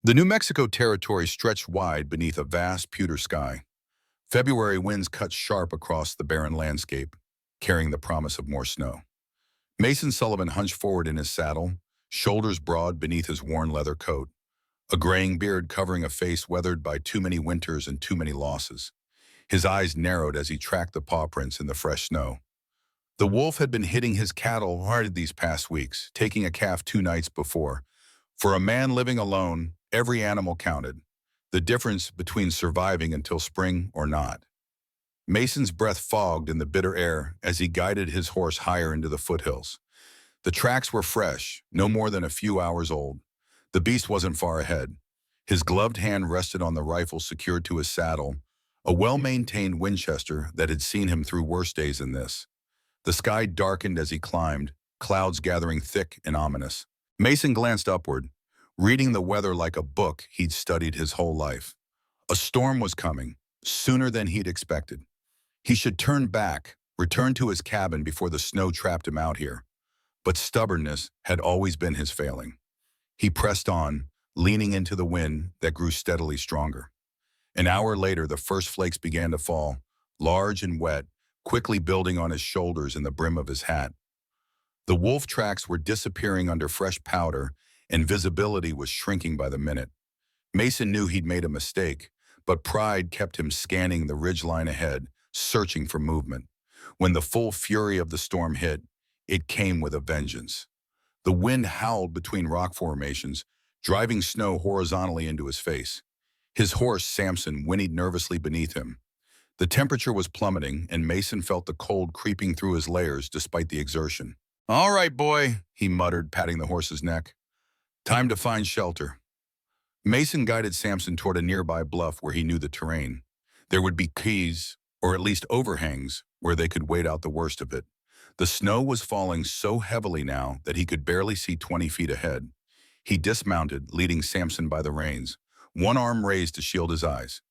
The New Mexico territory stretched wide beneath a vast pewter sky. February winds cut sharp across the barren landscape, carrying the promise of more snow. Mason Sullivan hunched forward in his saddle, shoulders broad beneath his worn leather coat, a graying beard covering a face weathered by too many winters and too many losses. His eyes narrowed as he tracked the paw prints in the fresh snow. The wolf had been hitting his cattle hard these past weeks, taking a calf 2 nights before. For a man living alone, every animal counted. The difference between surviving until spring or not. Mason's breath fogged in the bitter air as he guided his horse higher into the foothills. The tracks were fresh, no more than a few hours old. The beast wasn't far ahead. His gloved hand rested on the rifle secured to his saddle, a well-maintained Winchester that had seen him through worse days than this. The sky darkened as he climbed, clouds gathering thick and ominous. Mason glanced upward, reading the weather like a book he'd studied his whole life. A storm was coming, sooner than he'd expected. He should turn back, return to his cabin before the snow trapped him out here. But stubbornness had always been his failing. He pressed on, leaning into the wind that grew steadily stronger. An hour later, the first flakes began to fall, large and wet, quickly building on his shoulders and the brim of his hat. The wolf tracks were disappearing under fresh powder, and visibility was shrinking by the minute. Mason knew he'd made a mistake, but pride kept him scanning the ridgeline ahead, searching for movement. When the full fury of the storm hit, it came with a vengeance. The wind howled between rock formations, driving snow horizontally into his face. His horse, Samson, whinnied nervously beneath him. The temperature was plummeting, and Mason felt the cold creeping through his layers despite the exertion. "All right, boy," he muttered, patting the horse's neck. "Time to find shelter." Mason guided Samson toward a nearby bluff where he knew the terrain. There would be keys, or at least overhangs, where they could wait out the worst of it. The snow was falling so heavily now that he could barely see 20 feet ahead. He dismounted, leading Samson by the reins, one arm raised to shield his eyes.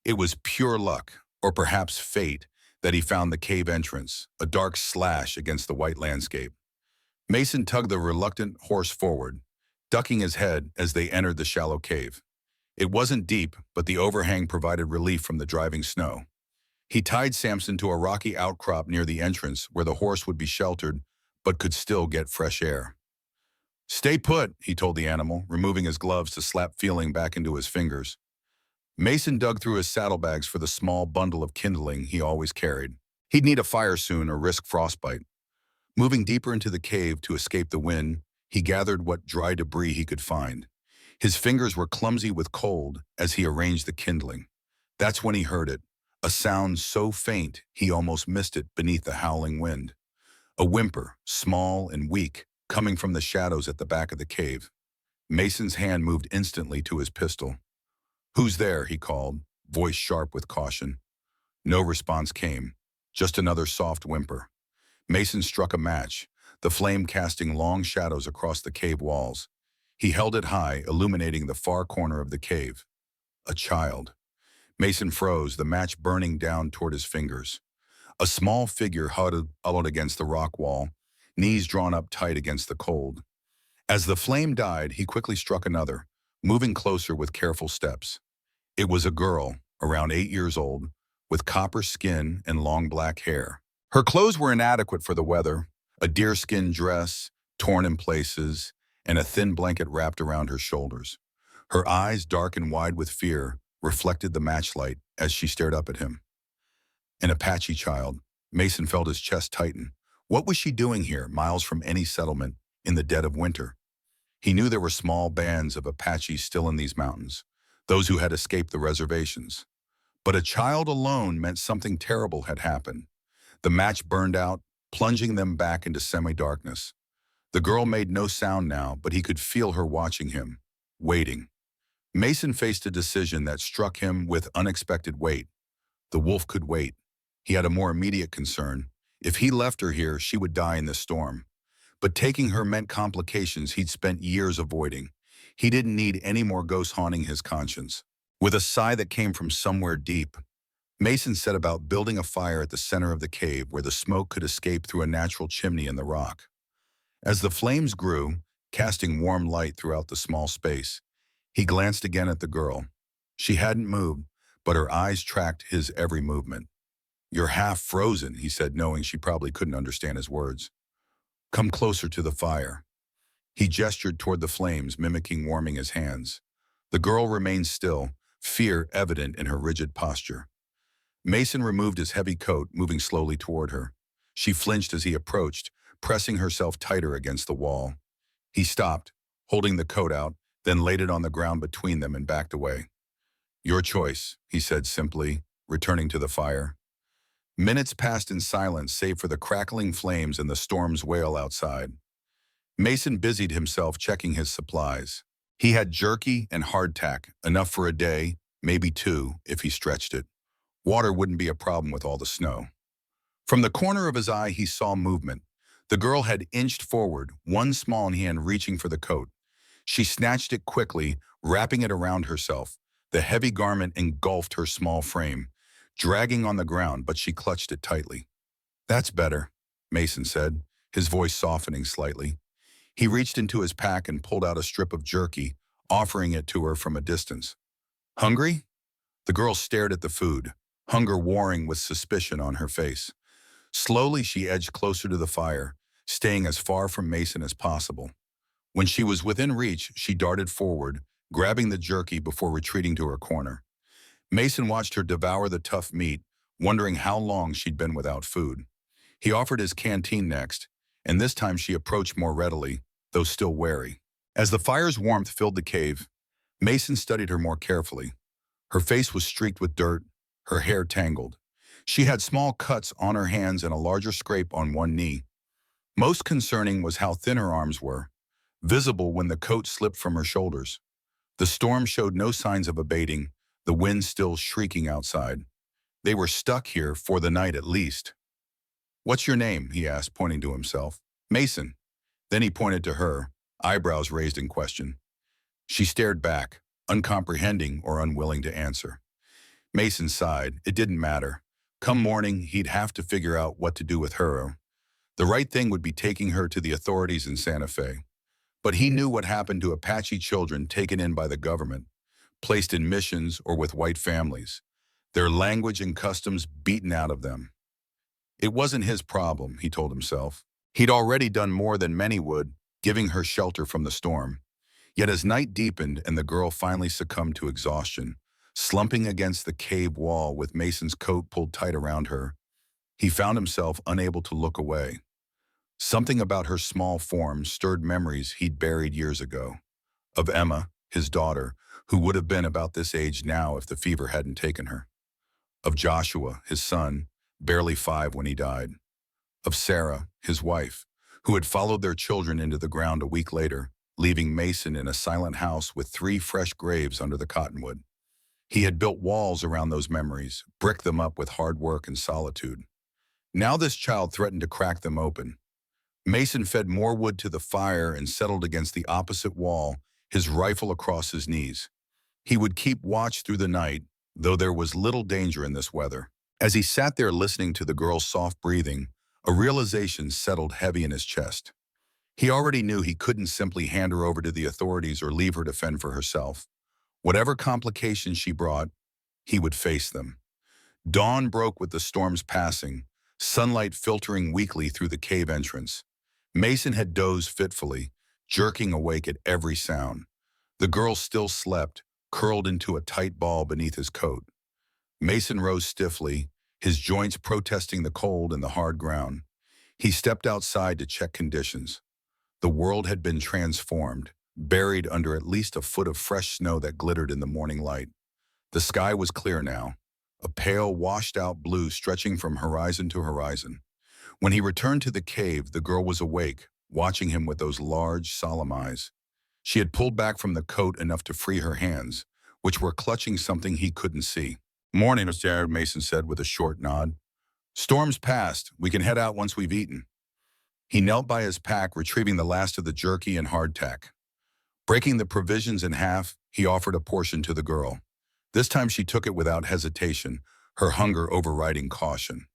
It was pure luck, or perhaps fate, that he found the cave entrance, a dark slash against the white landscape. Mason tugged the reluctant horse forward, ducking his head as they entered the shallow cave. It wasn't deep, but the overhang provided relief from the driving snow. He tied Samson to a rocky outcrop near the entrance where the horse would be sheltered, but could still get fresh air. "Stay put," he told the animal, removing his gloves to slap feeling back into his fingers. Mason dug through his saddlebags for the small bundle of kindling he always carried. He'd need a fire soon or risk frostbite. Moving deeper into the cave to escape the wind, he gathered what dry debris he could find. His fingers were clumsy with cold as he arranged the kindling. That's when he heard it, a sound so faint he almost missed it beneath the howling wind. A whimper, small and weak, coming from the shadows at the back of the cave. Mason's hand moved instantly to his pistol. "Who's there?" he called, voice sharp with caution. No response came, just another soft whimper. Mason struck a match, the flame casting long shadows across the cave walls. He held it high, illuminating the far corner of the cave. A child. Mason froze, the match burning down toward his fingers. A small figure huddled against the rock wall, knees drawn up tight against the cold. As the flame died, he quickly struck another, moving closer with careful steps. It was a girl, around 8 years old, with copper skin and long black hair. Her clothes were inadequate for the weather, a deerskin dress, torn in places, and a thin blanket wrapped around her shoulders. Her eyes, dark and wide with fear, reflected the matchlight as she stared up at him. An Apache child. Mason felt his chest tighten. What was she doing here, miles from any settlement, in the dead of winter? He knew there were small bands of Apaches still in these mountains, those who had escaped the reservations. But a child alone meant something terrible had happened. The match burned out, plunging them back into semi-darkness. The girl made no sound now, but he could feel her watching him, waiting. Mason faced a decision that struck him with unexpected weight. The wolf could wait. He had a more immediate concern. If he left her here, she would die in this storm. But taking her meant complications he'd spent years avoiding. He didn't need any more ghosts haunting his conscience. With a sigh that came from somewhere deep, Mason set about building a fire at the center of the cave where the smoke could escape through a natural chimney in the rock. As the flames grew, casting warm light throughout the small space, He glanced again at the girl. She hadn't moved, but her eyes tracked his every movement. "You're half frozen," he said, knowing she probably couldn't understand his words. "Come closer to the fire." He gestured toward the flames, mimicking warming his hands. The girl remained still, fear evident in her rigid posture. Mason removed his heavy coat, moving slowly toward her. She flinched as he approached, pressing herself tighter against the wall. He stopped, holding the coat out, then laid it on the ground between them and backed away. "Your choice," he said simply, returning to the fire. Minutes passed in silence, save for the crackling flames and the storm's wail outside. Mason busied himself checking his supplies. He had jerky and hardtack, enough for a day, maybe two, if he stretched it. Water wouldn't be a problem with all the snow. From the corner of his eye, he saw movement. The girl had inched forward, one small hand reaching for the coat. She snatched it quickly, wrapping it around herself. The heavy garment engulfed her small frame, dragging on the ground, but she clutched it tightly. "That's better," Mason said, his voice softening slightly. He reached into his pack and pulled out a strip of jerky, offering it to her from a distance. "Hungry?" The girl stared at the food, hunger warring with suspicion on her face. Slowly, she edged closer to the fire, staying as far from Mason as possible. When she was within reach, she darted forward, grabbing the jerky before retreating to her corner. Mason watched her devour the tough meat, wondering how long she'd been without food. He offered his canteen next, and this time she approached more readily, though still wary. As the fire's warmth filled the cave, Mason studied her more carefully. Her face was streaked with dirt, her hair tangled. She had small cuts on her hands and a larger scrape on one knee. Most concerning was how thin her arms were, visible when the coat slipped from her shoulders. The storm showed no signs of abating, the wind still shrieking outside. They were stuck here for the night at least. "What's your name?" he asked, pointing to himself. "Mason." Then he pointed to her, eyebrows raised in question. She stared back, uncomprehending or unwilling to answer. Mason sighed. It didn't matter. Come morning, he'd have to figure out what to do with her. The right thing would be taking her to the authorities in Santa Fe. But he knew what happened to Apache children taken in by the government, placed in missions or with white families, their language and customs beaten out of them. It wasn't his problem, he told himself. He'd already done more than many would, giving her shelter from the storm. Yet as night deepened and the girl finally succumbed to exhaustion, slumping against the cave wall with Mason's coat pulled tight around her, he found himself unable to look away. Something about her small form stirred memories he'd buried years ago. Of Emma, his daughter, who would have been about this age now if the fever hadn't taken her. Of Joshua, his son, barely 5 when he died. Of Sarah, his wife, who had followed their children into the ground a week later, leaving Mason in a silent house with 3 fresh graves under the cottonwood. He had built walls around those memories, bricked them up with hard work and solitude. Now this child threatened to crack them open. Mason fed more wood to the fire and settled against the opposite wall, his rifle across his knees. He would keep watch through the night, though there was little danger in this weather. As he sat there listening to the girl's soft breathing, a realization settled heavy in his chest. He already knew he couldn't simply hand her over to the authorities or leave her to fend for herself. Whatever complications she brought, he would face them. Dawn broke with the storm's passing, sunlight filtering weakly through the cave entrance. Mason had dozed fitfully, jerking awake at every sound. The girl still slept, curled into a tight ball beneath his coat. Mason rose stiffly, his joints protesting the cold and the hard ground. He stepped outside to check conditions. The world had been transformed, buried under at least a foot of fresh snow that glittered in the morning light. The sky was clear now, a pale, washed-out blue stretching from horizon to horizon. When he returned to the cave, the girl was awake, watching him with those large, solemn eyes. She had pulled back from the coat enough to free her hands, which were clutching something he couldn't see. "Morning, Mr. Jared," Mason said with a short nod. "Storm's passed. We can head out once we've eaten." He knelt by his pack, retrieving the last of the jerky and hardtack. Breaking the provisions in half, he offered a portion to the girl. This time she took it without hesitation, her hunger overriding caution.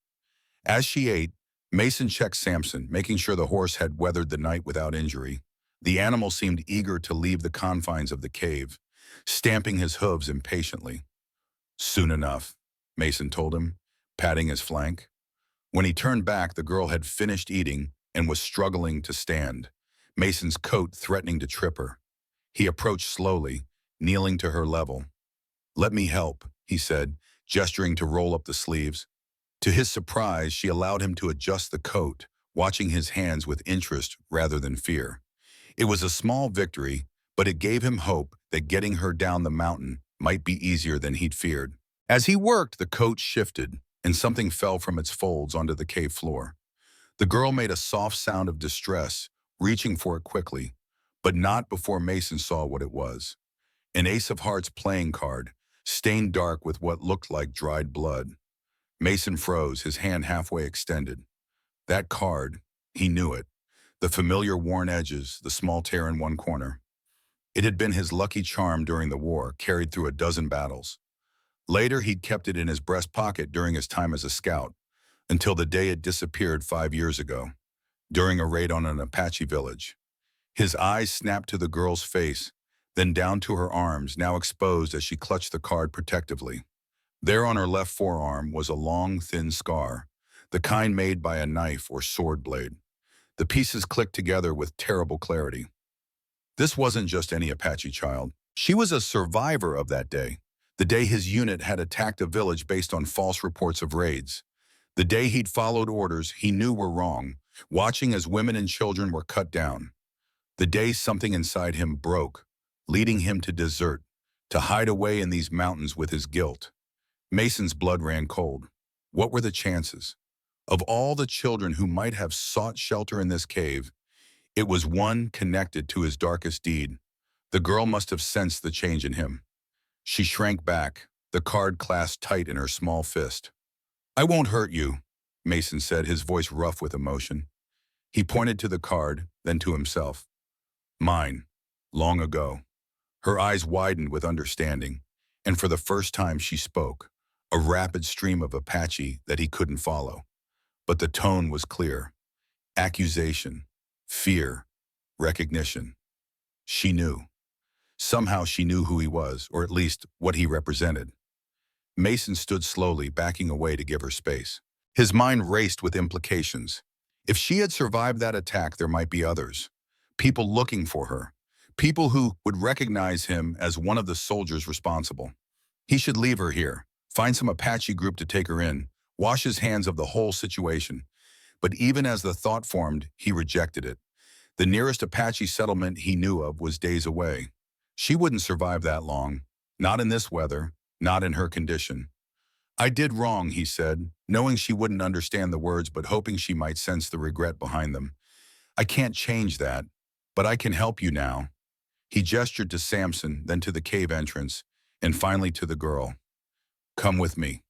As she ate, Mason checked Samson, making sure the horse had weathered the night without injury. The animal seemed eager to leave the confines of the cave. stamping his hooves impatiently. Soon enough, Mason told him, patting his flank. When he turned back, the girl had finished eating and was struggling to stand, Mason's coat threatening to trip her. He approached slowly, kneeling to her level. "Let me help," he said, gesturing to roll up the sleeves. To his surprise, she allowed him to adjust the coat, watching his hands with interest rather than fear. It was a small victory, but it gave him hope that getting her down the mountain might be easier than he'd feared. As he worked, the coat shifted, and something fell from its folds onto the cave floor. The girl made a soft sound of distress, reaching for it quickly, but not before Mason saw what it was. An Ace of Hearts playing card, stained dark with what looked like dried blood. Mason froze, his hand halfway extended. That card, he knew it. The familiar worn edges, the small tear in one corner. It had been his lucky charm during the war, carried through a dozen battles. Later, he'd kept it in his breast pocket during his time as a scout, until the day it disappeared 5 years ago, during a raid on an Apache village. His eyes snapped to the girl's face, then down to her arms, now exposed as she clutched the card protectively. There on her left forearm was a long, thin scar, the kind made by a knife or sword blade. The pieces clicked together with terrible clarity. This wasn't just any Apache child. She was a survivor of that day, the day his unit had attacked a village based on false reports of raids. The day he'd followed orders he knew were wrong, watching as women and children were cut down. The day something inside him broke, leading him to desert, to hide away in these mountains with his guilt. Mason's blood ran cold. What were the chances? Of all the children who might have sought shelter in this cave, it was one connected to his darkest deed. The girl must have sensed the change in him. She shrank back, the card clasped tight in her small fist. "I won't hurt you," Mason said, his voice rough with emotion. He pointed to the card, then to himself. "Mine, long ago." Her eyes widened with understanding, and for the first time she spoke, a rapid stream of Apache that he couldn't follow. But the tone was clear. Accusation, fear, recognition. She knew. Somehow she knew who he was, or at least what he represented. Mason stood slowly, backing away to give her space. His mind raced with implications. If she had survived that attack, there might be others. People looking for her. People who would recognize him as one of the soldiers responsible. He should leave her here, find some Apache group to take her in, wash his hands of the whole situation. But even as the thought formed, he rejected it. The nearest Apache settlement he knew of was days away. She wouldn't survive that long. Not in this weather, not in her condition. "I did wrong," he said, knowing she wouldn't understand the words but hoping she might sense the regret behind them. "I can't change that, but I can help you now." He gestured to Samson, then to the cave entrance, and finally to the girl. "Come with me."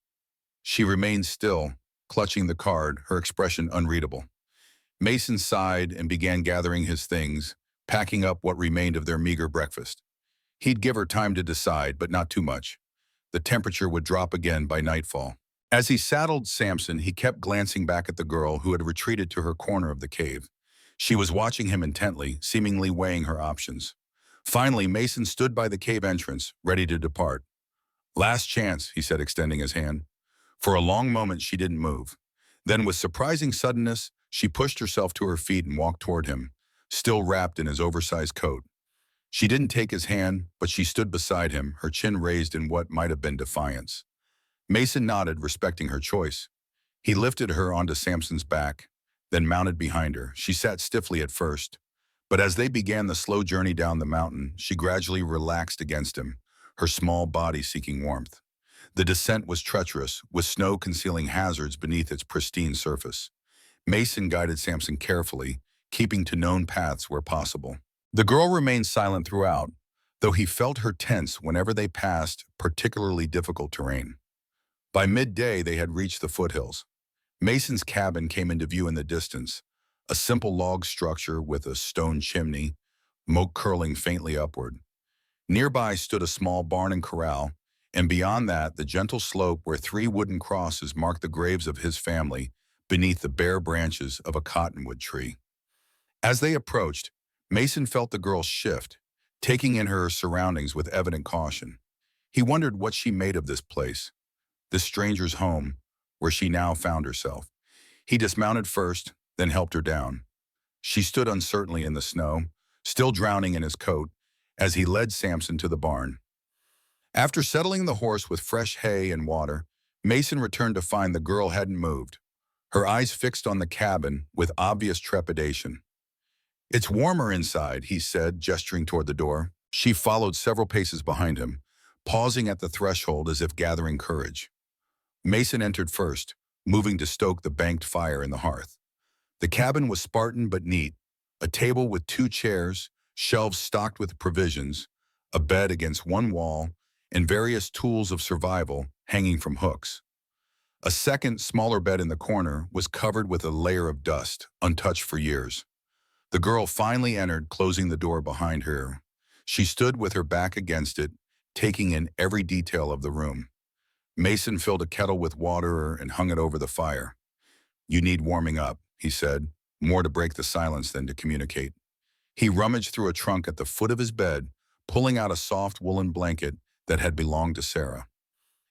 She remained still, clutching the card, her expression unreadable. Mason sighed and began gathering his things, packing up what remained of their meager breakfast. He'd give her time to decide, but not too much. The temperature would drop again by nightfall. As he saddled Samson, he kept glancing back at the girl who had retreated to her corner of the cave. She was watching him intently, seemingly weighing her options. Finally, Mason stood by the cave entrance, ready to depart. "Last chance," he said, extending his hand. For a long moment, she didn't move. Then, with surprising suddenness, she pushed herself to her feet and walked toward him, still wrapped in his oversized coat. She didn't take his hand, but she stood beside him, her chin raised in what might have been defiance. Mason nodded, respecting her choice. He lifted her onto Samson's back, then mounted behind her. She sat stiffly at first, but as they began the slow journey down the mountain, she gradually relaxed against him, her small body seeking warmth. The descent was treacherous, with snow concealing hazards beneath its pristine surface. Mason guided Samson carefully, keeping to known paths where possible. The girl remained silent throughout, though he felt her tense whenever they passed particularly difficult terrain. By midday, they had reached the foothills. Mason's cabin came into view in the distance, a simple log structure with a stone chimney, smoke curling faintly upward. Nearby stood a small barn and corral, and beyond that, the gentle slope where 3 wooden crosses marked the graves of his family beneath the bare branches of a cottonwood tree. As they approached, Mason felt the girl shift, taking in her surroundings with evident caution. He wondered what she made of this place, this stranger's home, where she now found herself. He dismounted first, then helped her down. She stood uncertainly in the snow, still drowning in his coat, as he led Samson to the barn. After settling the horse with fresh hay and water, Mason returned to find the girl hadn't moved, her eyes fixed on the cabin with obvious trepidation. "It's warmer inside," he said, gesturing toward the door. She followed several paces behind him, pausing at the threshold as if gathering courage. Mason entered first, moving to stoke the banked fire in the hearth. The cabin was Spartan but neat, a table with 2 chairs, shelves stocked with provisions, a bed against one wall, and various tools of survival hanging from hooks. A second, smaller bed in the corner was covered with a layer of dust, untouched for years. The girl finally entered, closing the door behind her. She stood with her back against it, taking in every detail of the room. Mason filled a kettle with water and hung it over the fire. "You need warming up," he said, more to break the silence than to communicate. He rummaged through a trunk at the foot of his bed, pulling out a soft woolen blanket that had belonged to Sarah.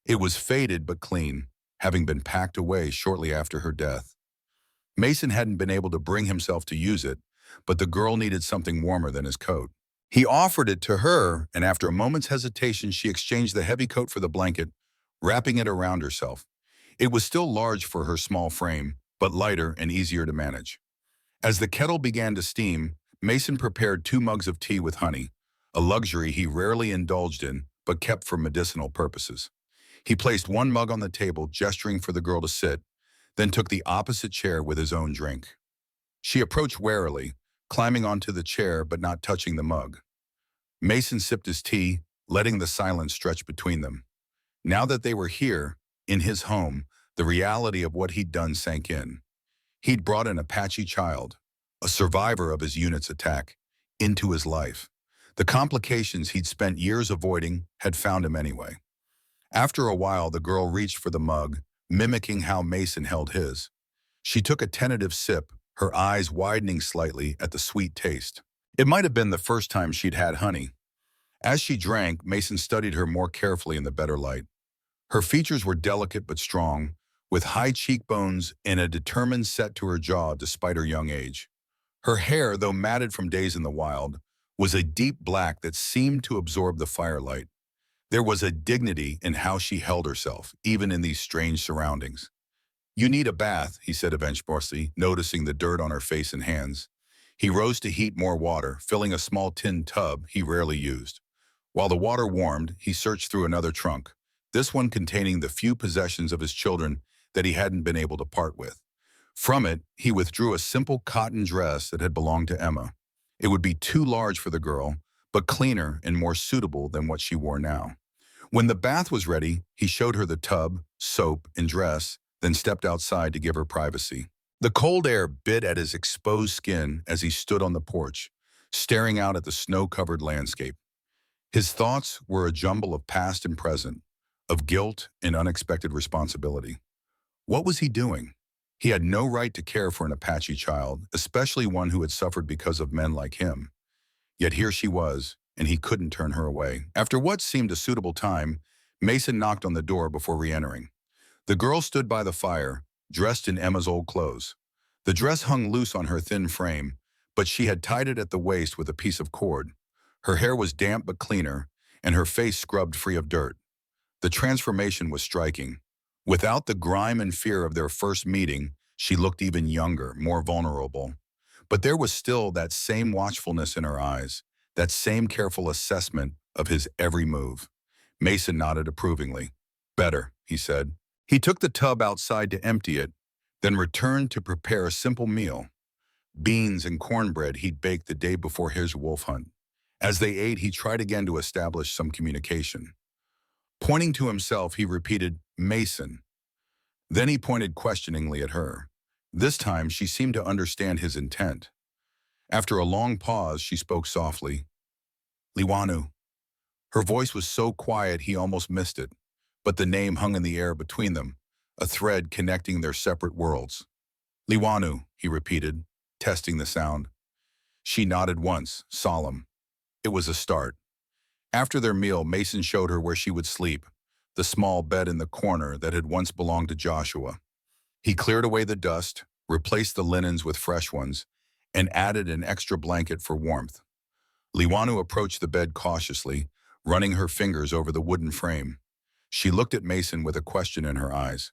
It was faded but clean, having been packed away shortly after her death. Mason hadn't been able to bring himself to use it, but the girl needed something warmer than his coat. He offered it to her, and after a moment's hesitation, she exchanged the heavy coat for the blanket, wrapping it around herself. It was still large for her small frame, but lighter and easier to manage. As the kettle began to steam, Mason prepared 2 mugs of tea with honey, a luxury he rarely indulged in, but kept for medicinal purposes. He placed 1 mug on the table, gesturing for the girl to sit, then took the opposite chair with his own drink. She approached warily, climbing onto the chair but not touching the mug. Mason sipped his tea, letting the silence stretch between them. Now that they were here, in his home, the reality of what he'd done sank in. He'd brought an Apache child, a survivor of his unit's attack, into his life. The complications he'd spent years avoiding had found him anyway. After a while, the girl reached for the mug, mimicking how Mason held his. She took a tentative sip, her eyes widening slightly at the sweet taste. It might have been the first time she'd had honey. As she drank, Mason studied her more carefully in the better light. Her features were delicate but strong, with high cheekbones and a determined set to her jaw despite her young age. Her hair, though matted from days in the wild, was a deep black that seemed to absorb the firelight. There was a dignity in how she held herself, even in these strange surroundings. "You need a bath," he said eventually, noticing the dirt on her face and hands. He rose to heat more water, filling a small tin tub he rarely used. While the water warmed, he searched through another trunk, this one containing the few possessions of his children that he hadn't been able to part with. From it, he withdrew a simple cotton dress that had belonged to Emma. It would be too large for the girl, but cleaner and more suitable than what she wore now. When the bath was ready, he showed her the tub, soap, and dress, then stepped outside to give her privacy. The cold air bit at his exposed skin as he stood on the porch, staring out at the snow-covered landscape. His thoughts were a jumble of past and present, of guilt and unexpected responsibility. What was he doing? He had no right to care for an Apache child, especially one who had suffered because of men like him. Yet here she was, and he couldn't turn her away. After what seemed a suitable time, Mason knocked on the door before re-entering. The girl stood by the fire, dressed in Emma's old clothes. The dress hung loose on her thin frame, but she had tied it at the waist with a piece of cord. Her hair was damp but cleaner, and her face scrubbed free of dirt. The transformation was striking. Without the grime and fear of their first meeting, she looked even younger, more vulnerable. But there was still that same watchfulness in her eyes, that same careful assessment of his every move. Mason nodded approvingly. "Better," he said. He took the tub outside to empty it, then returned to prepare a simple meal. Beans and cornbread he'd baked the day before his wolf hunt. As they ate, he tried again to establish some communication. Pointing to himself, he repeated, "Mason." Then he pointed questioningly at her. This time, she seemed to understand his intent. After a long pause, she spoke softly, "Liwanu." Her voice was so quiet he almost missed it, but the name hung in the air between them, a thread connecting their separate worlds. "Liwanu," he repeated, testing the sound. She nodded once, solemn. It was a start. After their meal, Mason showed her where she would sleep, the small bed in the corner that had once belonged to Joshua. He cleared away the dust, replaced the linens with fresh ones, and added an extra blanket for warmth. Liwanu approached the bed cautiously, running her fingers over the wooden frame. She looked at Mason with a question in her eyes.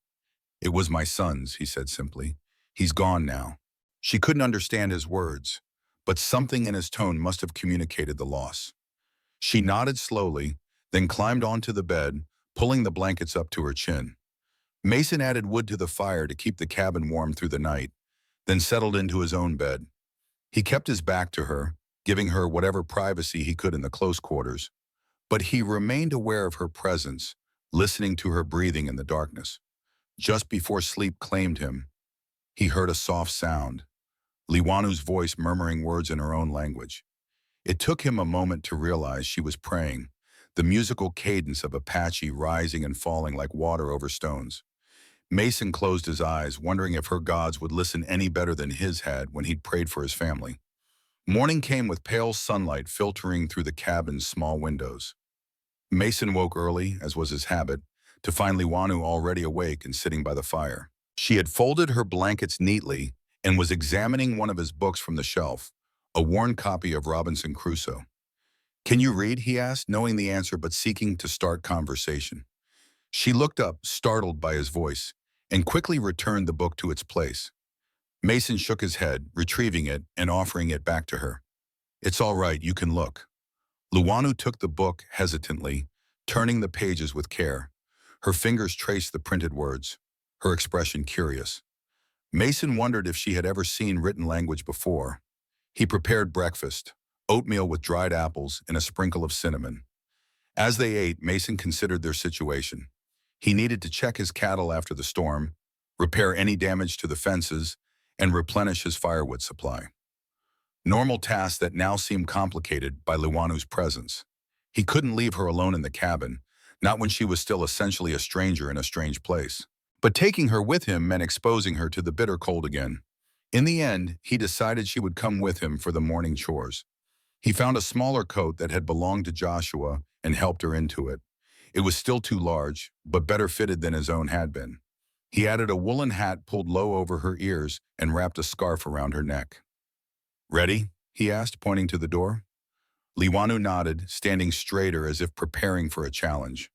"It was my son's," he said simply. "He's gone now." She couldn't understand his words, but something in his tone must have communicated the loss. She nodded slowly, then climbed onto the bed, pulling the blankets up to her chin. Mason added wood to the fire to keep the cabin warm through the night, then settled into his own bed. He kept his back to her, giving her whatever privacy he could in the close quarters, but he remained aware of her presence, listening to her breathing in the darkness. Just before sleep claimed him, he heard a soft sound, Liwanu's voice murmuring words in her own language. It took him a moment to realize she was praying, the musical cadence of Apache rising and falling like water over stones. Mason closed his eyes, wondering if her gods would listen any better than his had when he'd prayed for his family. Morning came with pale sunlight filtering through the cabin's small windows. Mason woke early, as was his habit, to find Liwanu already awake and sitting by the fire. She had folded her blankets neatly and was examining one of his books from the shelf, a worn copy of Robinson Crusoe. "Can you read?" he asked, knowing the answer but seeking to start conversation. She looked up, startled by his voice, and quickly returned the book to its place. Mason shook his head, retrieving it and offering it back to her. "It's all right, you can look." Liwanu took the book hesitantly, turning the pages with care. Her fingers traced the printed words, her expression curious. Mason wondered if she had ever seen written language before. He prepared breakfast, oatmeal with dried apples and a sprinkle of cinnamon. As they ate, Mason considered their situation. He needed to check his cattle after the storm, repair any damage to the fences, and replenish his firewood supply. Normal tasks that now seemed complicated by Liwanu's presence. He couldn't leave her alone in the cabin, not when she was still essentially a stranger in a strange place. But taking her with him meant exposing her to the bitter cold again. In the end, he decided she would come with him for the morning chores. He found a smaller coat that had belonged to Joshua and helped her into it. It was still too large, but better fitted than his own had been. He added a woolen hat pulled low over her ears and wrapped a scarf around her neck. "Ready?" he asked, pointing to the door. Liwanu nodded, standing straighter as if preparing for a challenge.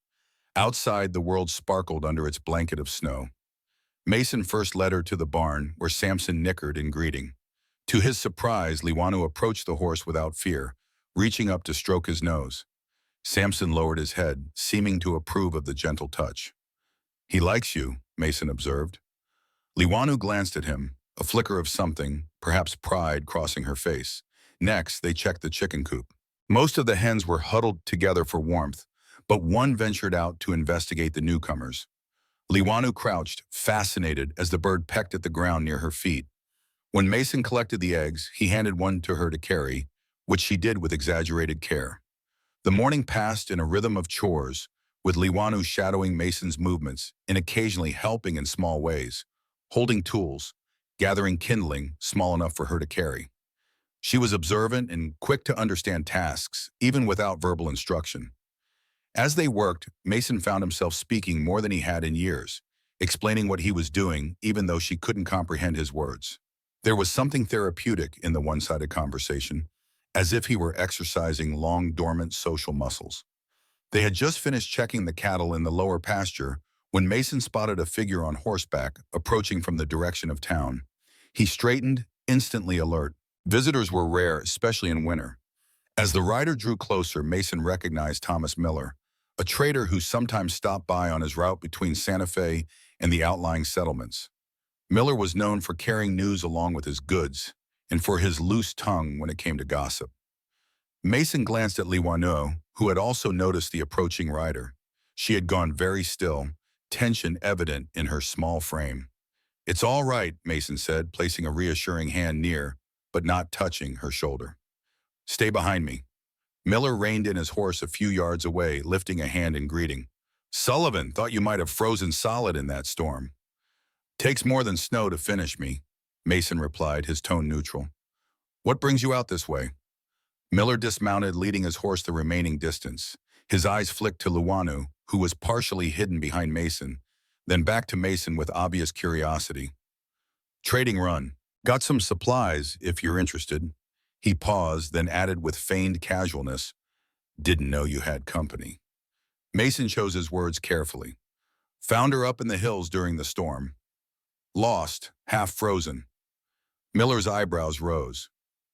Outside, the world sparkled under its blanket of snow. Mason first led her to the barn, where Samson nickered in greeting. To his surprise, Liwanu approached the horse without fear, reaching up to stroke his nose. Samson lowered his head, seeming to approve of the gentle touch. "He likes you," Mason observed. Liwanu glanced at him, a flicker of something, perhaps pride, crossing her face. Next, they checked the chicken coop. Most of the hens were huddled together for warmth, but one ventured out to investigate the newcomers. Liwanu crouched, fascinated, as the bird pecked at the ground near her feet. When Mason collected the eggs, he handed one to her to carry, which she did with exaggerated care. The morning passed in a rhythm of chores, with Liwanu shadowing Mason's movements and occasionally helping in small ways, holding tools, gathering kindling small enough for her to carry. She was observant and quick to understand tasks, even without verbal instruction. As they worked, Mason found himself speaking more than he had in years, explaining what he was doing even though she couldn't comprehend his words. There was something therapeutic in the one-sided conversation, as if he were exercising long dormant social muscles. They had just finished checking the cattle in the lower pasture when Mason spotted a figure on horseback approaching from the direction of town. He straightened, instantly alert. Visitors were rare, especially in winter. As the rider drew closer, Mason recognized Thomas Miller, a trader who sometimes stopped by on his route between Santa Fe and the outlying settlements. Miller was known for carrying news along with his goods, and for his loose tongue when it came to gossip. Mason glanced at Liwanu, who had also noticed the approaching rider. She had gone very still, tension evident in her small frame. "It's all right," Mason said, placing a reassuring hand near, but not touching, her shoulder. "Stay behind me." Miller reined in his horse a few yards away, lifting a hand in greeting. "Sullivan, thought you might have frozen solid in that storm." "Takes more than snow to finish me," Mason replied, his tone neutral. "What brings you out this way?" Miller dismounted, leading his horse the remaining distance. His eyes flicked to Luanu, who was partially hidden behind Mason, then back to Mason with obvious curiosity. Trading run. Got some supplies, if you're interested. He paused, then added with feigned casualness, didn't know you had company. Mason chose his words carefully. Found her up in the hills during the storm. Lost, half frozen. Miller's eyebrows rose.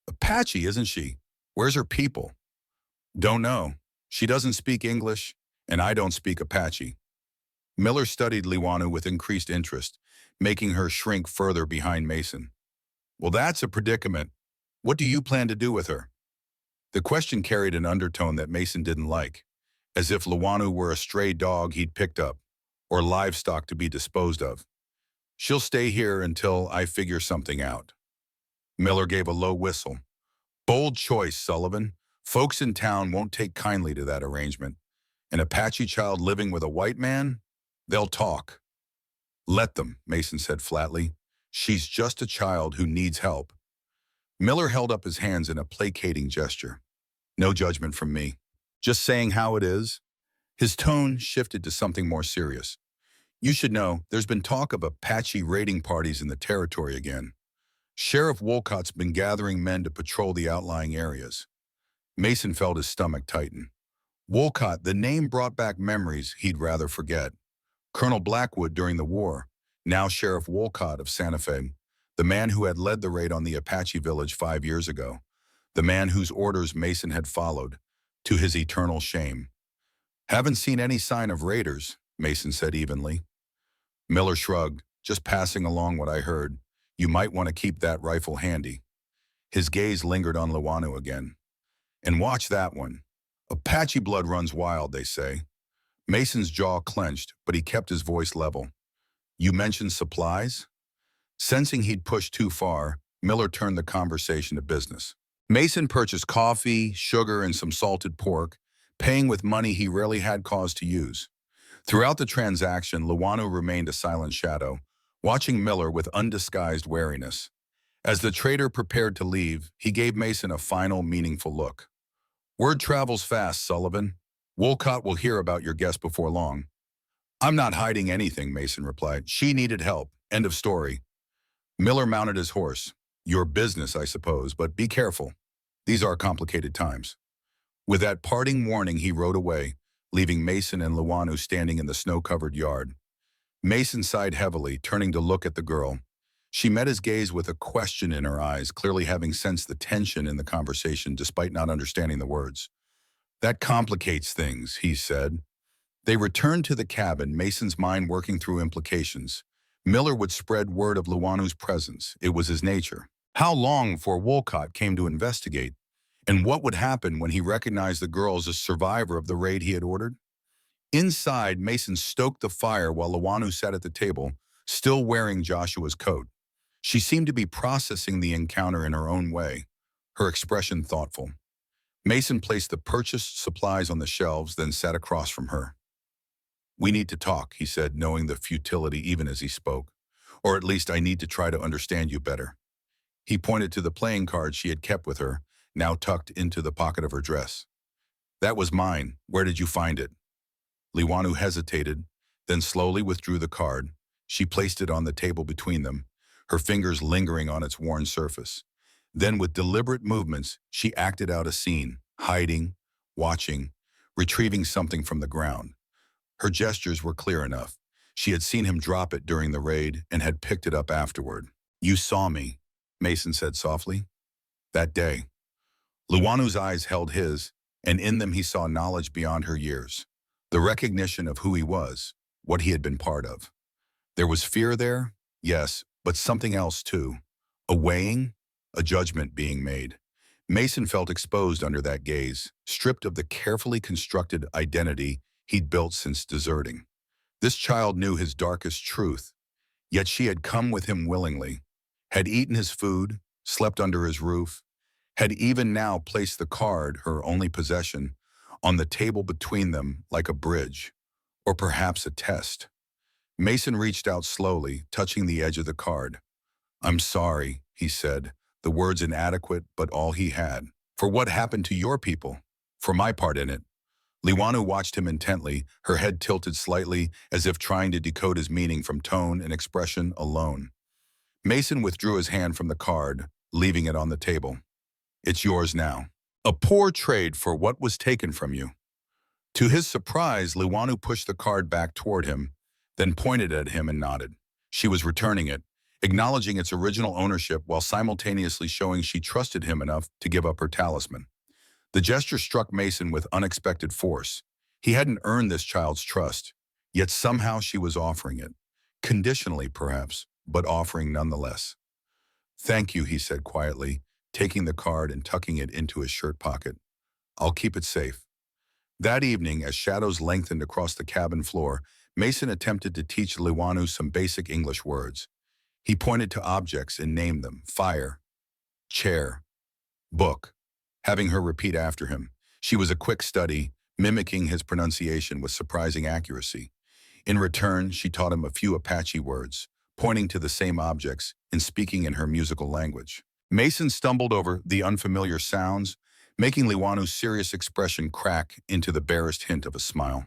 Apache, isn't she? Where's her people? Don't know. She doesn't speak English, and I don't speak Apache. Miller studied Liwanu with increased interest, making her shrink further behind Mason. Well, that's a predicament. What do you plan to do with her? The question carried an undertone that Mason didn't like, as if Liwanu were a stray dog he'd picked up, or livestock to be disposed of. She'll stay here until I figure something out. Miller gave a low whistle. Bold choice, Sullivan. Folks in town won't take kindly to that arrangement. An Apache child living with a white man? They'll talk. Let them, Mason said flatly. She's just a child who needs help. Miller held up his hands in a placating gesture. No judgment from me. Just saying how it is. His tone shifted to something more serious. You should know, there's been talk of Apache raiding parties in the territory again. Sheriff Wolcott's been gathering men to patrol the outlying areas. Mason felt his stomach tighten. Wolcott, the name brought back memories he'd rather forget. Colonel Blackwood during the war, now Sheriff Wolcott of Santa Fe, the man who had led the raid on the Apache village 5 years ago, the man whose orders Mason had followed, to his eternal shame. Haven't seen any sign of raiders, Mason said evenly. Miller shrugged, just passing along what I heard. You might want to keep that rifle handy. His gaze lingered on Liwanu again. And watch that one. Apache blood runs wild, they say. Mason's jaw clenched, but he kept his voice level. You mentioned supplies? Sensing he'd pushed too far, Miller turned the conversation to business. Mason purchased coffee, sugar, and some salted pork, paying with money he rarely had cause to use. Throughout the transaction, Liwanu remained a silent shadow, watching Miller with undisguised wariness. As the trader prepared to leave, he gave Mason a final, meaningful look. Word travels fast, Sullivan. Wolcott will hear about your guest before long. I'm not hiding anything, Mason replied. She needed help. End of story. Miller mounted his horse. Your business, I suppose, but be careful. These are complicated times. With that parting warning, he rode away, leaving Mason and Liwanu standing in the snow-covered yard. Mason sighed heavily, turning to look at the girl. She met his gaze with a question in her eyes, clearly having sensed the tension in the conversation despite not understanding the words. That complicates things, he said. They returned to the cabin, Mason's mind working through implications. Miller would spread word of Liwanu's presence. It was his nature. How long before Wolcott came to investigate? And what would happen when he recognized the girl as a survivor of the raid he had ordered? Inside, Mason stoked the fire while Liwanu sat at the table, still wearing Joshua's coat. She seemed to be processing the encounter in her own way, her expression thoughtful. Mason placed the purchased supplies on the shelves, then sat across from her. We need to talk, he said, knowing the futility even as he spoke. Or at least I need to try to understand you better. He pointed to the playing cards she had kept with her, now tucked into the pocket of her dress. That was mine. Where did you find it? Liwanu hesitated, then slowly withdrew the card. She placed it on the table between them, her fingers lingering on its worn surface. Then with deliberate movements, she acted out a scene, hiding, watching, retrieving something from the ground. Her gestures were clear enough. She had seen him drop it during the raid and had picked it up afterward. You saw me, Mason said softly. That day. Liwanu's eyes held his, and in them he saw knowledge beyond her years. The recognition of who he was, what he had been part of. There was fear there, yes, but something else too. A weighing, a judgment being made. Mason felt exposed under that gaze, stripped of the carefully constructed identity he'd built since deserting. This child knew his darkest truth, yet she had come with him willingly, had eaten his food, slept under his roof, had even now placed the card, her only possession, on the table between them like a bridge, or perhaps a test. Mason reached out slowly, touching the edge of the card. I'm sorry, he said, the words inadequate but all he had. For what happened to your people? For my part in it. Liwanu watched him intently, her head tilted slightly, as if trying to decode his meaning from tone and expression alone. Mason withdrew his hand from the card, leaving it on the table. It's yours now. A poor trade for what was taken from you. To his surprise, Liwanu pushed the card back toward him, then pointed at him and nodded. She was returning it, acknowledging its original ownership while simultaneously showing she trusted him enough to give up her talisman. The gesture struck Mason with unexpected force. He hadn't earned this child's trust, yet somehow she was offering it. Conditionally, perhaps, but offering nonetheless. Thank you, he said quietly, taking the card and tucking it into his shirt pocket. I'll keep it safe. That evening, as shadows lengthened across the cabin floor, Mason attempted to teach Liwanu some basic English words. He pointed to objects and named them: fire, chair, book, having her repeat after him. She was a quick study, mimicking his pronunciation with surprising accuracy. In return, she taught him a few Apache words, pointing to the same objects and speaking in her musical language. Mason stumbled over the unfamiliar sounds, making Liwanu's serious expression crack into the barest hint of a smile.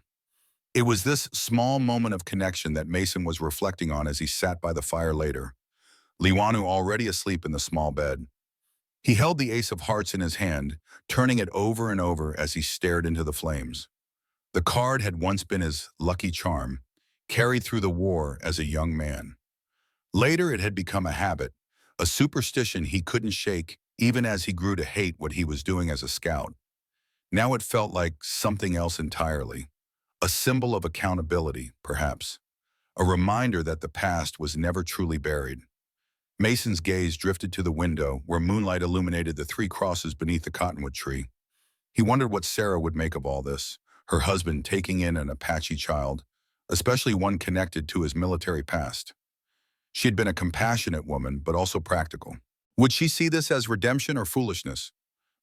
It was this small moment of connection that Mason was reflecting on as he sat by the fire later, Liwanu already asleep in the small bed. He held the ace of hearts in his hand, turning it over and over as he stared into the flames. The card had once been his lucky charm, carried through the war as a young man. Later, it had become a habit, a superstition he couldn't shake even as he grew to hate what he was doing as a scout. Now it felt like something else entirely, a symbol of accountability, perhaps, a reminder that the past was never truly buried. Mason's gaze drifted to the window where moonlight illuminated the three crosses beneath the cottonwood tree. He wondered what Sarah would make of all this, her husband taking in an Apache child, especially one connected to his military past. She had been a compassionate woman, but also practical. Would she see this as redemption or foolishness?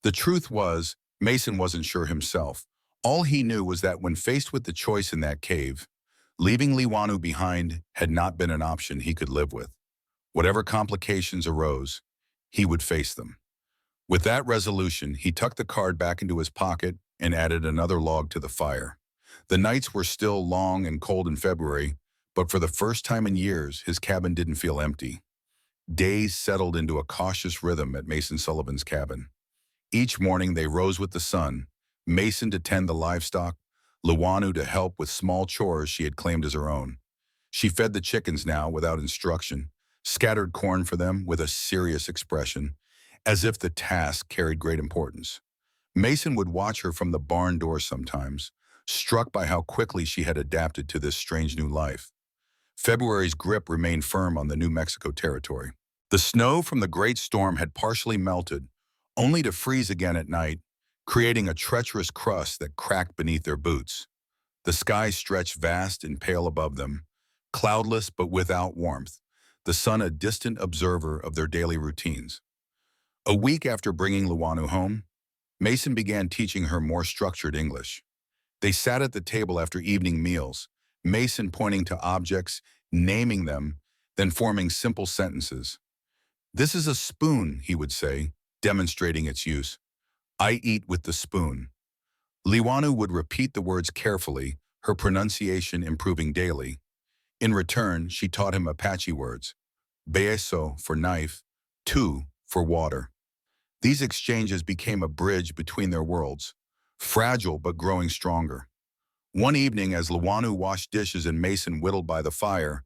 The truth was, Mason wasn't sure himself. All he knew was that when faced with the choice in that cave, leaving Liwanu behind had not been an option he could live with. Whatever complications arose, he would face them. With that resolution, he tucked the card back into his pocket and added another log to the fire. The nights were still long and cold in February, but for the first time in years, his cabin didn't feel empty. Days settled into a cautious rhythm at Mason Sullivan's cabin. Each morning they rose with the sun, Mason to tend the livestock, Liwanu to help with small chores she had claimed as her own. She fed the chickens now without instruction, scattered corn for them with a serious expression, as if the task carried great importance. Mason would watch her from the barn door sometimes, struck by how quickly she had adapted to this strange new life. February's grip remained firm on the New Mexico territory. The snow from the great storm had partially melted, only to freeze again at night, creating a treacherous crust that cracked beneath their boots. The sky stretched vast and pale above them, cloudless but without warmth, the sun a distant observer of their daily routines. A week after bringing Liwanu home, Mason began teaching her more structured English. They sat at the table after evening meals, Mason pointing to objects, naming them, then forming simple sentences. "This is a spoon," he would say, demonstrating its use. "I eat with the spoon." Liwanu would repeat the words carefully, her pronunciation improving daily. In return, she taught him Apache words: beso for knife, tu for water. These exchanges became a bridge between their worlds, fragile but growing stronger. One evening, as Liwanu washed dishes and Mason whittled by the fire,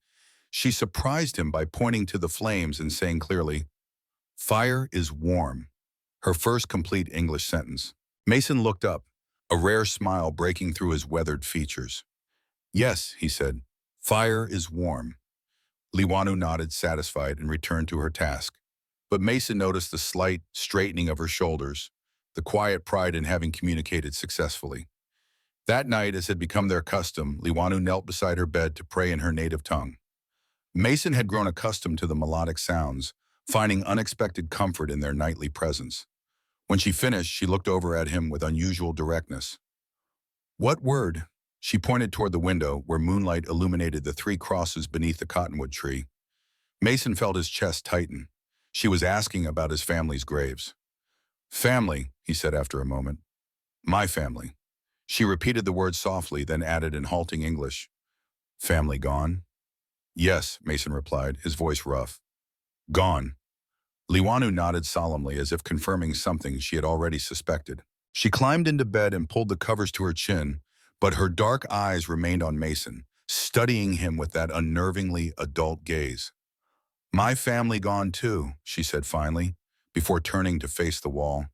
she surprised him by pointing to the flames and saying clearly, "Fire is warm," her first complete English sentence. Mason looked up, a rare smile breaking through his weathered features. "Yes," he said, "fire is warm." Liwanu nodded, satisfied, and returned to her task. But Mason noticed the slight straightening of her shoulders, the quiet pride in having communicated successfully. That night, as had become their custom, Liwanu knelt beside her bed to pray in her native tongue. Mason had grown accustomed to the melodic sounds, finding unexpected comfort in their nightly presence. When she finished, she looked over at him with unusual directness. "What word?" She pointed toward the window where moonlight illuminated the three crosses beneath the cottonwood tree. Mason felt his chest tighten. She was asking about his family's graves. Family, he said after a moment. My family. She repeated the word softly, then added in halting English. Family gone? Yes, Mason replied, his voice rough. Gone. Liwanu nodded solemnly as if confirming something she had already suspected. She climbed into bed and pulled the covers to her chin, but her dark eyes remained on Mason, studying him with that unnervingly adult gaze. My family gone too, she said finally, before turning to face the wall.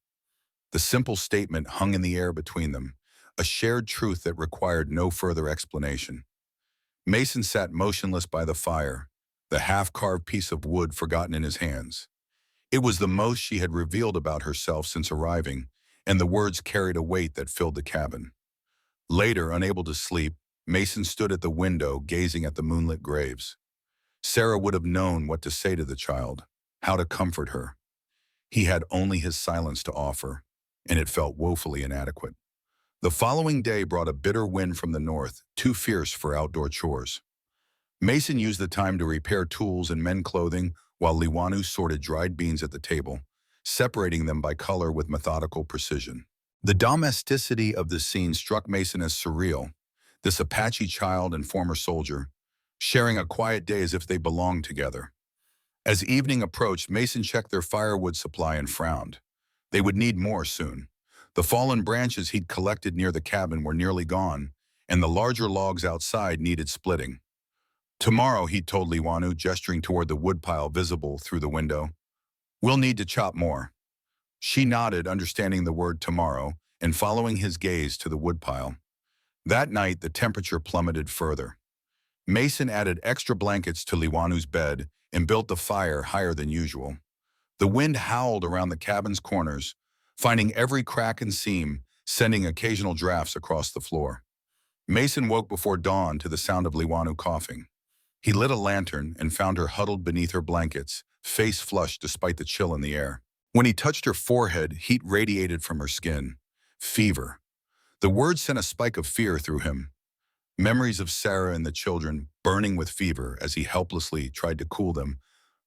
The simple statement hung in the air between them, a shared truth that required no further explanation. Mason sat motionless by the fire, the half-carved piece of wood forgotten in his hands. It was the most she had revealed about herself since arriving, and the words carried a weight that filled the cabin. Later, unable to sleep, Mason stood at the window gazing at the moonlit graves. Sarah would have known what to say to the child, how to comfort her. He had only his silence to offer, and it felt woefully inadequate. The following day brought a bitter wind from the north, too fierce for outdoor chores. Mason used the time to repair tools and mend clothing while Liwanu sorted dried beans at the table, separating them by color with methodical precision. The domesticity of the scene struck Mason as surreal, this Apache child and former soldier, sharing a quiet day as if they belonged together. As evening approached, Mason checked their firewood supply and frowned. They would need more soon. The fallen branches he'd collected near the cabin were nearly gone, and the larger logs outside needed splitting. Tomorrow, he told Liwanu, gesturing toward the woodpile visible through the window. We'll need to chop more. She nodded, understanding the word tomorrow, and following his gaze to the woodpile. That night, the temperature plummeted further. Mason added extra blankets to Liwanu's bed and built the fire higher than usual. The wind howled around the cabin's corners, finding every crack and seam, sending occasional drafts across the floor. Mason woke before dawn to the sound of Liwanu coughing. He lit a lantern and found her huddled beneath her blankets, face flushed despite the chill in the air. When he touched her forehead, heat radiated from her skin. Fever. The word sent a spike of fear through him. Memories of Sarah and the children, burning with fever as he helplessly tried to cool them,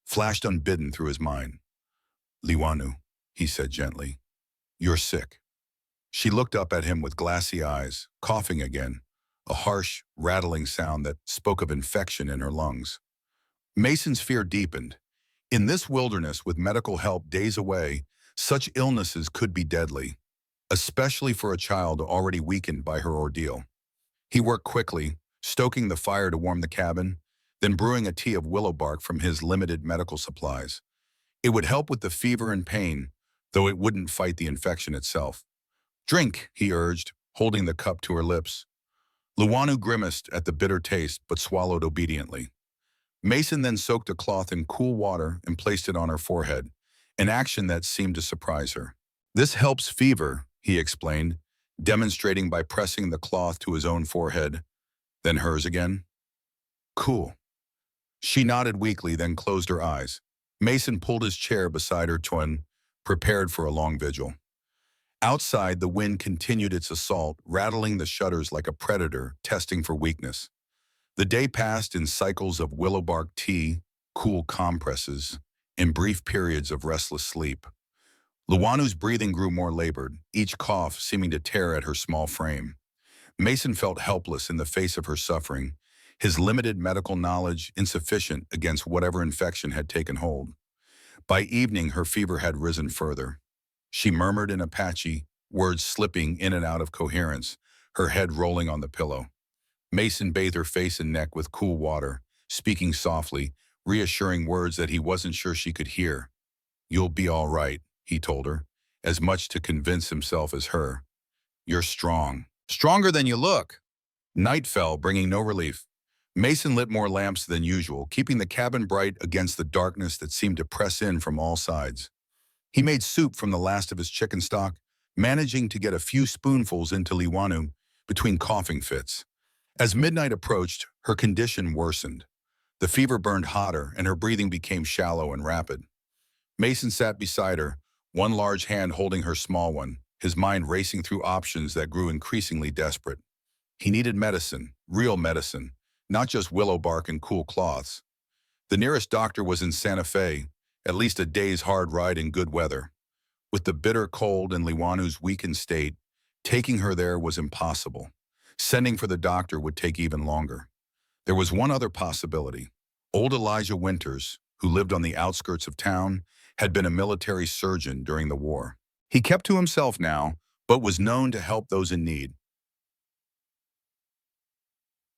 flashed unbidden through his mind. Liwanu, he said gently, you're sick. She looked up at him with glassy eyes, coughing again, a harsh, rattling sound that spoke of infection in her lungs. Mason's fear deepened. In this wilderness, with medical help days away, such illnesses could be deadly, especially for a child already weakened by her ordeal. He worked quickly, stoking the fire to warm the cabin, then brewing a tea of willow bark from his limited medical supplies. It would help with the fever and pain, though it wouldn't fight the infection itself. Drink, he urged, holding the cup to her lips. Liwanu grimaced at the bitter taste, but swallowed obediently. Mason then soaked a cloth in cool water and placed it on her forehead, an action that seemed to surprise her. This helps fever, he explained, demonstrating by pressing the cloth to his own forehead, then hers again. Cool. She nodded weakly, then closed her eyes. Mason pulled his chair beside her twin, prepared for a long vigil. Outside, the wind continued its assault, rattling the shutters like a predator testing for weakness. The day passed in cycles of willow bark tea, cool compresses, and brief periods of restless sleep. Liwanu's breathing grew more labored, each cough seeming to tear at her small frame. Mason felt helpless in the face of her suffering, his limited medical knowledge insufficient against whatever infection had taken hold. By evening, her fever had risen further. She murmured in Apache, words slipping in and out of coherence, her head rolling on the pillow. Mason bathed her face and neck with cool water, speaking softly, reassuring words that he wasn't sure she could hear. You'll be all right, he told her, as much to convince himself as her. You're strong. Stronger than you look. Night fell, bringing no relief. Mason lit more lamps than usual, keeping the cabin bright against the darkness that seemed to press in from all sides. He made soup from the last of his chicken stock, managing to get a few spoonfuls into Liwanu between coughing fits. As midnight approached, her condition worsened. The fever burned hotter, and her breathing became shallow and rapid. Mason sat beside her, one large hand holding her small one, his mind racing through options that grew increasingly desperate. He needed medicine, real medicine, not just willow bark and cool cloths. The nearest doctor was in Santa Fe, at least a day's hard ride in good weather. With the bitter cold and Liwanu's weakened state, taking her there was impossible. Sending for the doctor would take even longer. There was one other possibility. Old Elijah Winters, who lived on the outskirts of town, had been a military surgeon during the war. He kept to himself now, but was known to help those in need.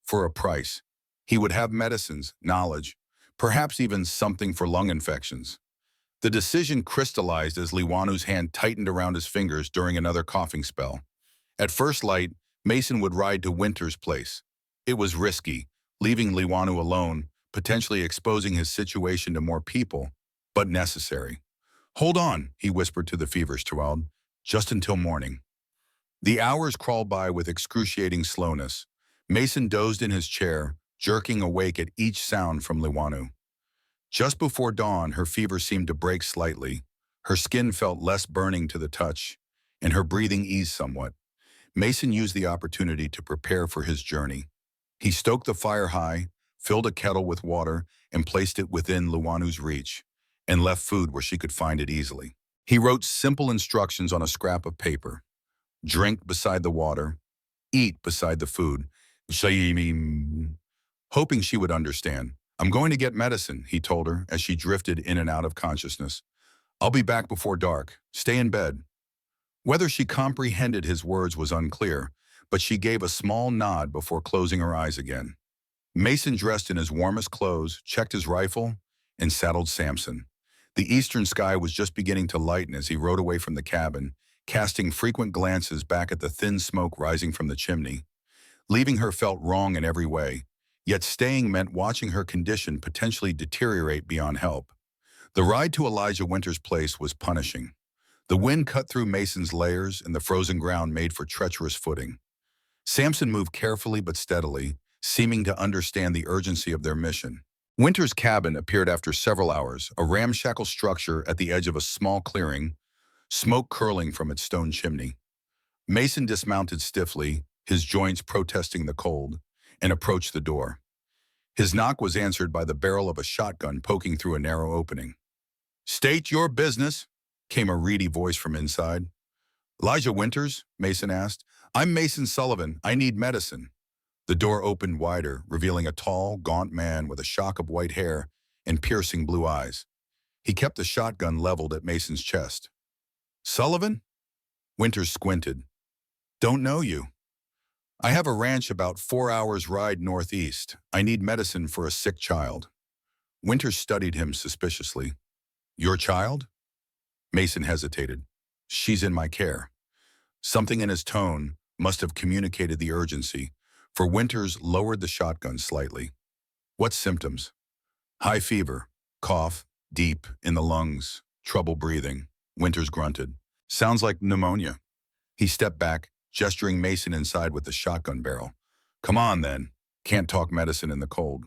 For a price, he would have medicines, knowledge, perhaps even something for lung infections. The decision crystallized as Liwanu's hand tightened around his fingers during another coughing spell. At first light, Mason would ride to Winter's place. It was risky, leaving Liwanu alone, potentially exposing his situation to more people, but necessary. "Hold on," he whispered to the feverish child, "just until morning." The hours crawled by with excruciating slowness. Mason dozed in his chair, jerking awake at each sound from Liwanu. Just before dawn, her fever seemed to break slightly. Her skin felt less burning to the touch, and her breathing eased somewhat. Mason used the opportunity to prepare for his journey. He stoked the fire high, filled a kettle with water, and placed it within Liwanu's reach, and left food where she could find it easily. He wrote simple instructions on a scrap of paper. Drink beside the water, eat beside the food, hoping she would understand. "I'm going to get medicine," he told her as she drifted in and out of consciousness. "I'll be back before dark. Stay in bed." Whether she comprehended his words was unclear, but she gave a small nod before closing her eyes again. Mason dressed in his warmest clothes, checked his rifle, and saddled Samson. The eastern sky was just beginning to lighten as he rode away from the cabin, casting frequent glances back at the thin smoke rising from the chimney. Leaving her felt wrong in every way, yet staying meant watching her condition potentially deteriorate beyond help. The ride to Elijah Winter's place was punishing. The wind cut through Mason's layers, and the frozen ground made for treacherous footing. Samson moved carefully but steadily, seeming to understand the urgency of their mission. Winter's cabin appeared after several hours, a ramshackle structure at the edge of a small clearing, smoke curling from its stone chimney. Mason dismounted stiffly, his joints protesting the cold, and approached the door. His knock was answered by the barrel of a shotgun poking through a narrow opening. "State your business," came a reedy voice from inside. "Elijah Winters?" Mason asked. "I'm Mason Sullivan. I need medicine." The door opened wider, revealing a tall, gaunt man with a shock of white hair and piercing blue eyes. He kept the shotgun leveled at Mason's chest. "Sullivan?" Winters squinted. "Don't know you. I have a ranch about 4 hours' ride northeast. I need medicine for a sick child." Winters studied him suspiciously. "Your child?" Mason hesitated. "She's in my care." Something in his tone must have communicated the urgency, for Winters lowered the shotgun slightly. "What symptoms?" "High fever, cough, deep in the lungs, trouble breathing." Winters grunted. "Sounds like pneumonia." He stepped back, gesturing Mason inside with the shotgun barrel. "Come on, then. Can't talk medicine in the cold."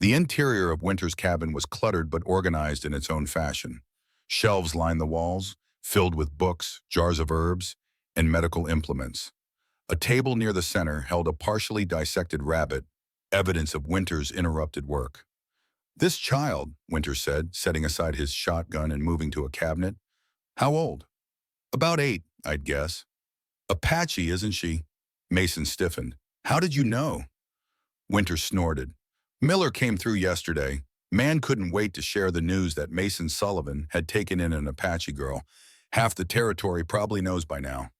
The interior of Winter's cabin was cluttered but organized in its own fashion. Shelves lined the walls, filled with books, jars of herbs, and medical implements. A table near the center held a partially dissected rabbit, evidence of Winter's interrupted work. "This child," Winter said, setting aside his shotgun and moving to a cabinet. "How old?" "About 8, I'd guess." "Apache, isn't she?" Mason stiffened. "How did you know?" Winter snorted. "Miller came through yesterday. Man couldn't wait to share the news that Mason Sullivan had taken in an Apache girl. Half the territory probably knows by now."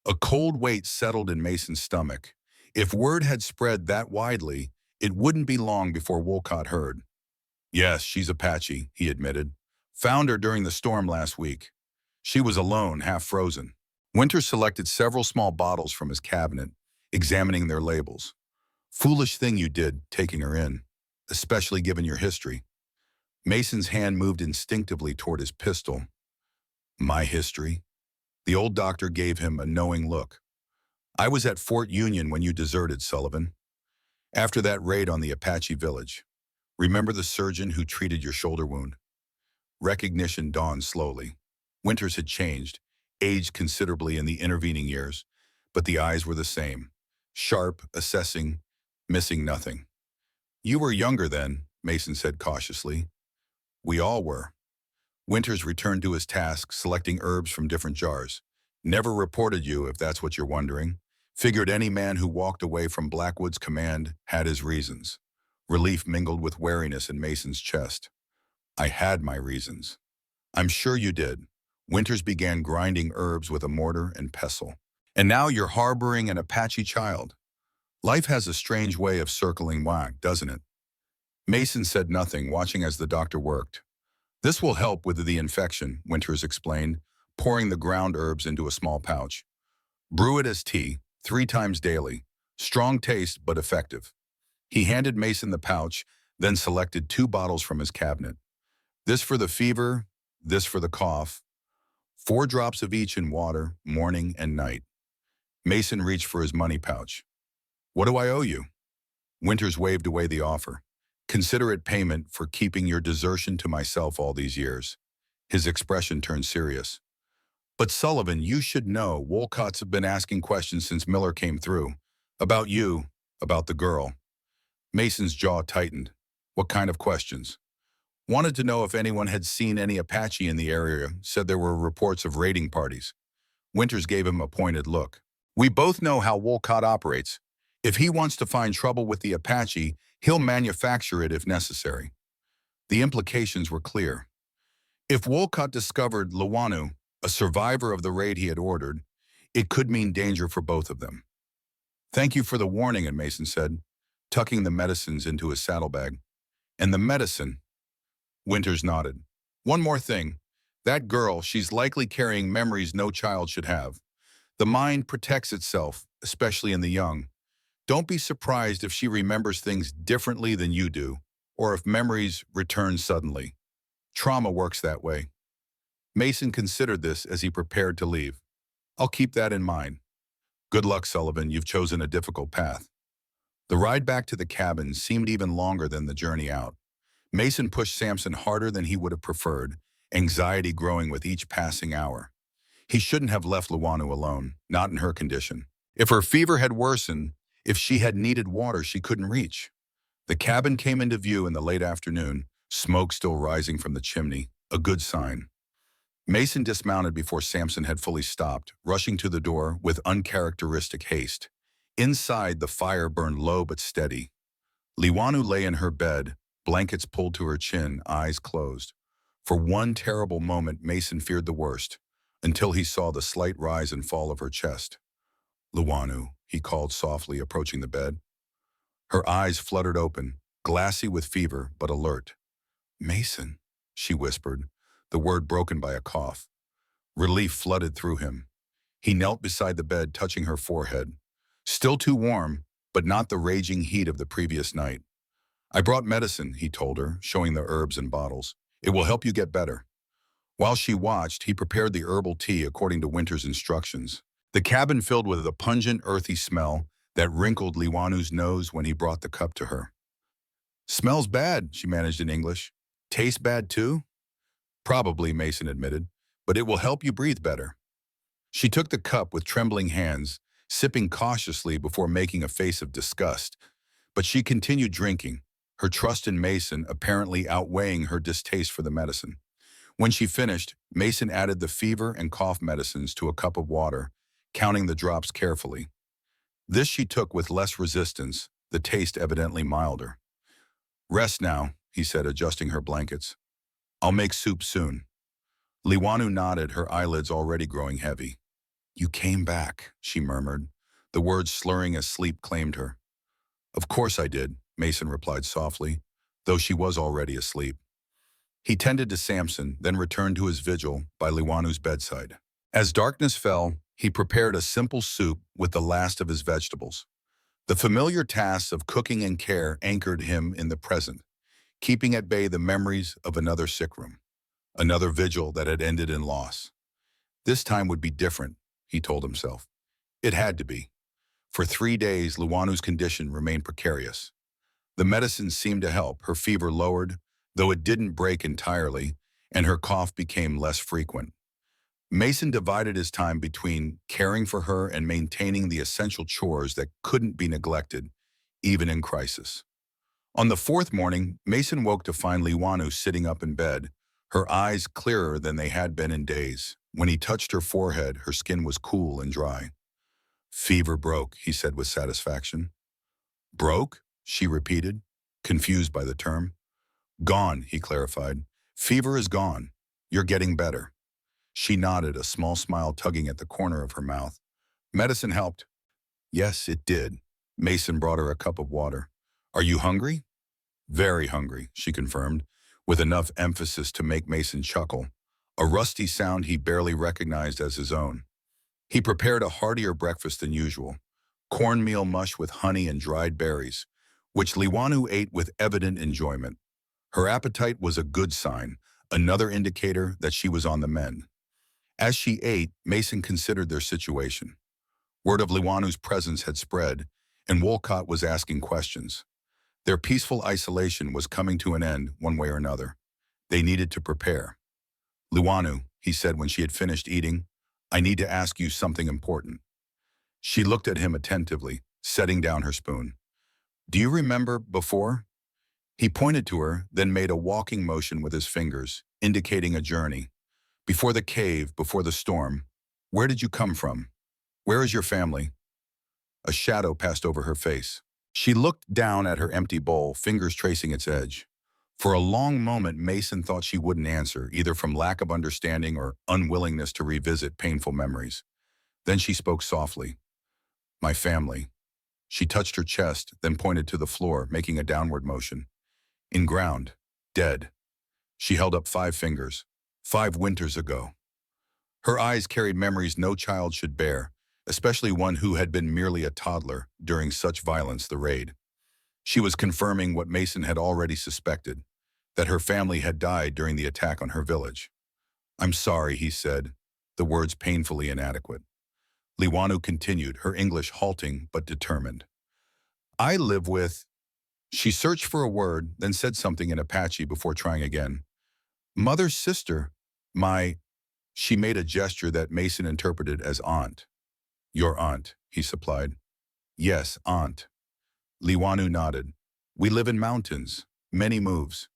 A cold weight settled in Mason's stomach. If word had spread that widely, it wouldn't be long before Wolcott heard. "Yes, she's Apache," he admitted. "Found her during the storm last week. She was alone, half frozen." Winter selected several small bottles from his cabinet, examining their labels. "Foolish thing you did, taking her in, especially given your history." Mason's hand moved instinctively toward his pistol. "My history?" The old doctor gave him a knowing look. "I was at Fort Union when you deserted, Sullivan. After that raid on the Apache village. Remember the surgeon who treated your shoulder wound?" Recognition dawned slowly. Winters had changed, aged considerably in the intervening years, but the eyes were the same. Sharp, assessing, missing nothing. "You were younger then," Mason said cautiously. "We all were." Winters returned to his task, selecting herbs from different jars. Never reported you, if that's what you're wondering. Figured any man who walked away from Blackwood's command had his reasons. Relief mingled with wariness in Mason's chest. I had my reasons. I'm sure you did. Winters began grinding herbs with a mortar and pestle. And now you're harboring an Apache child. Life has a strange way of circling whack, doesn't it? Mason said nothing, watching as the doctor worked. This will help with the infection, Winters explained, pouring the ground herbs into a small pouch. Brew it as tea, 3 times daily. Strong taste, but effective. He handed Mason the pouch, then selected 2 bottles from his cabinet. This for the fever, this for the cough. 4 drops of each in water, morning and night. Mason reached for his money pouch. What do I owe you? Winters waved away the offer. Consider it payment for keeping your desertion to myself all these years. His expression turned serious. But Sullivan, you should know Wolcott's have been asking questions since Miller came through. About you, about the girl. Mason's jaw tightened. What kind of questions? Wanted to know if anyone had seen any Apache in the area, said there were reports of raiding parties. Winters gave him a pointed look. We both know how Wolcott operates. If he wants to find trouble with the Apache, he'll manufacture it if necessary. The implications were clear. If Wolcott discovered Lewanu, a survivor of the raid he had ordered, it could mean danger for both of them. Thank you for the warning, and Mason said, tucking the medicines into his saddlebag. And the medicine? Winters nodded. One more thing. That girl, she's likely carrying memories no child should have. The mind protects itself, especially in the young. Don't be surprised if she remembers things differently than you do, or if memories return suddenly. Trauma works that way. Mason considered this as he prepared to leave. I'll keep that in mind. Good luck, Sullivan. You've chosen a difficult path. The ride back to the cabin seemed even longer than the journey out. Mason pushed Samson harder than he would have preferred, anxiety growing with each passing hour. He shouldn't have left Lewanu alone, not in her condition. If her fever had worsened, if she had needed water she couldn't reach. The cabin came into view in the late afternoon, smoke still rising from the chimney, a good sign. Mason dismounted before Samson had fully stopped, rushing to the door with uncharacteristic haste. Inside, the fire burned low but steady. Lewanu lay in her bed, blankets pulled to her chin, eyes closed. For one terrible moment, Mason feared the worst, until he saw the slight rise and fall of her chest. Lewanu, he called softly, approaching the bed. Her eyes fluttered open, glassy with fever, but alert. Mason, she whispered, the word broken by a cough. Relief flooded through him. He knelt beside the bed, touching her forehead. Still too warm, but not the raging heat of the previous night. I brought medicine, he told her, showing the herbs and bottles. It will help you get better. While she watched, he prepared the herbal tea according to Winter's instructions. The cabin filled with a pungent, earthy smell that wrinkled Lewanu's nose when he brought the cup to her. Smells bad, she managed in English. Tastes bad too? Probably, Mason admitted, but it will help you breathe better. She took the cup with trembling hands, sipping cautiously before making a face of disgust. But she continued drinking, her trust in Mason apparently outweighing her distaste for the medicine. When she finished, Mason added the fever and cough medicines to a cup of water, counting the drops carefully. This she took with less resistance, the taste evidently milder. Rest now, he said, adjusting her blankets. I'll make soup soon. Lewanu nodded, her eyelids already growing heavy. You came back, she murmured, the words slurring as sleep claimed her. Of course I did, Mason replied softly, though she was already asleep. He tended to Samson, then returned to his vigil by Lewanu's bedside. As darkness fell, he prepared a simple soup with the last of his vegetables. The familiar tasks of cooking and care anchored him in the present, keeping at bay the memories of another sick room, another vigil that had ended in loss. This time would be different, he told himself. It had to be. For 3 days, Lewanu's condition remained precarious. The medicine seemed to help, her fever lowered, though it didn't break entirely, and her cough became less frequent. Mason divided his time between caring for her and maintaining the essential chores that couldn't be neglected, even in crisis. On the 4th morning, Mason woke to find Lewanu sitting up in bed, her eyes clearer than they had been in days. When he touched her forehead, her skin was cool and dry. Fever broke, he said with satisfaction. Broke? She repeated, confused by the term. Gone, he clarified. Fever is gone. You're getting better. She nodded, a small smile tugging at the corner of her mouth. Medicine helped. Yes, it did. Mason brought her a cup of water. Are you hungry? Very hungry, she confirmed, with enough emphasis to make Mason chuckle, a rusty sound he barely recognized as his own. He prepared a heartier breakfast than usual, cornmeal mush with honey and dried berries, which Liwanu ate with evident enjoyment. Her appetite was a good sign, another indicator that she was on the mend. As she ate, Mason considered their situation. Word of Liwanu's presence had spread, and Wolcott was asking questions. Their peaceful isolation was coming to an end one way or another. They needed to prepare. Liwanu, he said when she had finished eating, I need to ask you something important. She looked at him attentively, setting down her spoon. Do you remember before? He pointed to her, then made a walking motion with his fingers, indicating a journey. Before the cave, before the storm, where did you come from? Where is your family? A shadow passed over her face. She looked down at her empty bowl, fingers tracing its edge. For a long moment, Mason thought she wouldn't answer, either from lack of understanding or unwillingness to revisit painful memories. Then she spoke softly. My family. She touched her chest, then pointed to the floor, making a downward motion. In ground. Dead. She held up 5 fingers. 5 winters ago. Her eyes carried memories no child should bear, especially one who had been merely a toddler during such violence the raid. She was confirming what Mason had already suspected, that her family had died during the attack on her village. I'm sorry, he said, the words painfully inadequate. Liwanu continued, her English halting but determined. I live with... She searched for a word, then said something in Apache before trying again. Mother's sister, my... She made a gesture that Mason interpreted as aunt. Your aunt, he supplied. Yes, aunt. Liwanu nodded. We live in mountains. Many moves.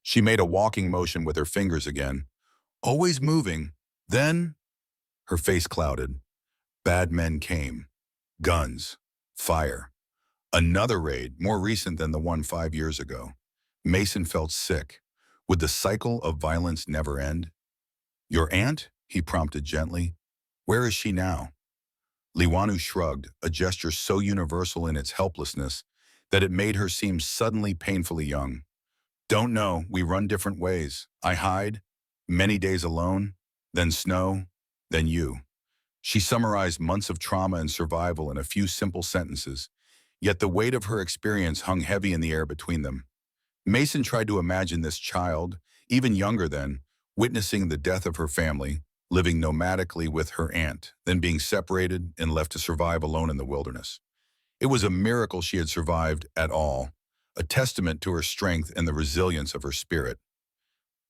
She made a walking motion with her fingers again. Always moving. Then... Her face clouded. Bad men came. Guns. Fire. Another raid, more recent than the one 5 years ago. Mason felt sick. Would the cycle of violence never end? Your aunt? He prompted gently. Where is she now? Liwanu shrugged, a gesture so universal in its helplessness that it made her seem suddenly painfully young. Don't know, we run different ways. I hide, many days alone, then snow, then you. She summarized months of trauma and survival in a few simple sentences, yet the weight of her experience hung heavy in the air between them. Mason tried to imagine this child, even younger then, witnessing the death of her family, living nomadically with her aunt, then being separated and left to survive alone in the wilderness. It was a miracle she had survived at all, a testament to her strength and the resilience of her spirit.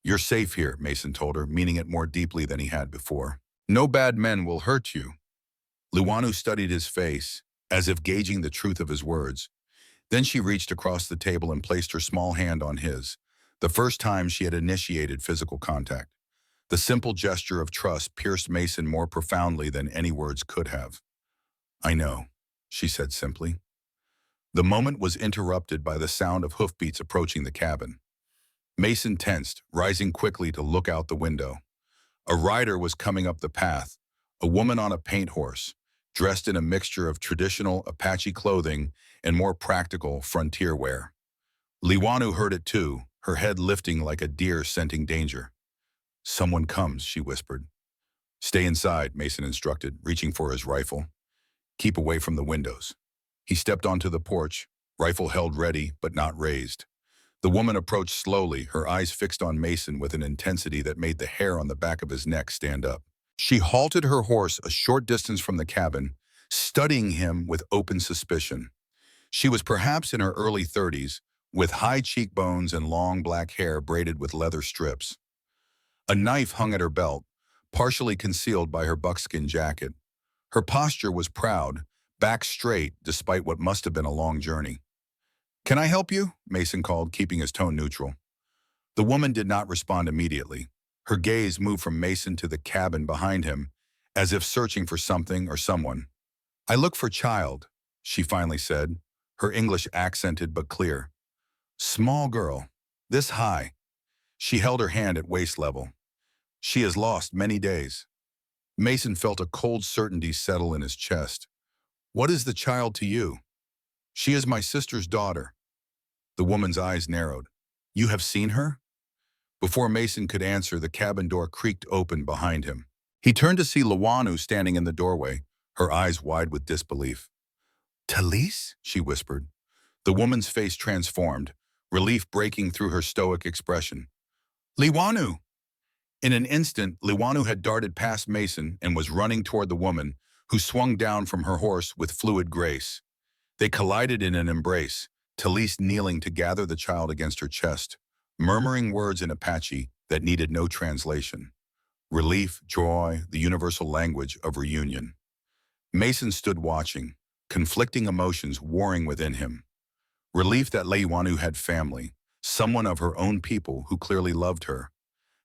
You're safe here, Mason told her, meaning it more deeply than he had before. No bad men will hurt you. Liwanu studied his face, as if gauging the truth of his words. Then she reached across the table and placed her small hand on his, the first time she had initiated physical contact. The simple gesture of trust pierced Mason more profoundly than any words could have. I know, she said simply. The moment was interrupted by the sound of hoofbeats approaching the cabin. Mason tensed, rising quickly to look out the window. A rider was coming up the path, a woman on a paint horse, dressed in a mixture of traditional Apache clothing and more practical frontier wear. Liwanu heard it too, her head lifting like a deer scenting danger. Someone comes, she whispered. Stay inside, Mason instructed, reaching for his rifle. Keep away from the windows. He stepped onto the porch, rifle held ready but not raised. The woman approached slowly, her eyes fixed on Mason with an intensity that made the hair on the back of his neck stand up. She halted her horse a short distance from the cabin, studying him with open suspicion. She was perhaps in her early 30s, with high cheekbones and long black hair braided with leather strips. A knife hung at her belt, partially concealed by her buckskin jacket. Her posture was proud, back straight despite what must have been a long journey. Can I help you? Mason called, keeping his tone neutral. The woman did not respond immediately. Her gaze moved from Mason to the cabin behind him, as if searching for something or someone. "I look for child," she finally said, her English accented but clear. "Small girl, this high." She held her hand at waist level. "She has lost many days." Mason felt a cold certainty settle in his chest. "What is the child to you?" "She is my sister's daughter." The woman's eyes narrowed. "You have seen her?" Before Mason could answer, the cabin door creaked open behind him. He turned to see Luanu standing in the doorway, her eyes wide with disbelief. "Talise?" she whispered. The woman's face transformed, relief breaking through her stoic expression. "Liwanu!" In an instant, Liwanu had darted past Mason and was running toward the woman, who swung down from her horse with fluid grace. They collided in an embrace, Talise kneeling to gather the child against her chest, murmuring words in Apache that needed no translation. Relief, joy, the universal language of reunion. Mason stood watching, conflicting emotions warring within him. Relief that Liwanu had family, someone of her own people who clearly loved her.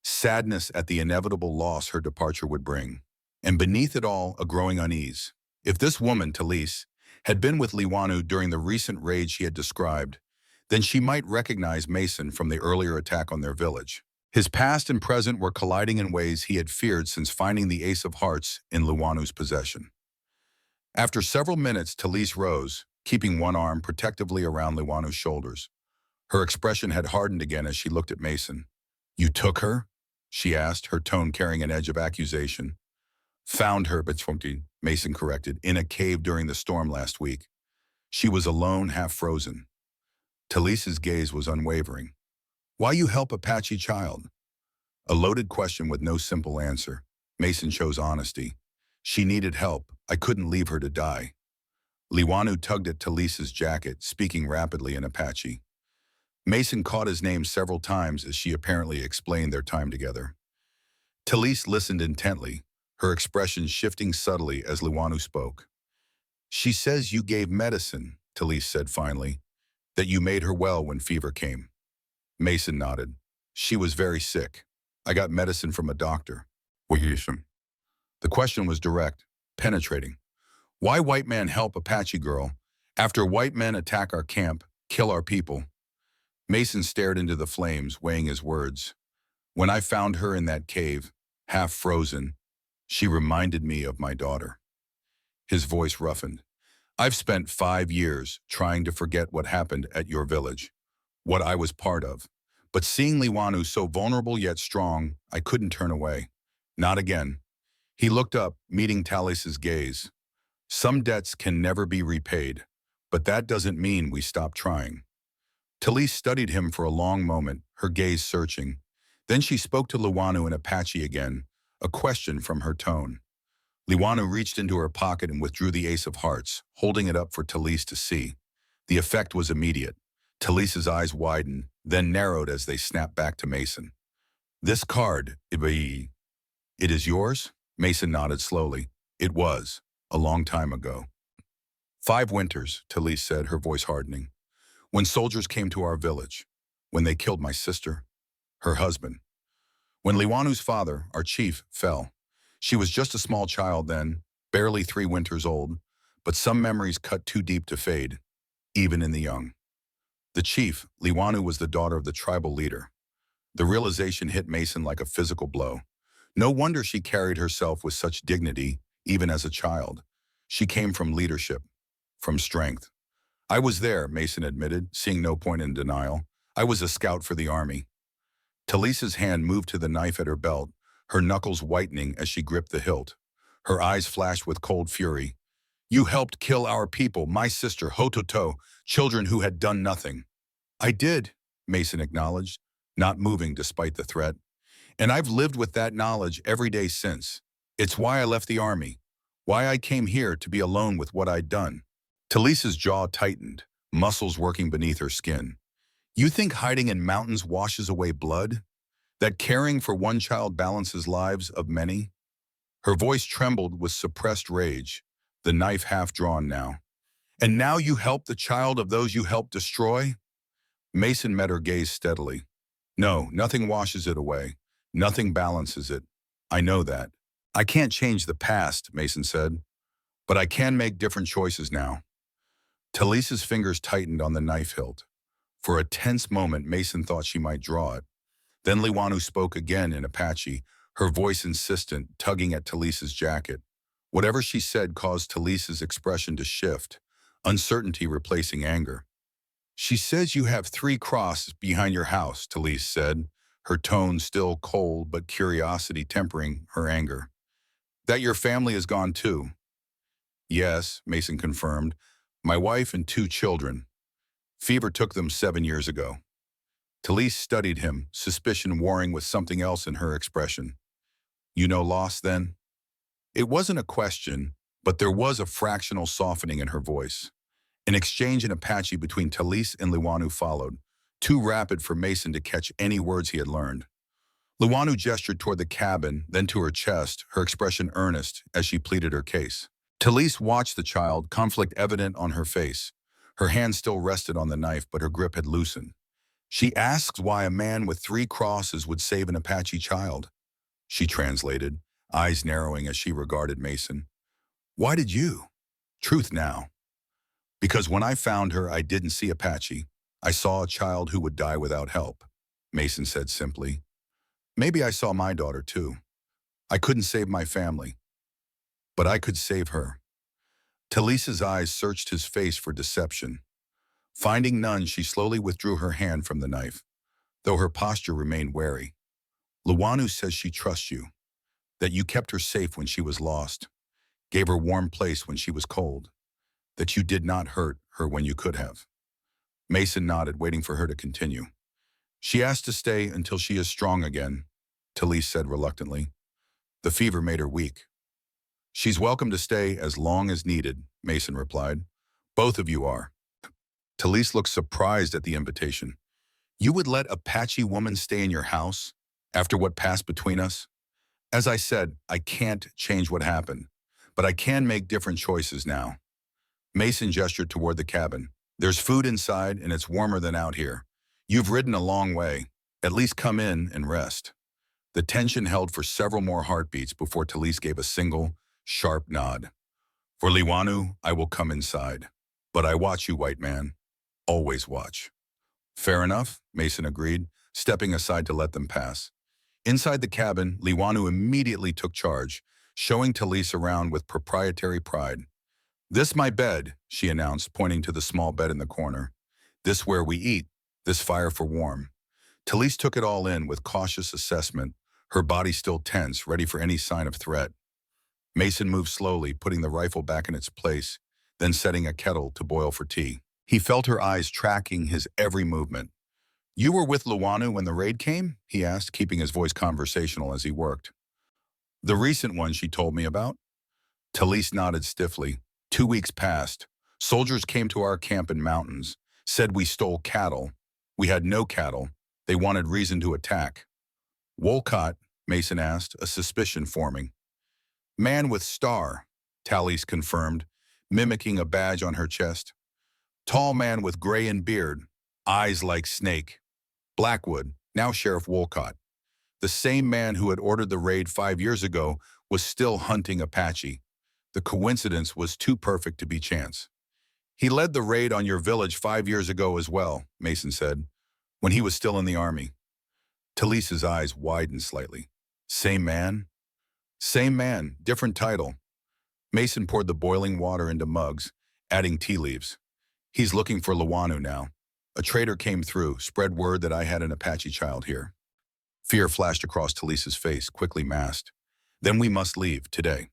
Sadness at the inevitable loss her departure would bring. And beneath it all, a growing unease. If this woman, Talise, had been with Liwanu during the recent raid she had described, then she might recognize Mason from the earlier attack on their village. His past and present were colliding in ways he had feared since finding the Ace of Hearts in Liwanu's possession. After several minutes, Talise rose, keeping one arm protectively around Liwanu's shoulders. Her expression had hardened again as she looked at Mason. "You took her?" she asked, her tone carrying an edge of accusation. "Found her," Mason corrected, "in a cave during the storm last week. She was alone, half frozen." Talise's gaze was unwavering. "Why you help Apache child?" A loaded question with no simple answer. Mason chose honesty. "She needed help. I couldn't leave her to die." Liwanu tugged at Talise's jacket, speaking rapidly in Apache. Mason caught his name several times as she apparently explained their time together. Talise listened intently, her expression shifting subtly as Liwanu spoke. "She says you gave medicine," Talise said finally, "that you made her well when fever came." Mason nodded. "She was very sick. I got medicine from a doctor." The question was direct, penetrating. "Why white man help Apache girl after white men attack our camp, kill our people?" Mason stared into the flames, weighing his words. "When I found her in that cave, half frozen, she reminded me of my daughter." His voice roughened. "I've spent 5 years trying to forget what happened at your village, what I was part of. But seeing Liwanu so vulnerable yet strong, I couldn't turn away. Not again." He looked up, meeting Talise's gaze. "Some debts can never be repaid, but that doesn't mean we stop trying." Talise studied him for a long moment, her gaze searching. Then she spoke to Liwanu in Apache again, a question from her tone. Liwanu reached into her pocket and withdrew the Ace of Hearts, holding it up for Talise to see. The effect was immediate. Talise's eyes widened, then narrowed as they snapped back to Mason. "This card, it is yours?" Mason nodded slowly. "It was, a long time ago." "5 winters," Talise said, her voice hardening. "When soldiers came to our village. When they killed my sister, her husband. When Liwanu's father, our chief, fell. She was just a small child then, barely 3 winters old, but some memories cut too deep to fade, even in the young. The chief, Liwanu, was the daughter of the tribal leader. The realization hit Mason like a physical blow. No wonder she carried herself with such dignity, even as a child. She came from leadership, from strength. "I was there," Mason admitted, seeing no point in denial. "I was a scout for the army." Talise's hand moved to the knife at her belt, her knuckles whitening as she gripped the hilt. Her eyes flashed with cold fury. "You helped kill our people, my sister, Hototo, children who had done nothing." "I did," Mason acknowledged, not moving despite the threat. "And I've lived with that knowledge every day since. It's why I left the army, why I came here to be alone with what I'd done." Talise's jaw tightened, muscles working beneath her skin. "You think hiding in mountains washes away blood? That caring for one child balances lives of many?" Her voice trembled with suppressed rage, the knife half drawn now. "And now you help the child of those you helped destroy?" Mason met her gaze steadily. No, nothing washes it away. Nothing balances it. I know that. I can't change the past, Mason said, but I can make different choices now. Talisa's fingers tightened on the knife hilt. For a tense moment, Mason thought she might draw it. Then Liwanu spoke again in Apache, her voice insistent, tugging at Talisa's jacket. Whatever she said caused Talisa's expression to shift, uncertainty replacing anger. She says you have 3 crosses behind your house, Talisa said, her tone still cold but curiosity tempering her anger. That your family is gone too. Yes, Mason confirmed. My wife and 2 children. Fever took them 7 years ago. Talisa studied him, suspicion warring with something else in her expression. You know loss then? It wasn't a question, but there was a fractional softening in her voice. An exchange in Apache between Talisa and Liwanu followed, too rapid for Mason to catch any words he had learned. Liwanu gestured toward the cabin, then to her chest, her expression earnest as she pleaded her case. Talisa watched the child, conflict evident on her face. Her hand still rested on the knife, but her grip had loosened. She asks why a man with 3 crosses would save an Apache child. She translated, eyes narrowing as she regarded Mason. Why did you? Truth now. Because when I found her, I didn't see Apache. I saw a child who would die without help, Mason said simply. Maybe I saw my daughter too. I couldn't save my family, but I could save her. Talisa's eyes searched his face for deception. Finding none, she slowly withdrew her hand from the knife, though her posture remained wary. Liwanu says she trusts you, that you kept her safe when she was lost, gave her warm place when she was cold, that you did not hurt her when you could have. Mason nodded, waiting for her to continue. She asked to stay until she is strong again, Talisa said reluctantly. The fever made her weak. She's welcome to stay as long as needed, Mason replied. Both of you are. Talisa looked surprised at the invitation. You would let a Apache woman stay in your house after what passed between us? As I said, I can't change what happened, but I can make different choices now. Mason gestured toward the cabin. There's food inside and it's warmer than out here. You've ridden a long way. At least come in and rest. The tension held for several more heartbeats before Talisa gave a single, sharp nod. For Liwanu, I will come inside. But I watch you, white man. Always watch. Fair enough, Mason agreed, stepping aside to let them pass. Inside the cabin, Liwanu immediately took charge, showing Talisa around with proprietary pride. This my bed, she announced, pointing to the small bed in the corner. This where we eat, this fire for warm. Talisa took it all in with cautious assessment, her body still tense, ready for any sign of threat. Mason moved slowly, putting the rifle back in its place, then setting a kettle to boil for tea. He felt her eyes tracking his every movement. You were with Liwanu when the raid came? He asked, keeping his voice conversational as he worked. The recent one she told me about? Talisa nodded stiffly. 2 weeks passed. Soldiers came to our camp in mountains, said we stole cattle. We had no cattle. They wanted reason to attack. Wolcott, Mason asked, a suspicion forming. Man with star, Talisa confirmed, mimicking a badge on her chest. Tall man with gray and beard, eyes like snake. Blackwood, now Sheriff Wolcott. The same man who had ordered the raid 5 years ago was still hunting Apache. The coincidence was too perfect to be chance. He led the raid on your village 5 years ago as well, Mason said, when he was still in the army. Talisa's eyes widened slightly. Same man? Same man, different title. Mason poured the boiling water into mugs, adding tea leaves. He's looking for Liwanu now. A trader came through, spread word that I had an Apache child here. Fear flashed across Talisa's face, quickly masked. Then we must leave, today.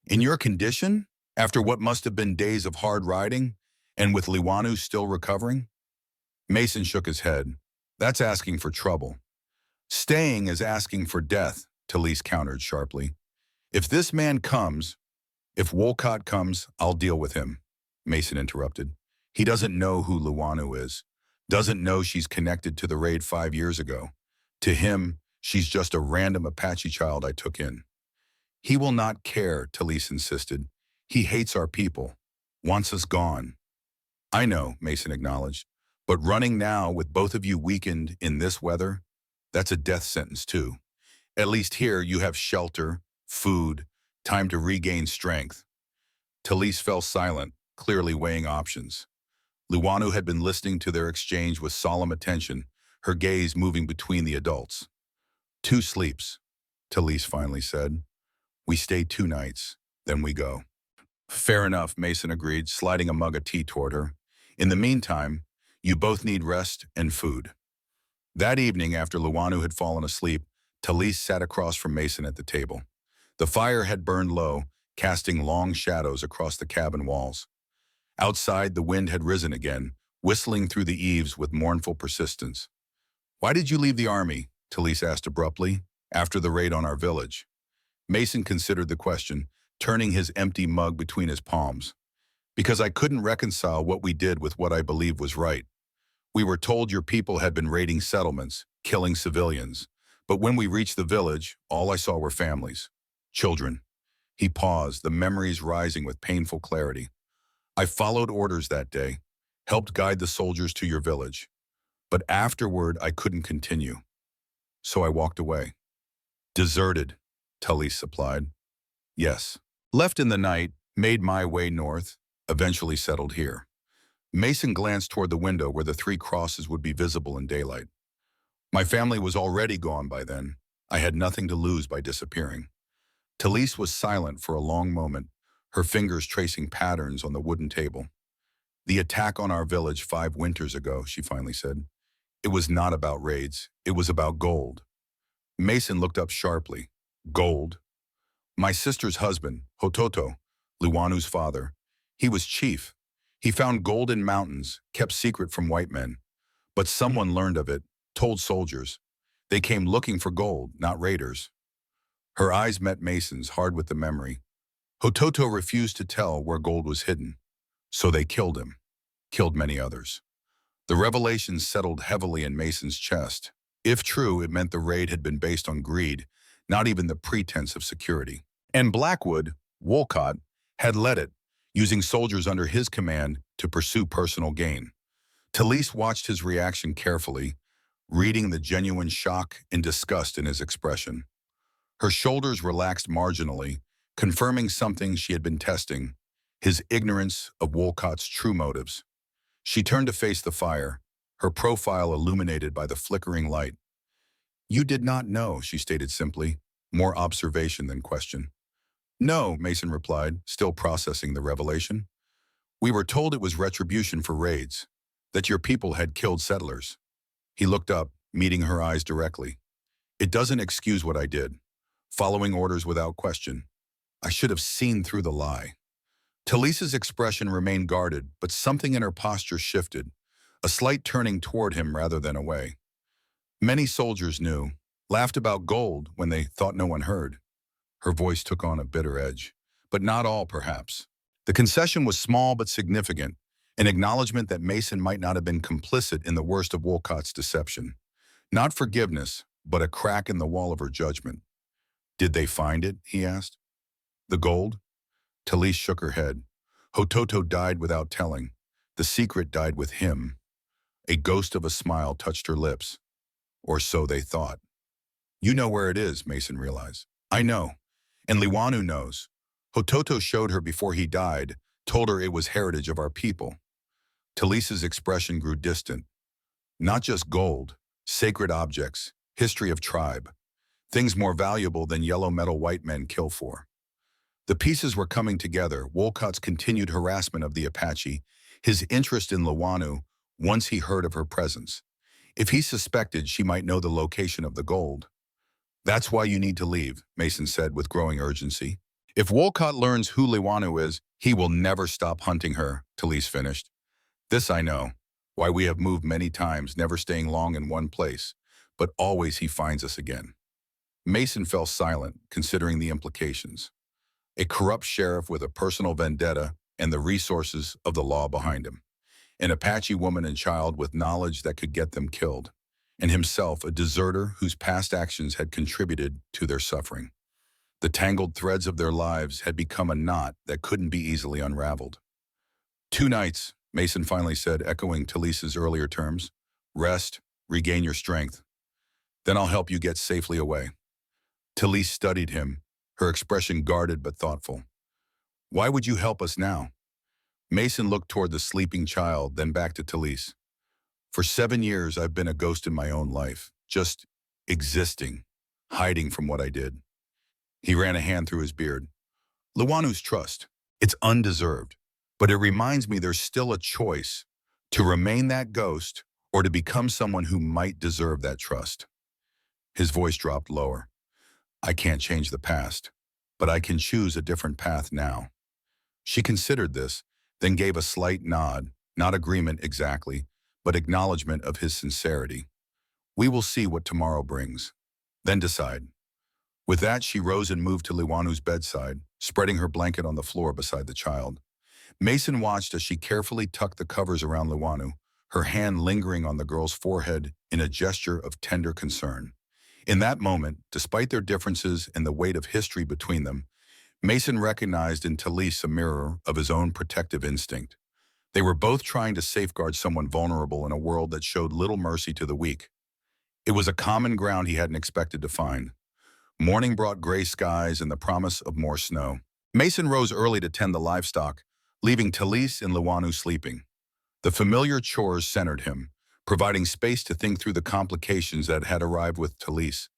In your condition? After what must have been days of hard riding? And with Liwanu still recovering? Mason shook his head. That's asking for trouble. Staying is asking for death, Talisa countered sharply. If this man comes, if Wolcott comes, I'll deal with him, Mason interrupted. He doesn't know who Liwanu is, doesn't know she's connected to the raid 5 years ago. To him, she's just a random Apache child I took in. He will not care, Talisa insisted. He hates our people, wants us gone. I know, Mason acknowledged, But running now with both of you weakened in this weather, that's a death sentence too. At least here you have shelter, food, time to regain strength. Talise fell silent, clearly weighing options. Luanu had been listening to their exchange with solemn attention, her gaze moving between the adults. 2 sleeps, Talise finally said. We stay 2 nights, then we go. Fair enough, Mason agreed, sliding a mug of tea toward her. In the meantime, you both need rest and food. That evening, after Luanu had fallen asleep, Talise sat across from Mason at the table. The fire had burned low, casting long shadows across the cabin walls. Outside, the wind had risen again, whistling through the eaves with mournful persistence. Why did you leave the army? Talise asked abruptly, after the raid on our village. Mason considered the question, turning his empty mug between his palms. Because I couldn't reconcile what we did with what I believed was right. We were told your people had been raiding settlements, killing civilians. But when we reached the village, all I saw were families. Children. He paused, the memories rising with painful clarity. I followed orders that day, helped guide the soldiers to your village. But afterward, I couldn't continue. So I walked away. Deserted, Talise supplied. Yes. Left in the night, made my way north, eventually settled here. Mason glanced toward the window where the 3 crosses would be visible in daylight. My family was already gone by then. I had nothing to lose by disappearing. Talise was silent for a long moment, her fingers tracing patterns on the wooden table. The attack on our village 5 winters ago, she finally said. It was not about raids. It was about gold. Mason looked up sharply. Gold? My sister's husband, Hototo, Luanu's father, he was chief. He found gold in mountains, kept secret from white men. But someone learned of it, told soldiers. They came looking for gold, not raiders. Her eyes met Mason's, hard with the memory. Hototo refused to tell where gold was hidden. So they killed him. Killed many others. The revelation settled heavily in Mason's chest. If true, it meant the raid had been based on greed, not even the pretense of security. And Blackwood, Wolcott, had led it, using soldiers under his command to pursue personal gain. Talise watched his reaction carefully, reading the genuine shock and disgust in his expression. Her shoulders relaxed marginally, confirming something she had been testing, his ignorance of Wolcott's true motives. She turned to face the fire, her profile illuminated by the flickering light. You did not know, she stated simply, more observation than question. No, Mason replied, still processing the revelation. We were told it was retribution for raids, that your people had killed settlers. He looked up, meeting her eyes directly. It doesn't excuse what I did, following orders without question. I should have seen through the lie. Talisa's expression remained guarded, but something in her posture shifted, a slight turning toward him rather than away. Many soldiers knew, laughed about gold when they thought no one heard. Her voice took on a bitter edge, but not all, perhaps. The concession was small but significant, an acknowledgement that Mason might not have been complicit in the worst of Wolcott's deception. Not forgiveness, but a crack in the wall of her judgment. Did they find it? He asked. The gold? Talise shook her head. Hototo died without telling. The secret died with him. A ghost of a smile touched her lips. Or so they thought. You know where it is, Mason realized. I know. And Luanu knows. Hototo showed her before he died, told her it was heritage of our people. Talisa's expression grew distant. Not just gold, sacred objects, history of tribe. Things more valuable than yellow metal white men kill for. The pieces were coming together, Wolcott's continued harassment of the Apache, his interest in Luanu once he heard of her presence. If he suspected she might know the location of the gold. That's why you need to leave, Mason said with growing urgency. If Wolcott learns who Luanu is, he will never stop hunting her, Talise finished. This I know, why we have moved many times, never staying long in one place, but always he finds us again. Mason fell silent, considering the implications. A corrupt sheriff with a personal vendetta and the resources of the law behind him. An Apache woman and child with knowledge that could get them killed. And himself a deserter whose past actions had contributed to their suffering. The tangled threads of their lives had become a knot that couldn't be easily unraveled. 2 nights, Mason finally said, echoing Talisa's earlier terms. Rest, regain your strength. Then I'll help you get safely away. Talise studied him, her expression guarded but thoughtful. Why would you help us now? Mason looked toward the sleeping child, then back to Talise. For 7 years, I've been a ghost in my own life, just existing, hiding from what I did. He ran a hand through his beard. Luanu's trust. It's undeserved, but it reminds me there's still a choice to remain that ghost or to become someone who might deserve that trust. His voice dropped lower. I can't change the past, but I can choose a different path now. She considered this, then gave a slight nod, not agreement exactly, but acknowledgement of his sincerity. We will see what tomorrow brings. Then decide. With that, she rose and moved to Luanu's bedside, spreading her blanket on the floor beside the child. Mason watched as she carefully tucked the covers around Luanu, her hand lingering on the girl's forehead in a gesture of tender concern. In that moment, despite their differences and the weight of history between them, Mason recognized in Talise a mirror of his own protective instinct. They were both trying to safeguard someone vulnerable in a world that showed little mercy to the weak. It was a common ground he hadn't expected to find. Morning brought gray skies and the promise of more snow. Mason rose early to tend the livestock, leaving Talise and Luanu sleeping. The familiar chores centered him, providing space to think through the complications that had arrived with Talise.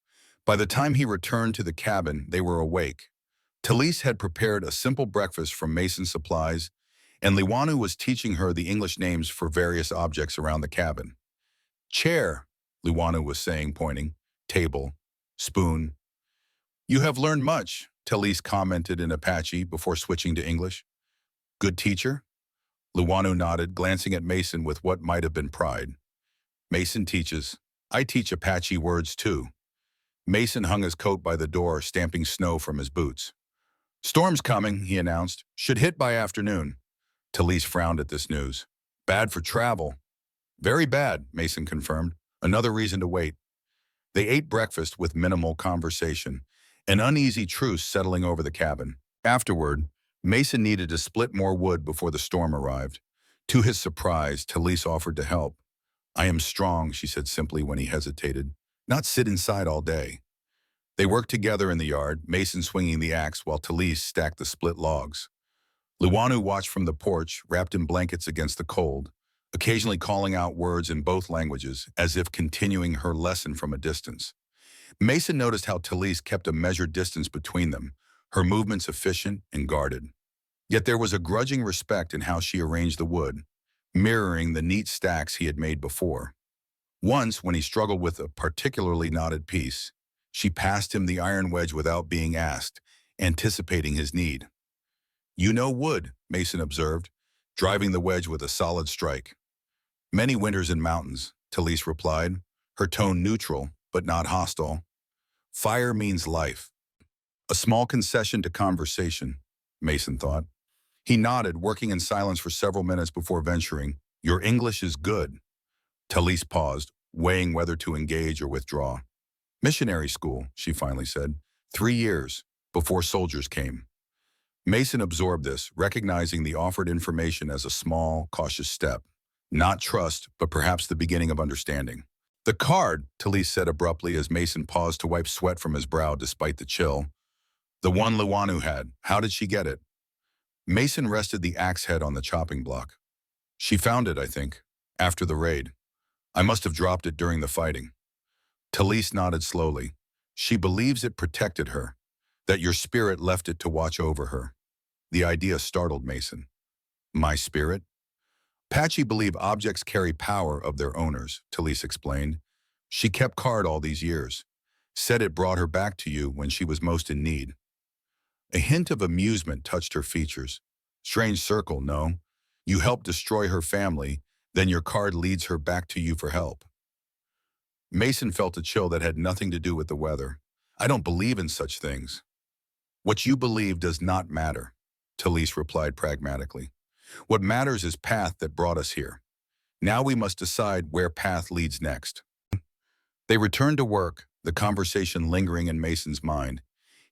By the time he returned to the cabin, they were awake. Talise had prepared a simple breakfast from Mason's supplies, and Luanu was teaching her the English names for various objects around the cabin. Chair, Luanu was saying, pointing. Table. Spoon. You have learned much, Talise commented in Apache before switching to English. Good teacher? Luanu nodded, glancing at Mason with what might have been pride. Mason teaches. I teach Apache words too. Mason hung his coat by the door, stamping snow from his boots. Storm's coming, he announced. Should hit by afternoon. Talise frowned at this news. Bad for travel. Very bad, Mason confirmed. Another reason to wait. They ate breakfast with minimal conversation, an uneasy truce settling over the cabin. Afterward, Mason needed to split more wood before the storm arrived. To his surprise, Talise offered to help. I am strong, she said simply when he hesitated. Not sit inside all day. They worked together in the yard, Mason swinging the axe while Talise stacked the split logs. Luanu watched from the porch, wrapped in blankets against the cold, occasionally calling out words in both languages, as if continuing her lesson from a distance. Mason noticed how Talise kept a measured distance between them, her movements efficient and guarded. Yet there was a grudging respect in how she arranged the wood, mirroring the neat stacks he had made before. Once, when he struggled with a particularly knotted piece, she passed him the iron wedge without being asked, anticipating his need. You know wood, Mason observed, driving the wedge with a solid strike. Many winters in mountains, Talise replied, her tone neutral, but not hostile. Fire means life. A small concession to conversation, Mason thought. He nodded, working in silence for several minutes before venturing, Your English is good. Talise paused, weighing whether to engage or withdraw. Missionary school, she finally said. 3 years, before soldiers came. Mason absorbed this, recognizing the offered information as a small, cautious step. Not trust, but perhaps the beginning of understanding. The card, Talise said abruptly as Mason paused to wipe sweat from his brow despite the chill. The one Luanu had. How did she get it? Mason rested the axe head on the chopping block. She found it, I think, after the raid. I must have dropped it during the fighting. Talise nodded slowly. She believes it protected her, that your spirit left it to watch over her. The idea startled Mason. My spirit? Apache believe objects carry power of their owners, Talise explained. She kept card all these years. Said it brought her back to you when she was most in need. A hint of amusement touched her features. Strange circle, no? You help destroy her family, then your card leads her back to you for help. Mason felt a chill that had nothing to do with the weather. I don't believe in such things. What you believe does not matter, Talise replied pragmatically. What matters is path that brought us here. Now we must decide where path leads next. They returned to work, the conversation lingering in Mason's mind.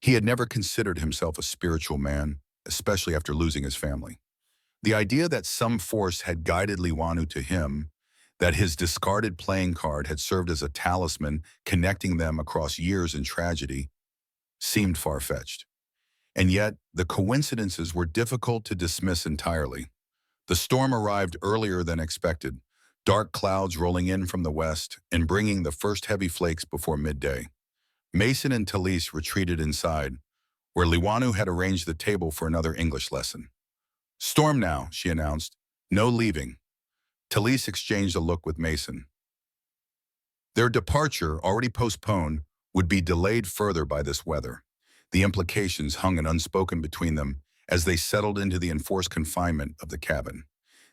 He had never considered himself a spiritual man, especially after losing his family. The idea that some force had guided Liwanu to him, that his discarded playing card had served as a talisman connecting them across years and tragedy, seemed far-fetched. And yet, the coincidences were difficult to dismiss entirely. The storm arrived earlier than expected, dark clouds rolling in from the west and bringing the first heavy flakes before midday. Mason and Talise retreated inside, where Liwanu had arranged the table for another English lesson. "Storm now," she announced. "No leaving." Talise exchanged a look with Mason. Their departure, already postponed, would be delayed further by this weather. The implications hung unspoken between them as they settled into the enforced confinement of the cabin.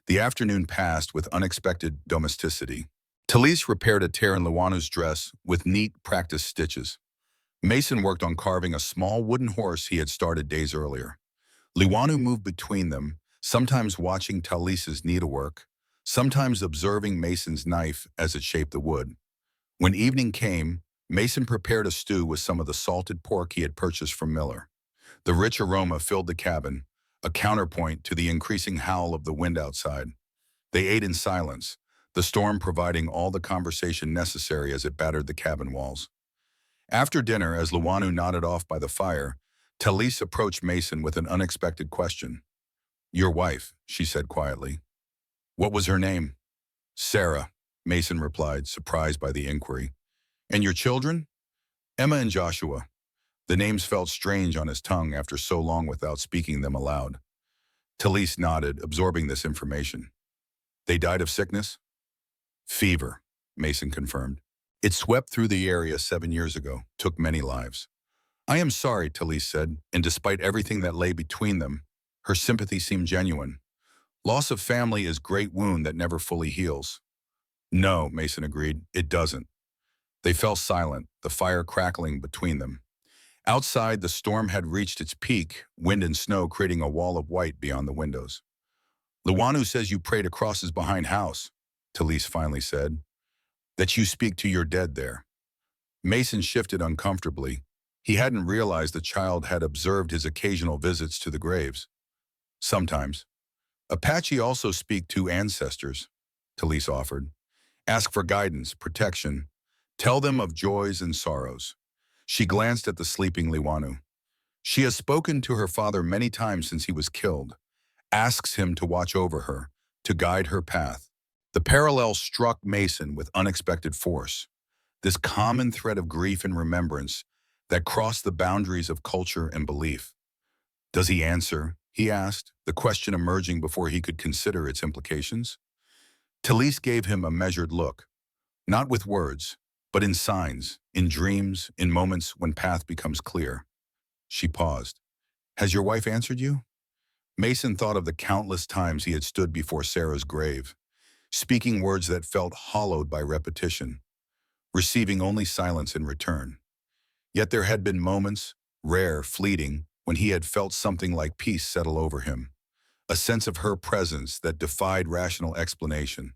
The afternoon passed with unexpected domesticity. Talise repaired a tear in Liwanu's dress with neat, practiced stitches. Mason worked on carving a small wooden horse he had started days earlier. Liwanu moved between them, sometimes watching Talise's needlework, sometimes observing Mason's knife as it shaped the wood. When evening came, Mason prepared a stew with some of the salted pork he had purchased from Miller. The rich aroma filled the cabin, a counterpoint to the increasing howl of the wind outside. They ate in silence, the storm providing all the conversation necessary as it battered the cabin walls. After dinner, as Liwanu nodded off by the fire, Talise approached Mason with an unexpected question. "Your wife," she said quietly. "What was her name?" "Sarah," Mason replied, surprised by the inquiry. "And your children?" "Emma and Joshua." The names felt strange on his tongue after so long without speaking them aloud. Talise nodded, absorbing this information. "They died of sickness?" "Fever," Mason confirmed. "It swept through the area 7 years ago, took many lives." "I am sorry," Talise said, and despite everything that lay between them, her sympathy seemed genuine. "Loss of family is a great wound that never fully heals." "No," Mason agreed, "it doesn't." They fell silent, the fire crackling between them. Outside, the storm had reached its peak, wind and snow creating a wall of white beyond the windows. "Liwanu says you prayed across his behind house," Talise finally said. "That you speak to your dead there." Mason shifted uncomfortably. He hadn't realized the child had observed his occasional visits to the graves. "Sometimes." "Apache also speak to ancestors," Talise offered. "Ask for guidance, protection. Tell them of joys and sorrows." She glanced at the sleeping Liwanu. "She has spoken to her father many times since he was killed, asks him to watch over her, to guide her path." The parallel struck Mason with unexpected force. This common thread of grief and remembrance that crossed the boundaries of culture and belief. "Does he answer?" he asked, the question emerging before he could consider its implications. Talise gave him a measured look, not with words, but in signs, in dreams, in moments when path becomes clear. She paused. "Has your wife answered you?" Mason thought of the countless times he had stood before Sarah's grave, speaking words that felt hollowed by repetition, receiving only silence in return. Yet there had been moments, rare, fleeting, when he had felt something like peace settle over him, a sense of her presence that defied rational explanation.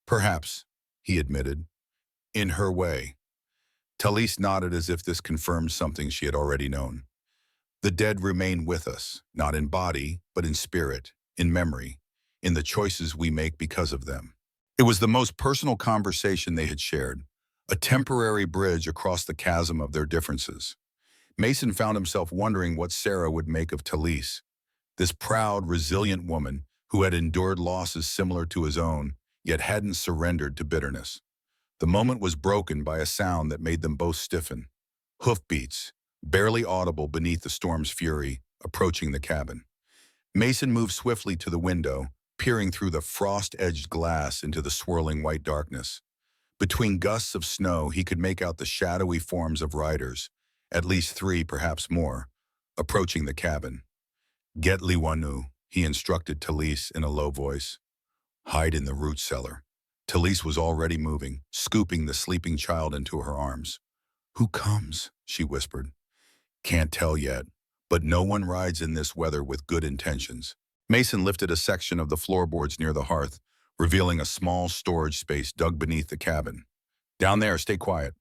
"Perhaps," he admitted, "in her way." Talise nodded as if this confirmed something she had already known. "The dead remain with us, not in body, but in spirit, in memory, in the choices we make because of them." It was the most personal conversation they had shared, a temporary bridge across the chasm of their differences. Mason found himself wondering what Sarah would make of Talise, this proud, resilient woman who had endured losses similar to his own, yet hadn't surrendered to bitterness. The moment was broken by a sound that made them both stiffen. Hoofbeats, barely audible beneath the storm's fury, approaching the cabin. Mason moved swiftly to the window, peering through the frost-edged glass into the swirling white darkness. Between gusts of snow, he could make out the shadowy forms of riders, at least 3, perhaps more, approaching the cabin. "Get Liwanu," he instructed Talise in a low voice. "Hide in the root cellar." Talise was already moving, scooping the sleeping child into her arms. "Who comes?" she whispered. "Can't tell yet, but no one rides in this weather with good intentions." Mason lifted a section of the floorboards near the hearth, revealing a small storage space dug beneath the cabin. "Down there, stay quiet."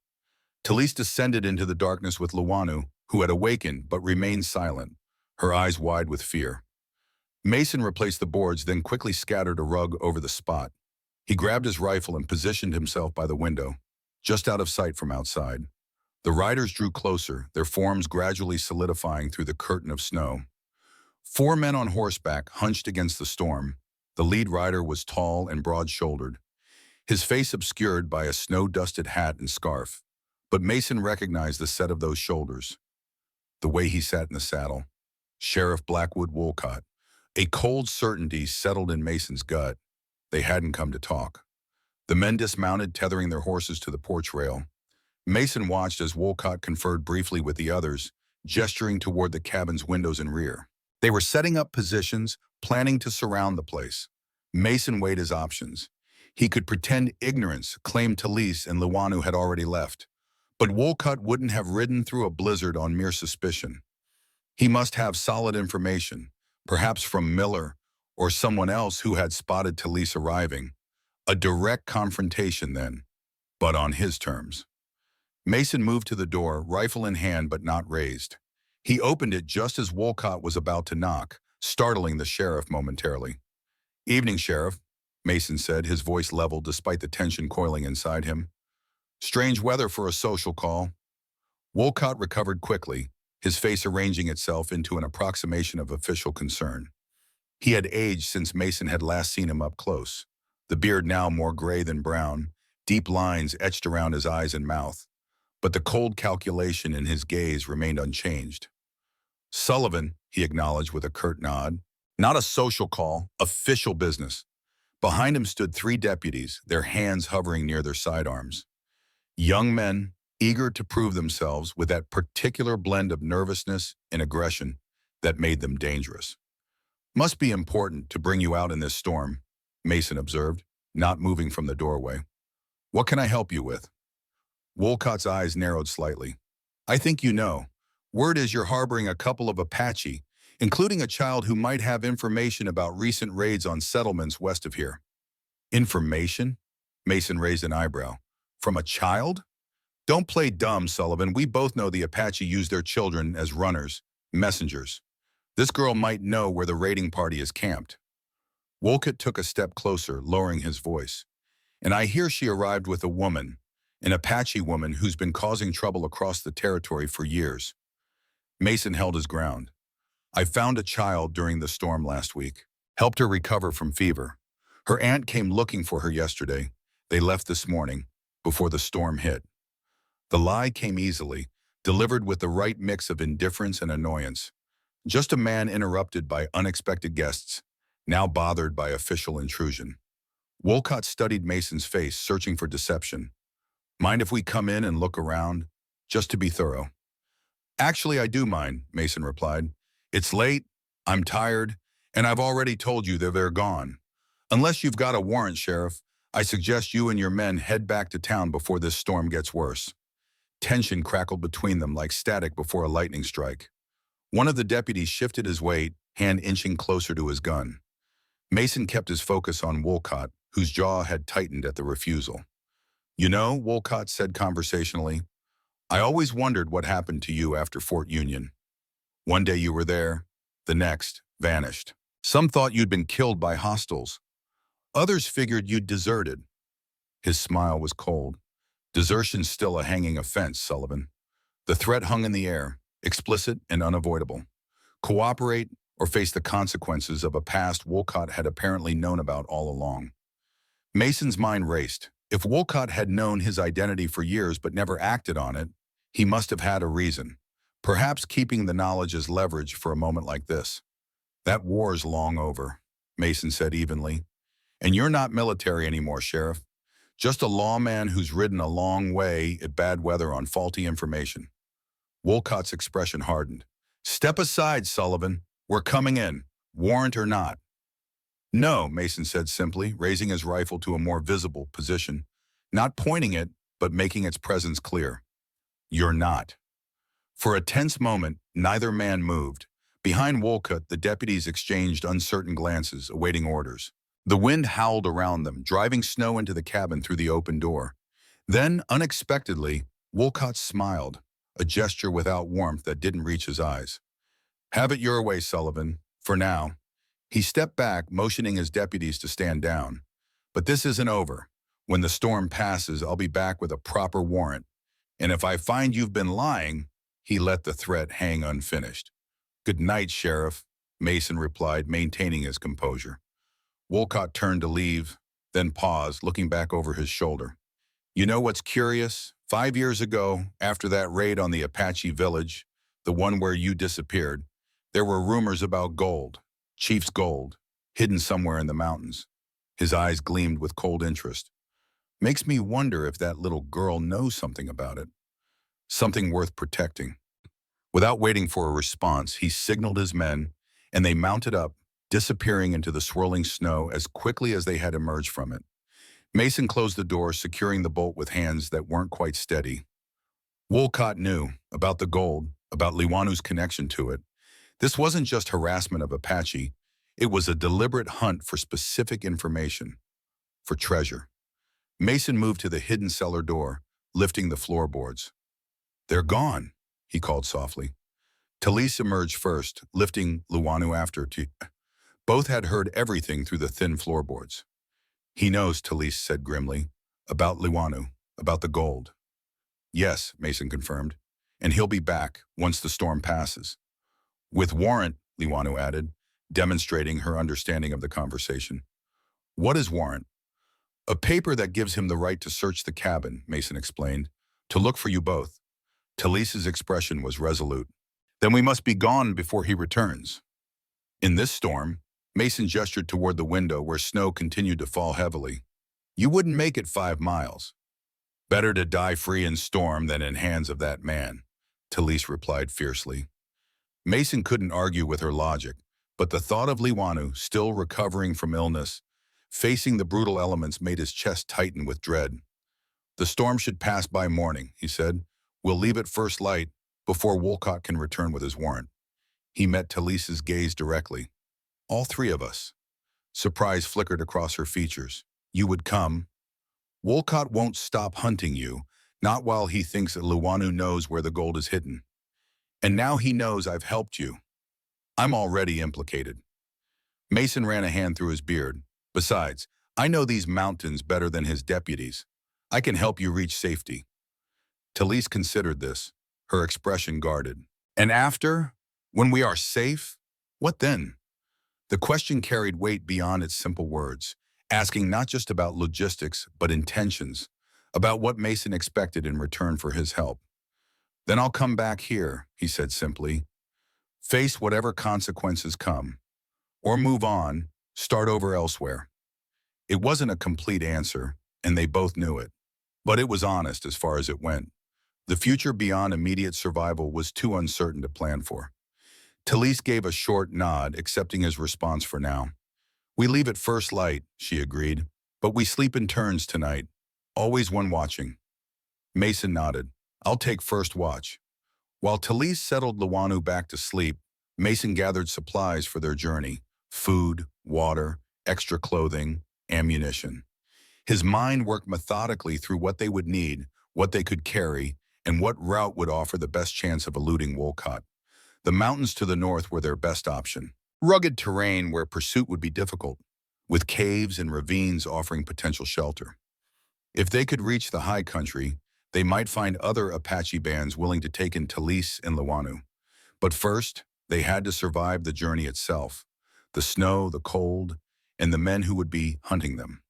Talise descended into the darkness with Liwanu, who had awakened but remained silent, her eyes wide with fear. Mason replaced the boards, then quickly scattered a rug over the spot. He grabbed his rifle and positioned himself by the window, just out of sight from outside. The riders drew closer, their forms gradually solidifying through the curtain of snow. Four men on horseback hunched against the storm. The lead rider was tall and broad-shouldered, his face obscured by a snow-dusted hat and scarf. But Mason recognized the set of those shoulders, the way he sat in the saddle. Sheriff Blackwood Wolcott. A cold certainty settled in Mason's gut. They hadn't come to talk. The men dismounted, tethering their horses to the porch rail. Mason watched as Wolcott conferred briefly with the others, gesturing toward the cabin's windows and rear. They were setting up positions, planning to surround the place. Mason weighed his options. He could pretend ignorance, claim Talise and Luanu had already left. But Wolcott wouldn't have ridden through a blizzard on mere suspicion. He must have solid information, perhaps from Miller or someone else who had spotted Talise arriving. A direct confrontation then, but on his terms. Mason moved to the door, rifle in hand but not raised. He opened it just as Wolcott was about to knock, startling the sheriff momentarily. "Evening, Sheriff," Mason said, his voice leveled despite the tension coiling inside him. "Strange weather for a social call." Wolcott recovered quickly, his face arranging itself into an approximation of official concern. He had aged since Mason had last seen him up close, the beard now more gray than brown, deep lines etched around his eyes and mouth. But the cold calculation in his gaze remained unchanged. "Sullivan," he acknowledged with a curt nod. "Not a social call, official business." Behind him stood three deputies, their hands hovering near their sidearms. Young men, eager to prove themselves with that particular blend of nervousness and aggression that made them dangerous. "Must be important to bring you out in this storm," Mason observed, not moving from the doorway. "What can I help you with?" Wolcott's eyes narrowed slightly. "I think you know. Word is you're harboring a couple of Apache, including a child who might have information about recent raids on settlements west of here." "Information?" Mason raised an eyebrow. "From a child?" "Don't play dumb, Sullivan. We both know the Apache use their children as runners, messengers. This girl might know where the raiding party is camped." Wolcott took a step closer, lowering his voice. "And I hear she arrived with a woman, an Apache woman who's been causing trouble across the territory for years." Mason held his ground. "I found a child during the storm last week, helped her recover from fever. Her aunt came looking for her yesterday. They left this morning, before the storm hit." The lie came easily, delivered with the right mix of indifference and annoyance. Just a man interrupted by unexpected guests, now bothered by official intrusion. Wolcott studied Mason's face, searching for deception. "Mind if we come in and look around, just to be thorough?" "Actually, I do mind," Mason replied. "It's late, I'm tired, and I've already told you that they're gone. Unless you've got a warrant, Sheriff, I suggest you and your men head back to town before this storm gets worse." Tension crackled between them like static before a lightning strike. One of the deputies shifted his weight, hand inching closer to his gun. Mason kept his focus on Wolcott, whose jaw had tightened at the refusal. "You know," Wolcott said conversationally, "I always wondered what happened to you after Fort Union. One day you were there, the next, vanished. Some thought you'd been killed by hostiles. Others figured you'd deserted." His smile was cold. "Desertion's still a hanging offense, Sullivan. The threat hung in the air, explicit and unavoidable. Cooperate or face the consequences of a past Wolcott had apparently known about all along." Mason's mind raced. If Wolcott had known his identity for years but never acted on it, he must have had a reason, perhaps keeping the knowledge as leverage for a moment like this. "That war's long over," Mason said evenly. "And you're not military anymore, Sheriff. Just a lawman who's ridden a long way at bad weather on faulty information." Wolcott's expression hardened. "Step aside, Sullivan. We're coming in, warrant or not." "No," Mason said simply, raising his rifle to a more visible position, not pointing it, but making its presence clear. "You're not." For a tense moment, neither man moved. Behind Wolcott, the deputies exchanged uncertain glances, awaiting orders. The wind howled around them, driving snow into the cabin through the open door. Then, unexpectedly, Wolcott smiled, a gesture without warmth that didn't reach his eyes. "Have it your way, Sullivan, for now. He stepped back, motioning his deputies to stand down. But this isn't over. When the storm passes, I'll be back with a proper warrant. And if I find you've been lying, he let the threat hang unfinished. Good night, Sheriff, Mason replied, maintaining his composure. Wolcott turned to leave, then paused, looking back over his shoulder. You know what's curious? 5 years ago, after that raid on the Apache village, the one where you disappeared, there were rumors about gold, Chief's gold, hidden somewhere in the mountains. His eyes gleamed with cold interest. Makes me wonder if that little girl knows something about it. Something worth protecting. Without waiting for a response, he signaled his men, and they mounted up, disappearing into the swirling snow as quickly as they had emerged from it. Mason closed the door, securing the bolt with hands that weren't quite steady. Wolcott knew about the gold, about Liwanu's connection to it. This wasn't just harassment of Apache. It was a deliberate hunt for specific information, for treasure. Mason moved to the hidden cellar door, lifting the floorboards. They're gone, he called softly. Talise emerged first, lifting Liwanu after. Both had heard everything through the thin floorboards. He knows, Talise said grimly, about Liwanu, about the gold. Yes, Mason confirmed, and he'll be back once the storm passes. With warrant, Liwanu added, demonstrating her understanding of the conversation. What is warrant? A paper that gives him the right to search the cabin, Mason explained, to look for you both. Talise's expression was resolute. Then we must be gone before he returns. In this storm, Mason gestured toward the window where snow continued to fall heavily. You wouldn't make it 5 miles. Better to die free in storm than in hands of that man, Talise replied fiercely. Mason couldn't argue with her logic, but the thought of Liwanu, still recovering from illness, facing the brutal elements made his chest tighten with dread. The storm should pass by morning, he said. We'll leave at first light before Wolcott can return with his warrant. He met Talise's gaze directly. All 3 of us. Surprise flickered across her features. You would come. Wolcott won't stop hunting you, not while he thinks that Liwanu knows where the gold is hidden. And now he knows I've helped you. I'm already implicated. Mason ran a hand through his beard. Besides, I know these mountains better than his deputies. I can help you reach safety. Talise considered this, her expression guarded. And after, when we are safe, what then? The question carried weight beyond its simple words, asking not just about logistics, but intentions, about what Mason expected in return for his help. Then I'll come back here, he said simply. Face whatever consequences come. Or move on, start over elsewhere. It wasn't a complete answer, and they both knew it. But it was honest as far as it went. The future beyond immediate survival was too uncertain to plan for. Talise gave a short nod, accepting his response for now. We leave at first light, she agreed, but we sleep in turns tonight, always one watching. Mason nodded. I'll take first watch. While Talise settled Liwanu back to sleep, Mason gathered supplies for their journey: food, water, extra clothing, ammunition. His mind worked methodically through what they would need, what they could carry, and what route would offer the best chance of eluding Wolcott. The mountains to the north were their best option. Rugged terrain where pursuit would be difficult, with caves and ravines offering potential shelter. If they could reach the high country, they might find other Apache bands willing to take in Talise and Liwanu. But first, they had to survive the journey itself, the snow, the cold, and the men who would be hunting them.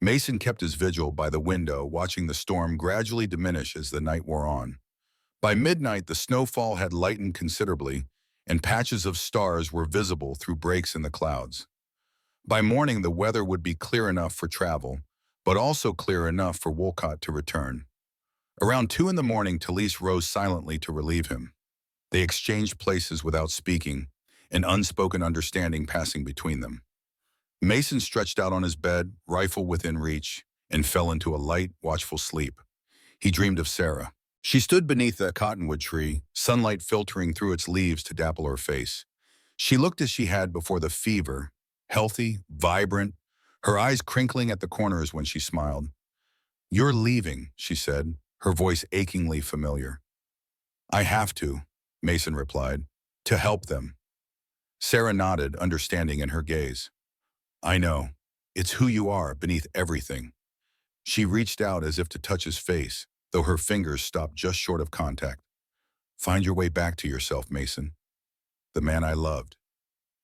Mason kept his vigil by the window, watching the storm gradually diminish as the night wore on. By midnight, the snowfall had lightened considerably, and patches of stars were visible through breaks in the clouds. By morning, the weather would be clear enough for travel, but also clear enough for Wolcott to return. Around 2 in the morning, Talise rose silently to relieve him. They exchanged places without speaking, an unspoken understanding passing between them. Mason stretched out on his bed, rifle within reach, and fell into a light, watchful sleep. He dreamed of Sarah. She stood beneath a cottonwood tree, sunlight filtering through its leaves to dapple her face. She looked as she had before the fever, healthy, vibrant, her eyes crinkling at the corners when she smiled. You're leaving, she said, her voice achingly familiar. I have to, Mason replied, to help them. Sarah nodded, understanding in her gaze. I know. It's who you are beneath everything. She reached out as if to touch his face, though her fingers stopped just short of contact. Find your way back to yourself, Mason. The man I loved.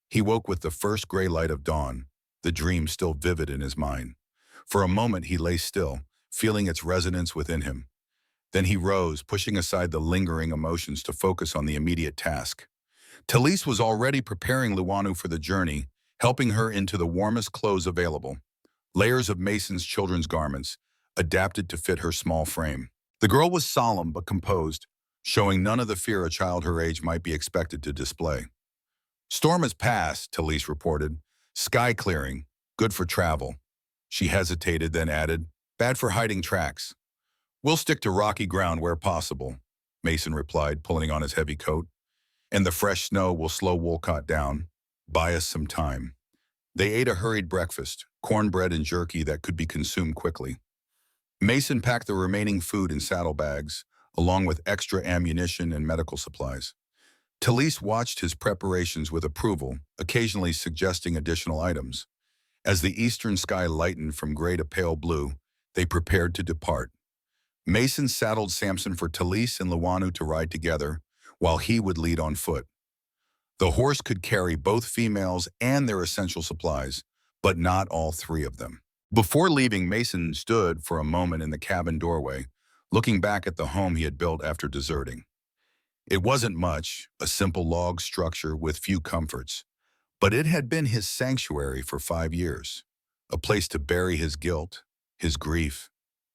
He woke with the first gray light of dawn, the dream still vivid in his mind. For a moment he lay still, feeling its resonance within him. Then he rose, pushing aside the lingering emotions to focus on the immediate task. Talise was already preparing Luanu for the journey, helping her into the warmest clothes available. Layers of Mason's children's garments, adapted to fit her small frame. The girl was solemn but composed, showing none of the fear a child her age might be expected to display. Storm has passed, Talise reported. Sky clearing, good for travel. She hesitated, then added, bad for hiding tracks. We'll stick to rocky ground where possible, Mason replied, pulling on his heavy coat. And the fresh snow will slow Wolcott down. Buy us some time. They ate a hurried breakfast, cornbread and jerky that could be consumed quickly. Mason packed the remaining food in saddlebags, along with extra ammunition and medical supplies. Talise watched his preparations with approval, occasionally suggesting additional items. As the eastern sky lightened from gray to pale blue, they prepared to depart. Mason saddled Samson for Talise and Luanu to ride together, while he would lead on foot. The horse could carry both females and their essential supplies, but not all three of them. Before leaving, Mason stood for a moment in the cabin doorway, looking back at the home he had built after deserting. It wasn't much, a simple log structure with few comforts, but it had been his sanctuary for 5 years, a place to bury his guilt, his grief,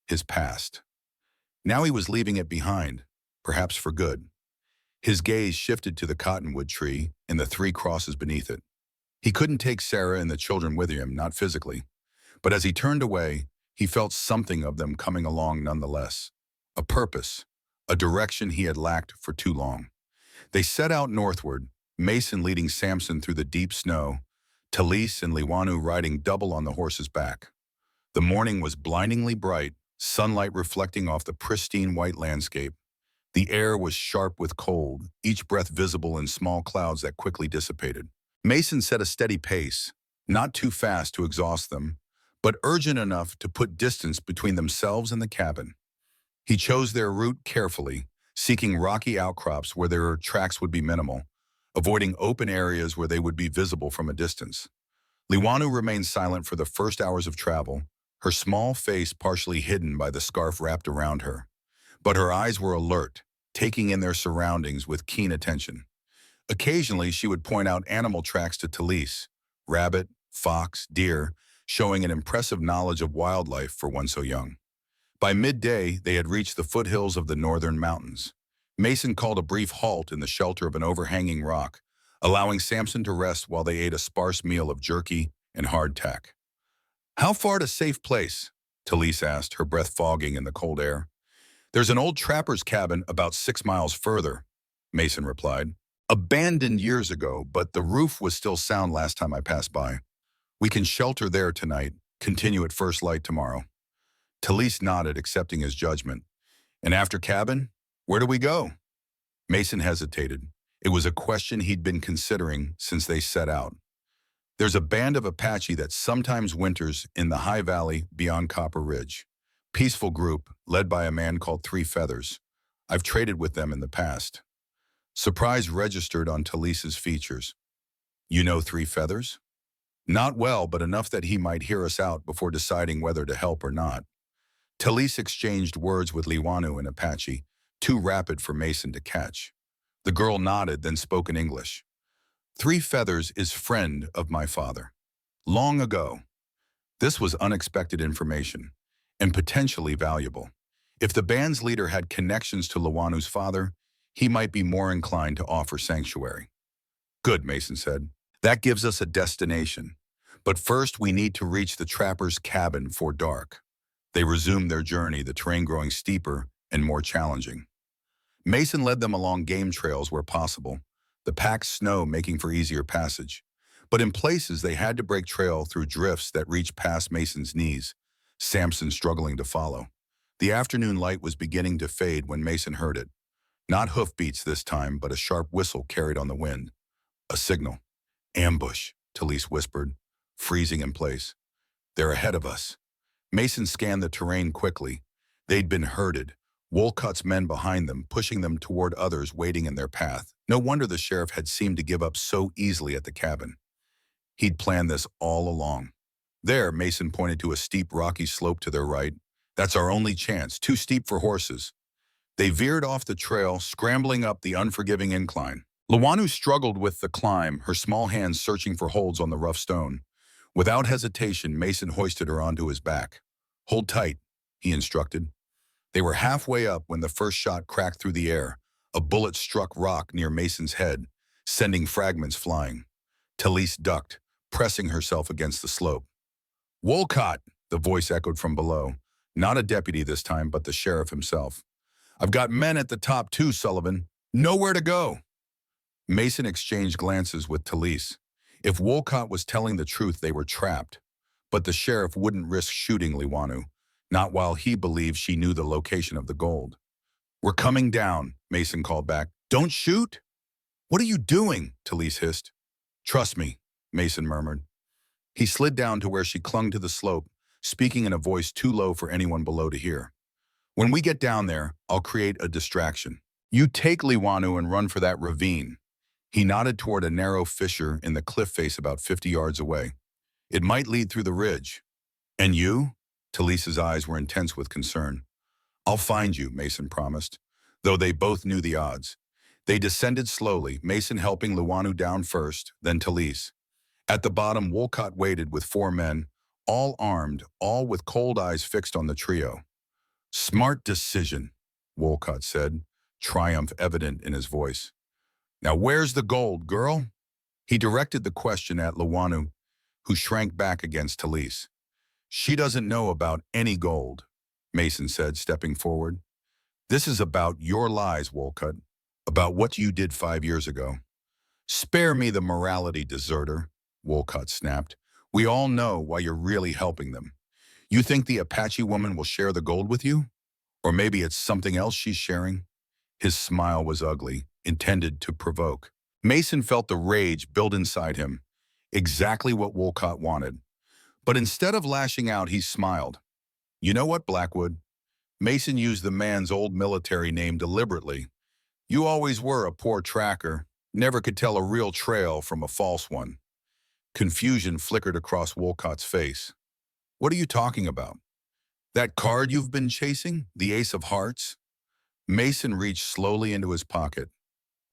his past. Now he was leaving it behind, perhaps for good. His gaze shifted to the cottonwood tree and the 3 crosses beneath it. He couldn't take Sarah and the children with him, not physically, but as he turned away, he felt something of them coming along nonetheless. A purpose, a direction he had lacked for too long. They set out northward, Mason leading Samson through the deep snow, Talise and Luanu riding double on the horse's back. The morning was blindingly bright, sunlight reflecting off the pristine white landscape. The air was sharp with cold, each breath visible in small clouds that quickly dissipated. Mason set a steady pace, not too fast to exhaust them, but urgent enough to put distance between themselves and the cabin. He chose their route carefully, seeking rocky outcrops where their tracks would be minimal, avoiding open areas where they would be visible from a distance. Luanu remained silent for the first hours of travel, her small face partially hidden by the scarf wrapped around her. But her eyes were alert, taking in their surroundings with keen attention. Occasionally, she would point out animal tracks to Talise, rabbit, fox, deer, showing an impressive knowledge of wildlife for one so young. By midday, they had reached the foothills of the northern mountains. Mason called a brief halt in the shelter of an overhanging rock, allowing Samson to rest while they ate a sparse meal of jerky and hardtack. How far to safe place? Talise asked, her breath fogging in the cold air. There's an old trapper's cabin about 6 miles further, Mason replied. Abandoned years ago, but the roof was still sound last time I passed by. We can shelter there tonight, continue at first light tomorrow. Talise nodded, accepting his judgment. And after cabin, where do we go? Mason hesitated. It was a question he'd been considering since they set out. There's a band of Apache that sometimes winters in the high valley beyond Copper Ridge. Peaceful group, led by a man called Three Feathers. I've traded with them in the past. Surprise registered on Talise's features. You know Three Feathers? Not well, but enough that he might hear us out before deciding whether to help or not. Talise exchanged words with Luanu in Apache, too rapid for Mason to catch. The girl nodded, then spoke in English. Three Feathers is friend of my father. Long ago. This was unexpected information, and potentially valuable. If the band's leader had connections to Luanu's father, he might be more inclined to offer sanctuary. Good, Mason said. That gives us a destination. But first we need to reach the trapper's cabin before dark. They resumed their journey, the terrain growing steeper and more challenging. Mason led them along game trails where possible, the packed snow making for easier passage. But in places they had to break trail through drifts that reached past Mason's knees, Samson struggling to follow. The afternoon light was beginning to fade when Mason heard it. Not hoofbeats this time, but a sharp whistle carried on the wind. A signal. Ambush, Talise whispered, freezing in place. They're ahead of us. Mason scanned the terrain quickly. They'd been herded, Wolcott's men behind them, pushing them toward others waiting in their path. No wonder the sheriff had seemed to give up so easily at the cabin. He'd planned this all along. There, Mason pointed to a steep, rocky slope to their right. That's our only chance, too steep for horses. They veered off the trail, scrambling up the unforgiving incline. Luanu struggled with the climb, her small hands searching for holds on the rough stone. Without hesitation, Mason hoisted her onto his back. Hold tight, he instructed. They were halfway up when the first shot cracked through the air. A bullet struck rock near Mason's head, sending fragments flying. Talise ducked, pressing herself against the slope. Wolcott, the voice echoed from below. Not a deputy this time, but the sheriff himself. I've got men at the top too, Sullivan. Nowhere to go. Mason exchanged glances with Talise. If Wolcott was telling the truth, they were trapped. But the sheriff wouldn't risk shooting Luanu, not while he believed she knew the location of the gold. We're coming down, Mason called back. Don't shoot? What are you doing? Talise hissed. Trust me, Mason murmured. He slid down to where she clung to the slope, speaking in a voice too low for anyone below to hear. When we get down there, I'll create a distraction. You take Luanu and run for that ravine. He nodded toward a narrow fissure in the cliff face about 50 yards away. It might lead through the ridge. And you? Talise's eyes were intense with concern. I'll find you, Mason promised, though they both knew the odds. They descended slowly, Mason helping Luanu down first, then Talise. At the bottom, Wolcott waited with 4 men, all armed, all with cold eyes fixed on the trio. Smart decision, Wolcott said, triumph evident in his voice. Now where's the gold, girl? He directed the question at Luanu, who shrank back against Talise. She doesn't know about any gold, Mason said, stepping forward. This is about your lies, Wolcott, about what you did 5 years ago. Spare me the morality, deserter, Wolcott snapped. We all know why you're really helping them. You think the Apache woman will share the gold with you? Or maybe it's something else she's sharing? His smile was ugly, intended to provoke. Mason felt the rage build inside him, exactly what Wolcott wanted. But instead of lashing out, he smiled. You know what, Blackwood? Mason used the man's old military name deliberately. You always were a poor tracker, never could tell a real trail from a false one. Confusion flickered across Wolcott's face. What are you talking about? That card you've been chasing? The Ace of Hearts? Mason reached slowly into his pocket.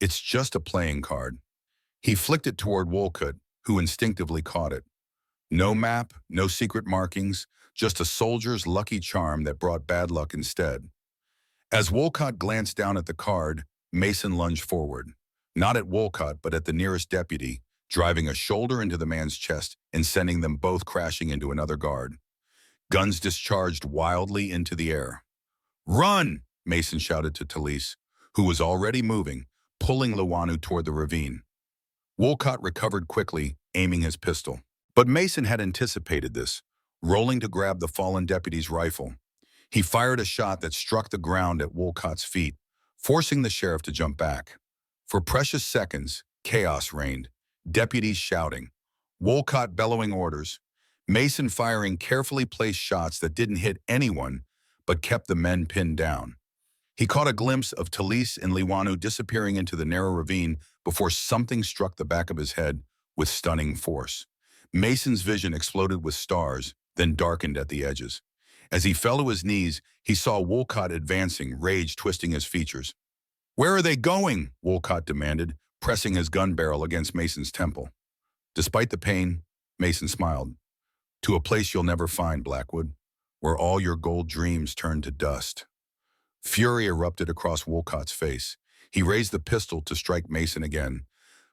It's just a playing card. He flicked it toward Wolcott, who instinctively caught it. No map, no secret markings, just a soldier's lucky charm that brought bad luck instead. As Wolcott glanced down at the card, Mason lunged forward. Not at Wolcott, but at the nearest deputy, driving a shoulder into the man's chest and sending them both crashing into another guard. Guns discharged wildly into the air. Run! Mason shouted to Talise, who was already moving, pulling Luanu toward the ravine. Wolcott recovered quickly, aiming his pistol. But Mason had anticipated this, rolling to grab the fallen deputy's rifle. He fired a shot that struck the ground at Wolcott's feet, forcing the sheriff to jump back. For precious seconds, chaos reigned, deputies shouting, Wolcott bellowing orders, Mason firing carefully placed shots that didn't hit anyone but kept the men pinned down. He caught a glimpse of Talise and Luanu disappearing into the narrow ravine before something struck the back of his head with stunning force. Mason's vision exploded with stars, then darkened at the edges. As he fell to his knees, he saw Wolcott advancing, rage twisting his features. Where are they going? Wolcott demanded, pressing his gun barrel against Mason's temple. Despite the pain, Mason smiled. To a place you'll never find, Blackwood, where all your gold dreams turn to dust. Fury erupted across Wolcott's face. He raised the pistol to strike Mason again,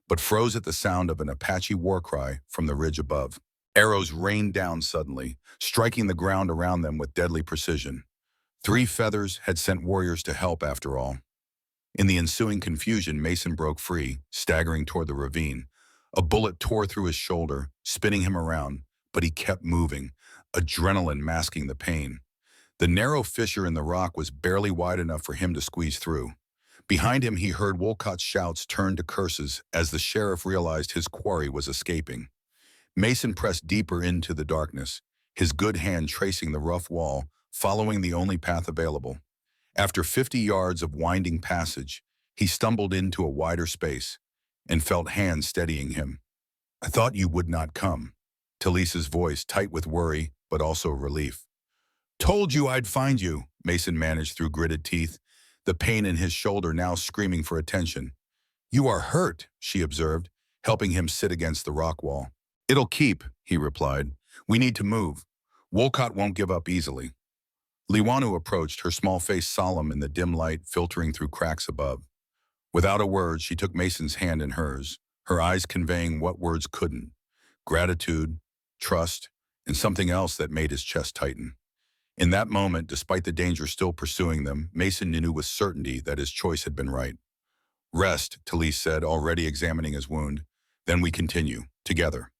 but froze at the sound of an Apache war cry from the ridge above. Arrows rained down suddenly, striking the ground around them with deadly precision. 3 feathers had sent warriors to help after all. In the ensuing confusion, Mason broke free, staggering toward the ravine. A bullet tore through his shoulder, spinning him around, but he kept moving, adrenaline masking the pain. The narrow fissure in the rock was barely wide enough for him to squeeze through. Behind him, he heard Wolcott's shouts turn to curses as the sheriff realized his quarry was escaping. Mason pressed deeper into the darkness, his good hand tracing the rough wall, following the only path available. After 50 yards of winding passage, he stumbled into a wider space and felt hands steadying him. "I thought you would not come." Talisa's voice, tight with worry, but also relief. "Told you I'd find you," Mason managed through gritted teeth, the pain in his shoulder now screaming for attention. "You are hurt," she observed, helping him sit against the rock wall. "It'll keep," he replied. "We need to move. Wolcott won't give up easily." Liwanu approached, her small face solemn in the dim light filtering through cracks above. Without a word, she took Mason's hand in hers, her eyes conveying what words couldn't: gratitude, trust, and something else that made his chest tighten. In that moment, despite the danger still pursuing them, Mason knew with certainty that his choice had been right. "Rest," Talise said, already examining his wound. "Then we continue, together."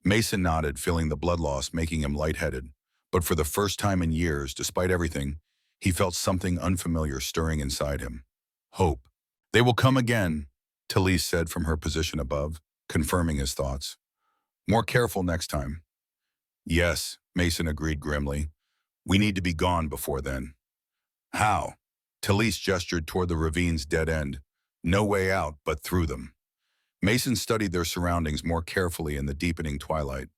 Mason nodded, feeling the blood loss making him lightheaded. But for the first time in years, despite everything, he felt something unfamiliar stirring inside him. Hope. "They will come again," Talise said from her position above, confirming his thoughts. "More careful next time." "Yes," Mason agreed grimly. "We need to be gone before then." "How?" Talise gestured toward the ravine's dead end. "No way out but through them." Mason studied their surroundings more carefully in the deepening twilight.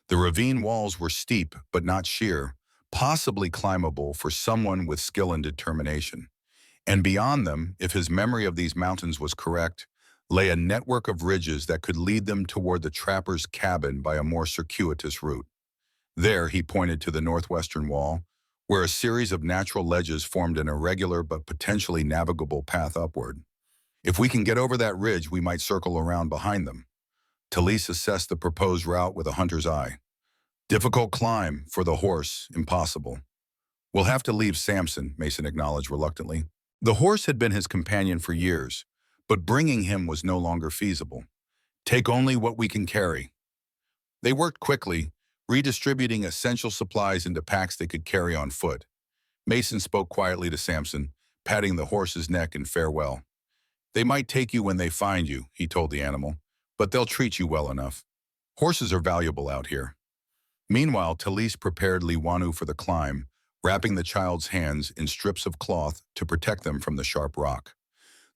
The ravine walls were steep but not sheer, possibly climbable for someone with skill and determination. And beyond them, if his memory of these mountains was correct, lay a network of ridges that could lead them toward the trapper's cabin by a more circuitous route. There, he pointed to the northwestern wall, where a series of natural ledges formed an irregular but potentially navigable path upward. "If we can get over that ridge, we might circle around behind them." Talise assessed the proposed route with a hunter's eye. "Difficult climb, for the horse, impossible." "We'll have to leave Samson," Mason acknowledged reluctantly. The horse had been his companion for years, but bringing him was no longer feasible. "Take only what we can carry." They worked quickly, redistributing essential supplies into packs they could carry on foot. Mason spoke quietly to Samson, patting the horse's neck in farewell. "They might take you when they find you," he told the animal, "but they'll treat you well enough. Horses are valuable out here." Meanwhile, Talise prepared Liwanu for the climb, wrapping the child's hands in strips of cloth to protect them from the sharp rock.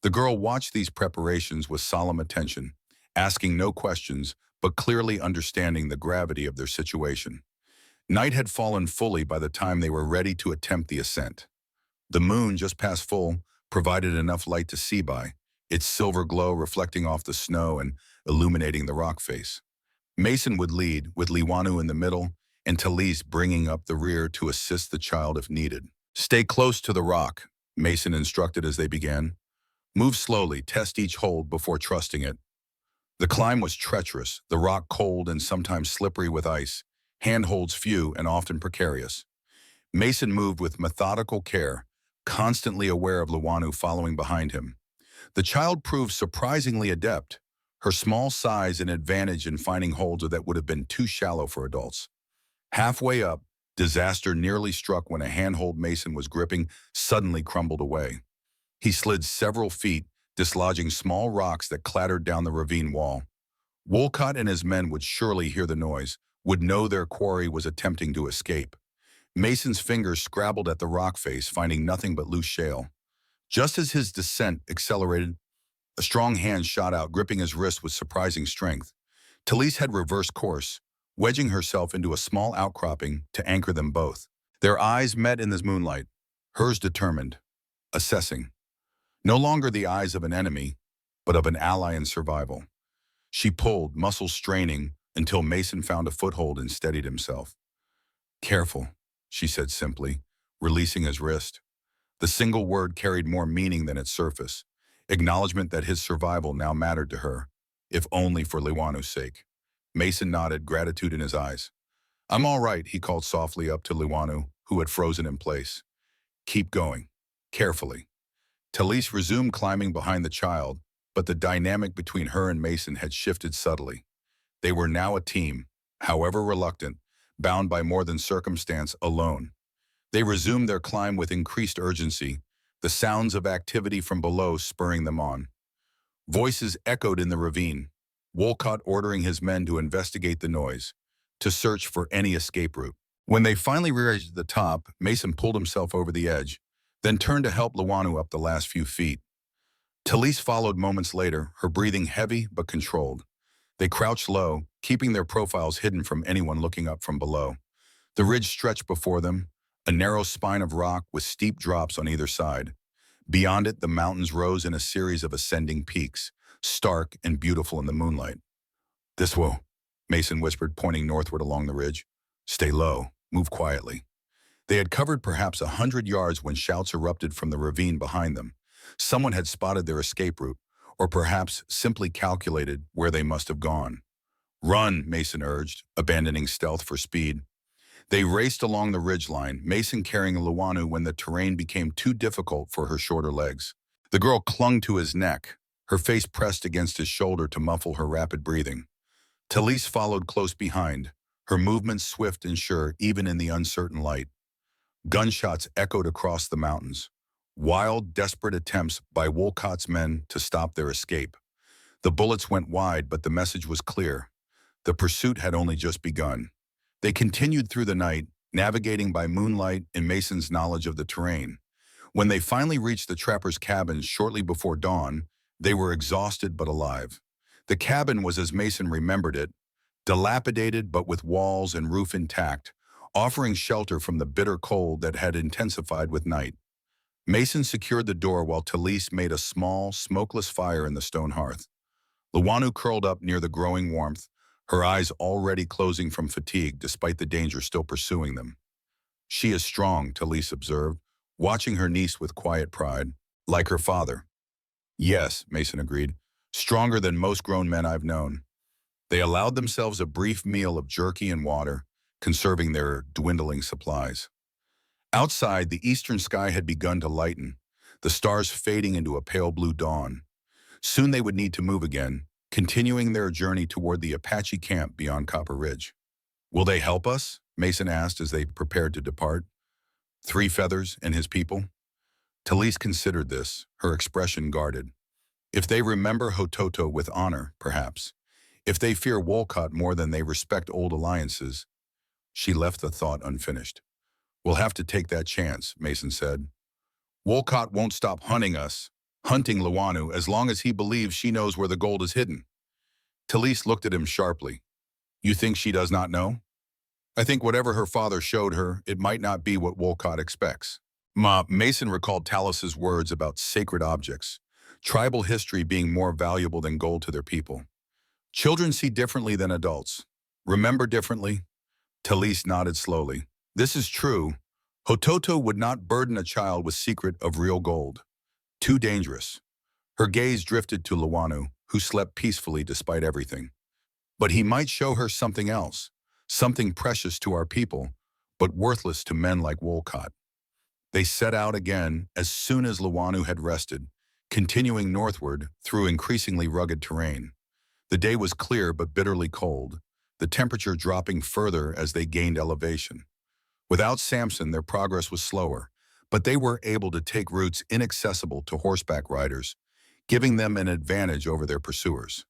The girl watched these preparations with solemn attention, asking no questions, but clearly understanding the gravity of their situation. Night had fallen fully by the time they were ready to attempt the ascent. The moon, just past full, provided enough light to see by, its silver glow reflecting off the snow and illuminating the rock face. Mason would lead, with Liwanu in the middle, and Talise bringing up the rear to assist the child if needed. "Stay close to the rock," Mason instructed as they began. "Move slowly, test each hold before trusting it." The climb was treacherous, the rock cold and sometimes slippery with ice, handholds few and often precarious. Mason moved with methodical care, constantly aware of Liwanu following behind him. The child proved surprisingly adept, her small size an advantage in finding holds that would have been too shallow for adults. Halfway up, disaster nearly struck when a handhold Mason was gripping suddenly crumbled away. He slid several feet, dislodging small rocks that clattered down the ravine wall. Wolcott and his men would surely hear the noise, would know their quarry was attempting to escape. Mason's fingers scrabbled at the rock face, finding nothing but loose shale. Just as his descent accelerated, a strong hand shot out, gripping his wrist with surprising strength. Talise had reversed course, wedging herself into a small outcropping to anchor them both. Their eyes met in the moonlight, hers determined, assessing. No longer the eyes of an enemy, but of an ally in survival. She pulled, muscles straining, until Mason found a foothold and steadied himself. "Careful," she said simply, releasing his wrist. The single word carried more meaning than its surface, acknowledgement that his survival now mattered to her, if only for Liwanu's sake. Mason nodded, gratitude in his eyes. "I'm all right," he called softly up to Liwanu, who had frozen in place. "Keep going, carefully." Talise resumed climbing behind the child, but the dynamic between her and Mason had shifted subtly. They were now a team, however reluctant, bound by more than circumstance, alone. They resumed their climb with increased urgency, the sounds of activity from below spurring them on. Voices echoed in the ravine, Wolcott ordering his men to investigate the noise, to search for any escape route. When they finally reached the top, Mason pulled himself over the edge, then turned to help Luanu up the last few feet. Talise followed moments later, her breathing heavy but controlled. They crouched low, keeping their profiles hidden from anyone looking up from below. The ridge stretched before them, a narrow spine of rock with steep drops on either side. Beyond it, the mountains rose in a series of ascending peaks, stark and beautiful in the moonlight. "This will," Mason whispered, pointing northward along the ridge. "Stay low, move quietly." They had covered perhaps 100 yards when shouts erupted from the ravine behind them. Someone had spotted their escape route, or perhaps simply calculated where they must have gone. "Run," Mason urged, abandoning stealth for speed. They raced along the ridgeline, Mason carrying Luanu when the terrain became too difficult for her shorter legs. The girl clung to his neck, her face pressed against his shoulder to muffle her rapid breathing. Talise followed close behind, her movements swift and sure even in the uncertain light. Gunshots echoed across the mountains, wild, desperate attempts by Wolcott's men to stop their escape. The bullets went wide, but the message was clear. The pursuit had only just begun. They continued through the night, navigating by moonlight and Mason's knowledge of the terrain. When they finally reached the trapper's cabin shortly before dawn, they were exhausted but alive. The cabin was as Mason remembered it, dilapidated but with walls and roof intact, offering shelter from the bitter cold that had intensified with night. Mason secured the door while Talise made a small, smokeless fire in the stone hearth. Luanu curled up near the growing warmth, her eyes already closing from fatigue despite the danger still pursuing them. "She is strong," Talise observed, watching her niece with quiet pride, "like her father." "Yes," Mason agreed, "stronger than most grown men I've known." They allowed themselves a brief meal of jerky and water, conserving their dwindling supplies. Outside, the eastern sky had begun to lighten, the stars fading into a pale blue dawn. Soon they would need to move again, continuing their journey toward the Apache camp beyond Copper Ridge. "Will they help us?" Mason asked as they prepared to depart. "Three Feathers and his people?" Talise considered this, her expression guarded. "If they remember Hototo with honor, perhaps. If they fear Wolcott more than they respect old alliances." She left the thought unfinished. "We'll have to take that chance," Mason said. "Wolcott won't stop hunting Luanu as long as he believes she knows where the gold is hidden." Talise looked at him sharply. "You think she does not know?" "I think whatever her father showed her, it might not be what Wolcott expects." Mason recalled Talis's words about sacred objects, tribal history being more valuable than gold to their people. "Children see differently than adults. Remember differently?" Talise nodded slowly. "This is true. Hototo would not burden a child with secret of real gold. Too dangerous." Her gaze drifted to Luanu, who slept peacefully despite everything. "But he might show her something else, something precious to our people, but worthless to men like Wolcott." They set out again as soon as Luanu had rested, continuing northward through increasingly rugged terrain. The day was clear but bitterly cold, the temperature dropping further as they gained elevation. Without Samson, their progress was slower, but they were able to take routes inaccessible to horseback riders, giving them an advantage over their pursuers.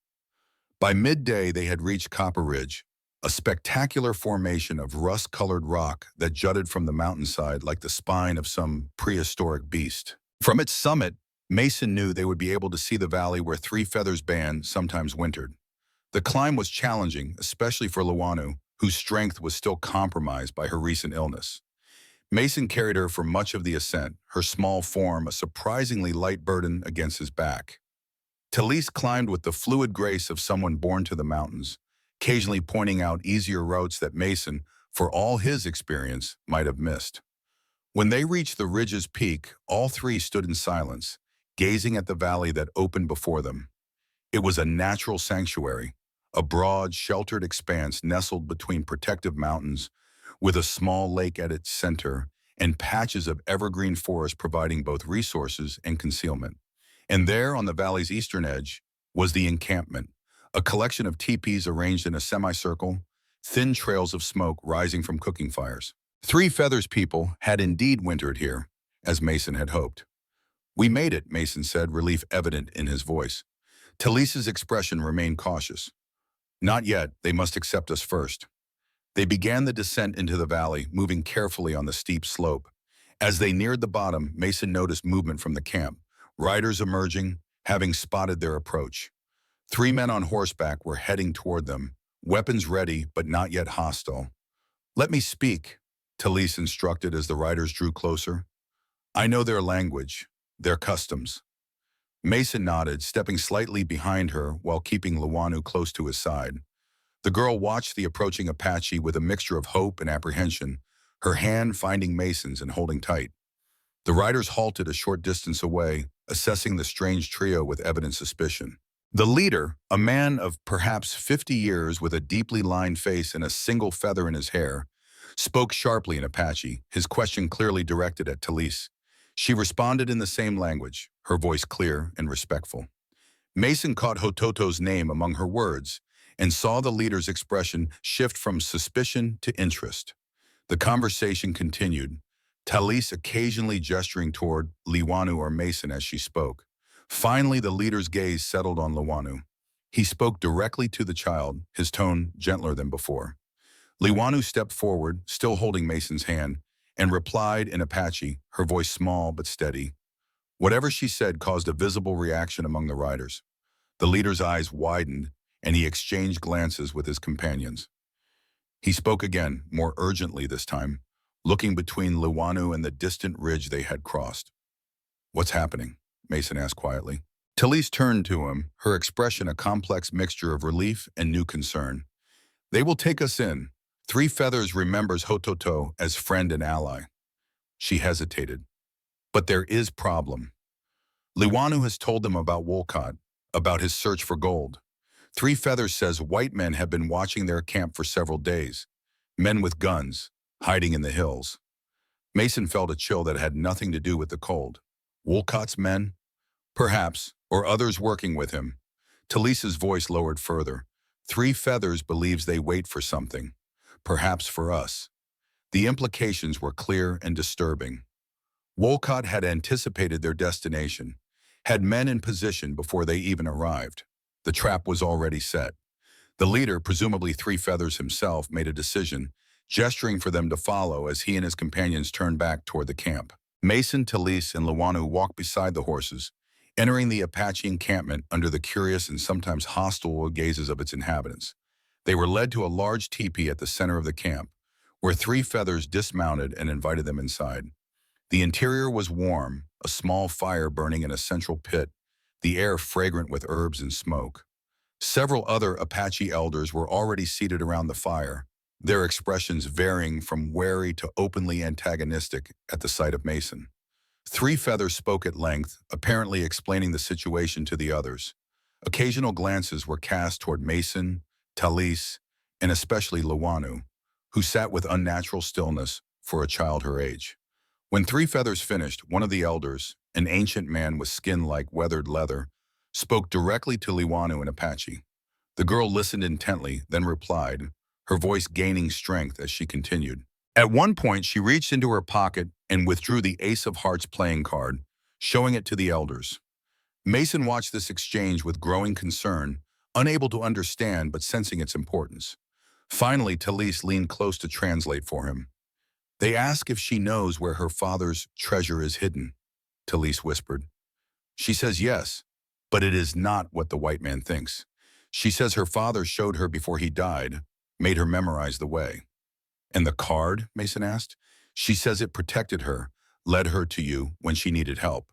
By midday, they had reached Copper Ridge, a spectacular formation of rust-colored rock that jutted from the mountainside like the spine of some prehistoric beast. From its summit, Mason knew they would be able to see the valley where Three Feathers Band sometimes wintered. The climb was challenging, especially for Luanu, whose strength was still compromised by her recent illness. Mason carried her for much of the ascent, her small form a surprisingly light burden against his back. Talise climbed with the fluid grace of someone born to the mountains, occasionally pointing out easier routes that Mason, for all his experience, might have missed. When they reached the ridge's peak, all three stood in silence, gazing at the valley that opened before them. It was a natural sanctuary, a broad, sheltered expanse nestled between protective mountains, with a small lake at its center and patches of evergreen forest providing both resources and concealment. And there, on the valley's eastern edge, was the encampment, a collection of teepees arranged in a semicircle, thin trails of smoke rising from cooking fires. Three Feathers people had indeed wintered here, as Mason had hoped. We made it, Mason said, relief evident in his voice. Talisa's expression remained cautious. Not yet, they must accept us first. They began the descent into the valley, moving carefully on the steep slope. As they neared the bottom, Mason noticed movement from the camp, riders emerging, having spotted their approach. 3 men on horseback were heading toward them, weapons ready but not yet hostile. Let me speak, Talise instructed as the riders drew closer. I know their language, their customs. Mason nodded, stepping slightly behind her while keeping Luanu close to his side. The girl watched the approaching Apache with a mixture of hope and apprehension, her hand finding Mason's and holding tight. The riders halted a short distance away, assessing the strange trio with evident suspicion. The leader, a man of perhaps 50 years with a deeply lined face and a single feather in his hair, spoke sharply in Apache, his question clearly directed at Talise. She responded in the same language, her voice clear and respectful. Mason caught Hototo's name among her words and saw the leader's expression shift from suspicion to interest. The conversation continued, Talise occasionally gesturing toward Liwanu or Mason as she spoke. Finally, the leader's gaze settled on Liwanu. He spoke directly to the child, his tone gentler than before. Liwanu stepped forward, still holding Mason's hand, and replied in Apache, her voice small but steady. Whatever she said caused a visible reaction among the riders. The leader's eyes widened, and he exchanged glances with his companions. He spoke again, more urgently this time, looking between Liwanu and the distant ridge they had crossed. What's happening? Mason asked quietly. Talise turned to him, her expression a complex mixture of relief and new concern. They will take us in. 3 Feathers remembers Hototo as friend and ally. She hesitated. But there is problem. Liwanu has told them about Wolcott, about his search for gold. 3 Feathers says white men have been watching their camp for several days. Men with guns, hiding in the hills. Mason felt a chill that had nothing to do with the cold. Wolcott's men? Perhaps, or others working with him. Talisa's voice lowered further. 3 Feathers believes they wait for something. Perhaps for us. The implications were clear and disturbing. Wolcott had anticipated their destination, had men in position before they even arrived. The trap was already set. The leader, presumably 3 Feathers himself, made a decision, gesturing for them to follow as he and his companions turned back toward the camp. Mason, Talise, and Liwanu walked beside the horses, entering the Apache encampment under the curious and sometimes hostile gazes of its inhabitants. They were led to a large teepee at the center of the camp, where 3 Feathers dismounted and invited them inside. The interior was warm, a small fire burning in a central pit, the air fragrant with herbs and smoke. Several other Apache elders were already seated around the fire, their expressions varying from wary to openly antagonistic at the sight of Mason. 3 Feathers spoke at length, apparently explaining the situation to the others. Occasional glances were cast toward Mason, Talise, and especially Liwanu, who sat with unnatural stillness for a child her age. When 3 Feathers finished, one of the elders, an ancient man with skin like weathered leather, spoke directly to Liwanu in Apache. The girl listened intently, then replied, her voice gaining strength as she continued. At one point, she reached into her pocket and withdrew the Ace of Hearts playing card, showing it to the elders. Mason watched this exchange with growing concern, unable to understand but sensing its importance. Finally, Talise leaned close to translate for him. They ask if she knows where her father's treasure is hidden, Talise whispered. She says yes, but it is not what the white man thinks. She says her father showed her before he died, made her memorize the way. And the card, Mason asked? She says it protected her, led her to you when she needed help,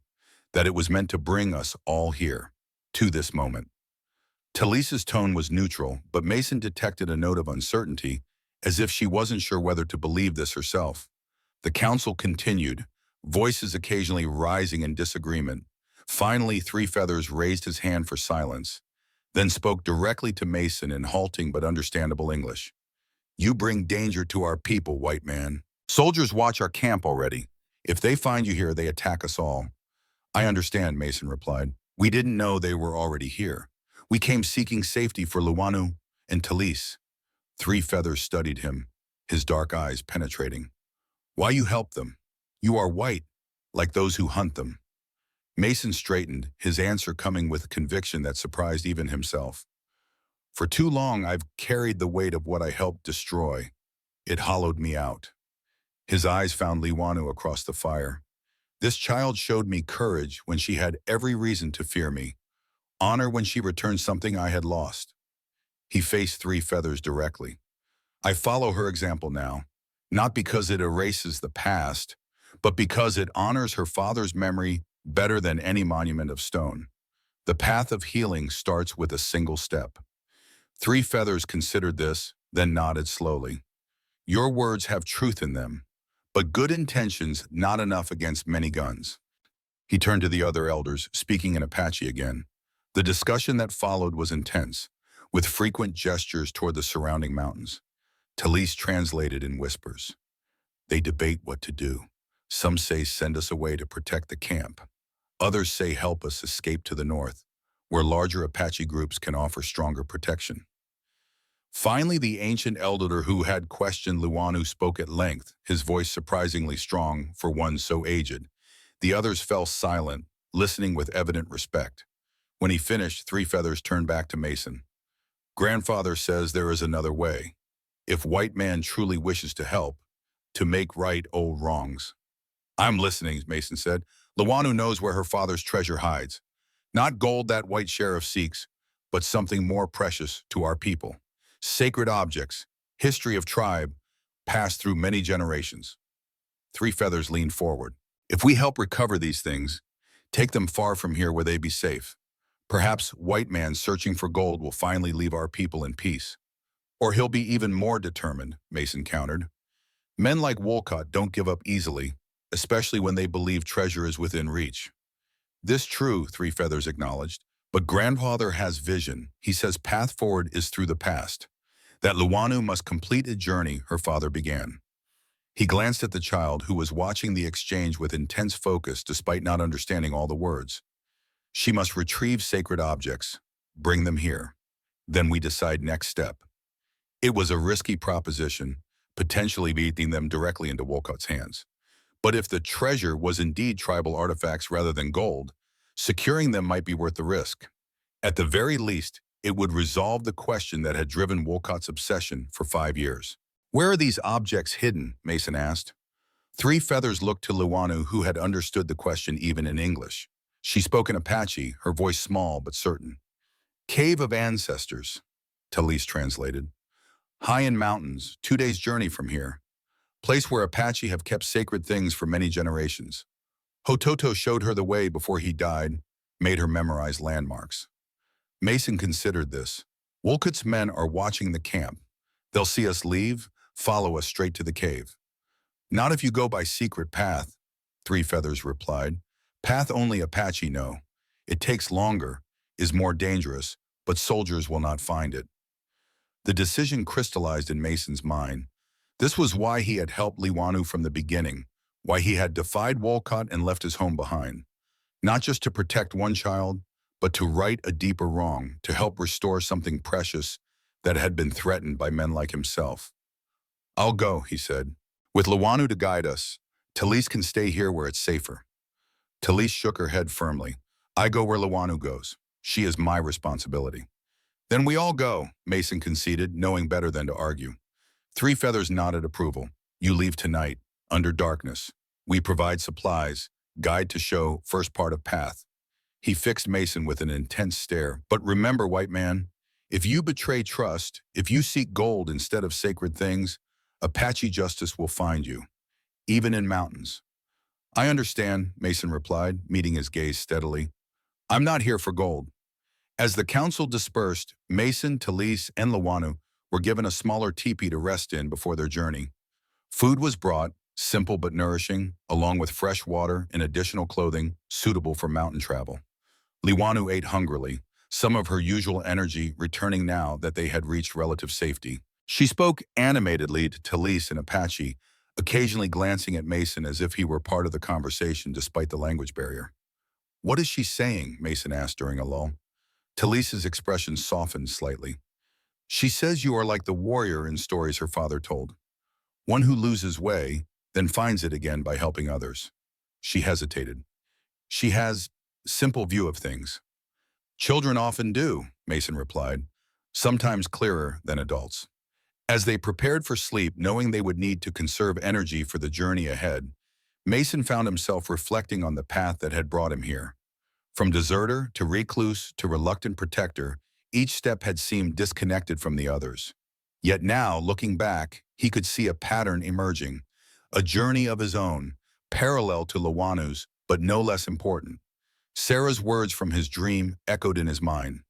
that it was meant to bring us all here, to this moment. Talisa's tone was neutral, but Mason detected a note of uncertainty, as if she wasn't sure whether to believe this herself. The council continued, voices occasionally rising in disagreement. Finally, 3 Feathers raised his hand for silence, then spoke directly to Mason in halting but understandable English. You bring danger to our people, white man. Soldiers watch our camp already. If they find you here, they attack us all. I understand, Mason replied. We didn't know they were already here. We came seeking safety for Liwanu and Talise. 3 Feathers studied him, his dark eyes penetrating. Why you help them? You are white, like those who hunt them. Mason straightened, his answer coming with conviction that surprised even himself. For too long, I've carried the weight of what I helped destroy. It hollowed me out. His eyes found Liwanu across the fire. This child showed me courage when she had every reason to fear me, honor when she returned something I had lost. He faced Three Feathers directly. I follow her example now, not because it erases the past, but because it honors her father's memory better than any monument of stone. The path of healing starts with a single step. Three Feathers considered this, then nodded slowly. Your words have truth in them, but good intentions not enough against many guns. He turned to the other elders, speaking in Apache again. The discussion that followed was intense, with frequent gestures toward the surrounding mountains. Talise translated in whispers. They debate what to do. Some say send us away to protect the camp. Others say help us escape to the north, where larger Apache groups can offer stronger protection. Finally, the ancient elder who had questioned Luanu spoke at length, his voice surprisingly strong for one so aged. The others fell silent, listening with evident respect. When he finished, Three Feathers turned back to Mason. Grandfather says there is another way. If white man truly wishes to help, to make right old wrongs. I'm listening, Mason said. Luanu knows where her father's treasure hides. Not gold that white sheriff seeks, but something more precious to our people. Sacred objects, history of tribe, passed through many generations. Three Feathers leaned forward. If we help recover these things, take them far from here where they be safe. Perhaps white man searching for gold will finally leave our people in peace. Or he'll be even more determined, Mason countered. Men like Wolcott don't give up easily, especially when they believe treasure is within reach. This true, Three Feathers acknowledged, but grandfather has vision. He says path forward is through the past, that Luanu must complete a journey her father began. He glanced at the child who was watching the exchange with intense focus despite not understanding all the words. She must retrieve sacred objects, bring them here. Then we decide next step. It was a risky proposition, potentially beating them directly into Wolcott's hands. But if the treasure was indeed tribal artifacts rather than gold, securing them might be worth the risk. At the very least, it would resolve the question that had driven Wolcott's obsession for 5 years. Where are these objects hidden? Mason asked. Three Feathers looked to Luanu, who had understood the question even in English. She spoke in Apache, her voice small but certain. Cave of Ancestors, Talise translated. High in mountains, 2 days' journey from here. Place where Apache have kept sacred things for many generations. Hototo showed her the way before he died, made her memorize landmarks. Mason considered this. Wolcott's men are watching the camp. They'll see us leave, follow us straight to the cave. Not if you go by secret path, Three Feathers replied. Path only Apache know. It takes longer, is more dangerous, but soldiers will not find it. The decision crystallized in Mason's mind. This was why he had helped Liwanu from the beginning, why he had defied Wolcott and left his home behind. Not just to protect one child, but to right a deeper wrong, to help restore something precious that had been threatened by men like himself. I'll go, he said. With Liwanu to guide us, Talise can stay here where it's safer. Talise shook her head firmly. I go where Liwanu goes. She is my responsibility. Then we all go, Mason conceded, knowing better than to argue. Three Feathers nodded approval. You leave tonight, under darkness. We provide supplies, guide to show, first part of path. He fixed Mason with an intense stare. But remember, white man, if you betray trust, if you seek gold instead of sacred things, Apache justice will find you, even in mountains. I understand, Mason replied, meeting his gaze steadily. I'm not here for gold. As the council dispersed, Mason, Talise, and Liwanu were given a smaller teepee to rest in before their journey. Food was brought, simple but nourishing, along with fresh water and additional clothing suitable for mountain travel. Liwanu ate hungrily, some of her usual energy returning now that they had reached relative safety. She spoke animatedly to Talise and Apache, occasionally glancing at Mason as if he were part of the conversation despite the language barrier. What is she saying? Mason asked during a lull. Talise's expression softened slightly. She says you are like the warrior in stories her father told. One who loses way, then finds it again by helping others. She hesitated. She has simple view of things. Children often do, Mason replied, sometimes clearer than adults. As they prepared for sleep, knowing they would need to conserve energy for the journey ahead, Mason found himself reflecting on the path that had brought him here. From deserter to recluse to reluctant protector, each step had seemed disconnected from the others. Yet now, looking back, he could see a pattern emerging, a journey of his own, parallel to Lawanu's, but no less important. Sarah's words from his dream echoed in his mind.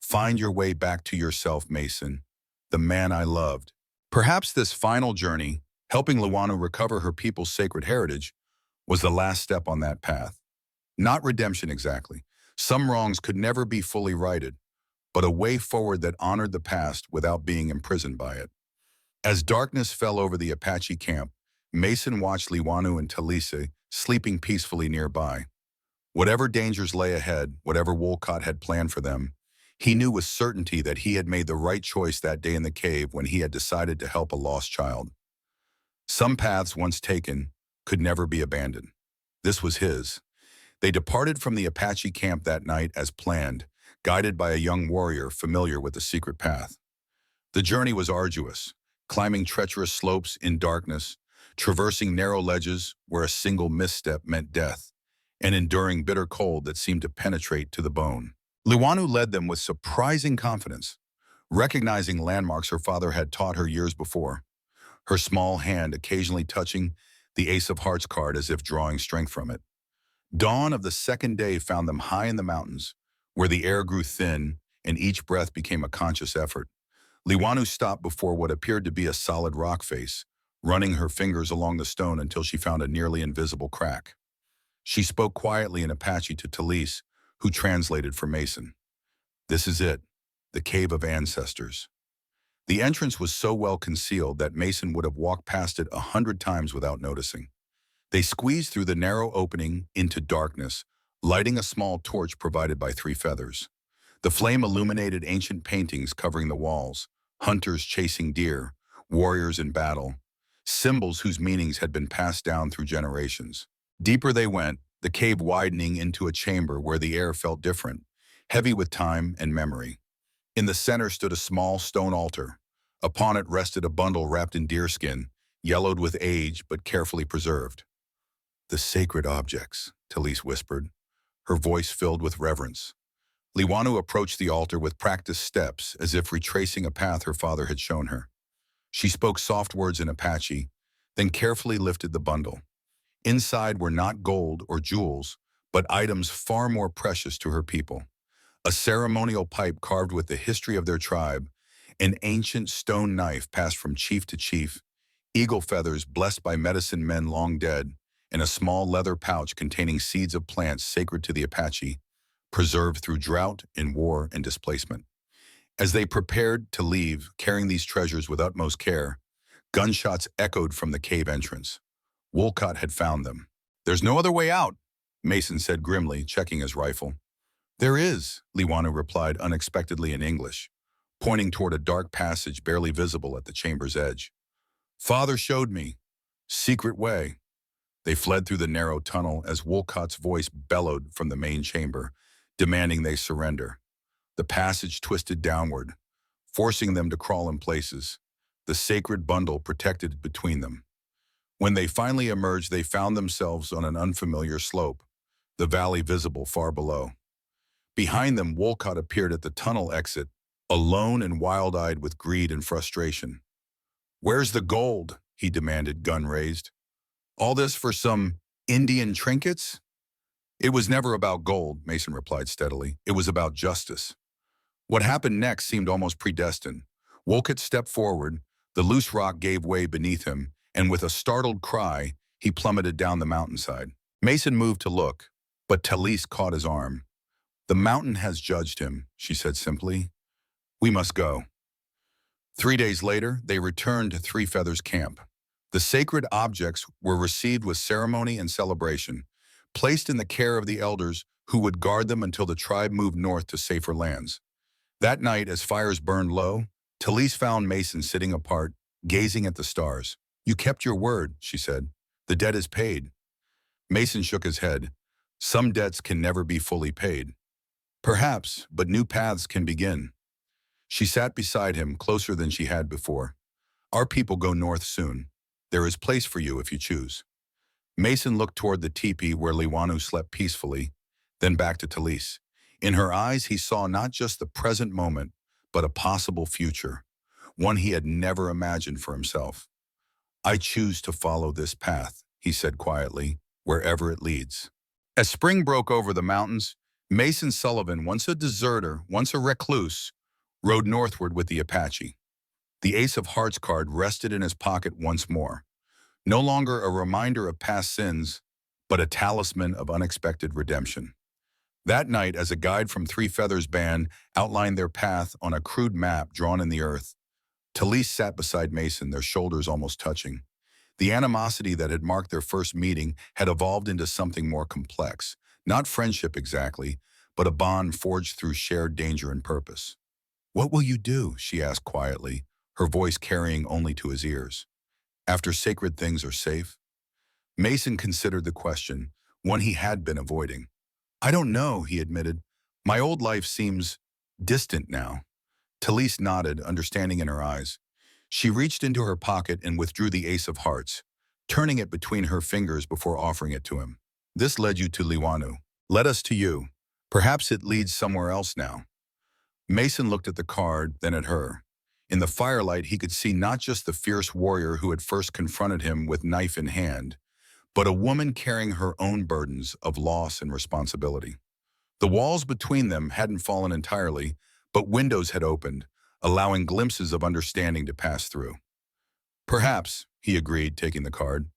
Find your way back to yourself, Mason, the man I loved. Perhaps this final journey, helping Lawanu recover her people's sacred heritage, was the last step on that path. Not redemption exactly. Some wrongs could never be fully righted, but a way forward that honored the past without being imprisoned by it. As darkness fell over the Apache camp, Mason watched Liwanu and Talisa sleeping peacefully nearby. Whatever dangers lay ahead, whatever Wolcott had planned for them, he knew with certainty that he had made the right choice that day in the cave when he had decided to help a lost child. Some paths once taken could never be abandoned. This was his. They departed from the Apache camp that night as planned, guided by a young warrior familiar with the secret path. The journey was arduous, climbing treacherous slopes in darkness, traversing narrow ledges where a single misstep meant death, and enduring bitter cold that seemed to penetrate to the bone. Liwanu led them with surprising confidence, recognizing landmarks her father had taught her years before, her small hand occasionally touching the Ace of Hearts card as if drawing strength from it. Dawn of the second day found them high in the mountains, where the air grew thin and each breath became a conscious effort. Liwanu stopped before what appeared to be a solid rock face, running her fingers along the stone until she found a nearly invisible crack. She spoke quietly in Apache to Talise, who translated for Mason. This is it, the Cave of Ancestors. The entrance was so well concealed that Mason would have walked past it 100 times without noticing. They squeezed through the narrow opening into darkness, lighting a small torch provided by 3 feathers. The flame illuminated ancient paintings covering the walls, hunters chasing deer, warriors in battle, symbols whose meanings had been passed down through generations. Deeper they went, the cave widening into a chamber where the air felt different, heavy with time and memory. In the center stood a small stone altar. Upon it rested a bundle wrapped in deerskin, yellowed with age but carefully preserved. The sacred objects, Talise whispered, her voice filled with reverence. Liwanu approached the altar with practiced steps, as if retracing a path her father had shown her. She spoke soft words in Apache, then carefully lifted the bundle. Inside were not gold or jewels, but items far more precious to her people. A ceremonial pipe carved with the history of their tribe, an ancient stone knife passed from chief to chief, eagle feathers blessed by medicine men long dead, and a small leather pouch containing seeds of plants sacred to the Apache, preserved through drought and war and displacement. As they prepared to leave, carrying these treasures with utmost care, gunshots echoed from the cave entrance. Wolcott had found them. There's no other way out, Mason said grimly, checking his rifle. There is, Liwanu replied unexpectedly in English, pointing toward a dark passage barely visible at the chamber's edge. Father showed me. Secret way. They fled through the narrow tunnel as Wolcott's voice bellowed from the main chamber, demanding they surrender. The passage twisted downward, forcing them to crawl in places, the sacred bundle protected between them. When they finally emerged, they found themselves on an unfamiliar slope, the valley visible far below. Behind them, Wolcott appeared at the tunnel exit, alone and wild-eyed with greed and frustration. Where's the gold? He demanded, gun raised. All this for some Indian trinkets? It was never about gold, Mason replied steadily. It was about justice. What happened next seemed almost predestined. Wolcott stepped forward, the loose rock gave way beneath him, and with a startled cry, he plummeted down the mountainside. Mason moved to look, but Talise caught his arm. The mountain has judged him, she said simply. We must go. 3 days later, they returned to 3 Feathers Camp. The sacred objects were received with ceremony and celebration, placed in the care of the elders who would guard them until the tribe moved north to safer lands. That night, as fires burned low, Talise found Mason sitting apart, gazing at the stars. You kept your word, she said. The debt is paid. Mason shook his head. Some debts can never be fully paid. Perhaps, but new paths can begin. She sat beside him, closer than she had before. Our people go north soon. There is place for you if you choose. Mason looked toward the teepee where Liwanu slept peacefully, then back to Talise. In her eyes, he saw not just the present moment, but a possible future, one he had never imagined for himself. I choose to follow this path, he said quietly, wherever it leads. As spring broke over the mountains, Mason Sullivan, once a deserter, once a recluse, rode northward with the Apache. The Ace of Hearts card rested in his pocket once more, no longer a reminder of past sins, but a talisman of unexpected redemption. That night, as a guide from Three Feathers Band outlined their path on a crude map drawn in the earth, Talise sat beside Mason, their shoulders almost touching. The animosity that had marked their first meeting had evolved into something more complex, not friendship exactly, but a bond forged through shared danger and purpose. "What will you do?" she asked quietly, her voice carrying only to his ears. "After sacred things are safe?" Mason considered the question, one he had been avoiding. "I don't know," he admitted. "My old life seems distant now." Talise nodded, understanding in her eyes. She reached into her pocket and withdrew the Ace of Hearts, turning it between her fingers before offering it to him. "This led you to Liwanu. Led us to you. Perhaps it leads somewhere else now." Mason looked at the card, then at her. In the firelight, he could see not just the fierce warrior who had first confronted him with knife in hand, but a woman carrying her own burdens of loss and responsibility. The walls between them hadn't fallen entirely, but windows had opened, allowing glimpses of understanding to pass through. "Perhaps," he agreed, taking the card.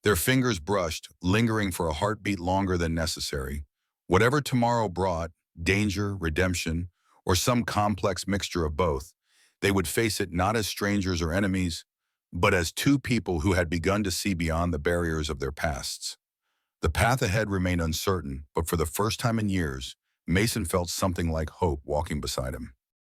Their fingers brushed, lingering for a heartbeat longer than necessary. Whatever tomorrow brought, danger, redemption, or some complex mixture of both, they would face it not as strangers or enemies, but as two people who had begun to see beyond the barriers of their pasts. The path ahead remained uncertain, but for the first time in years, Mason felt something like hope walking beside him.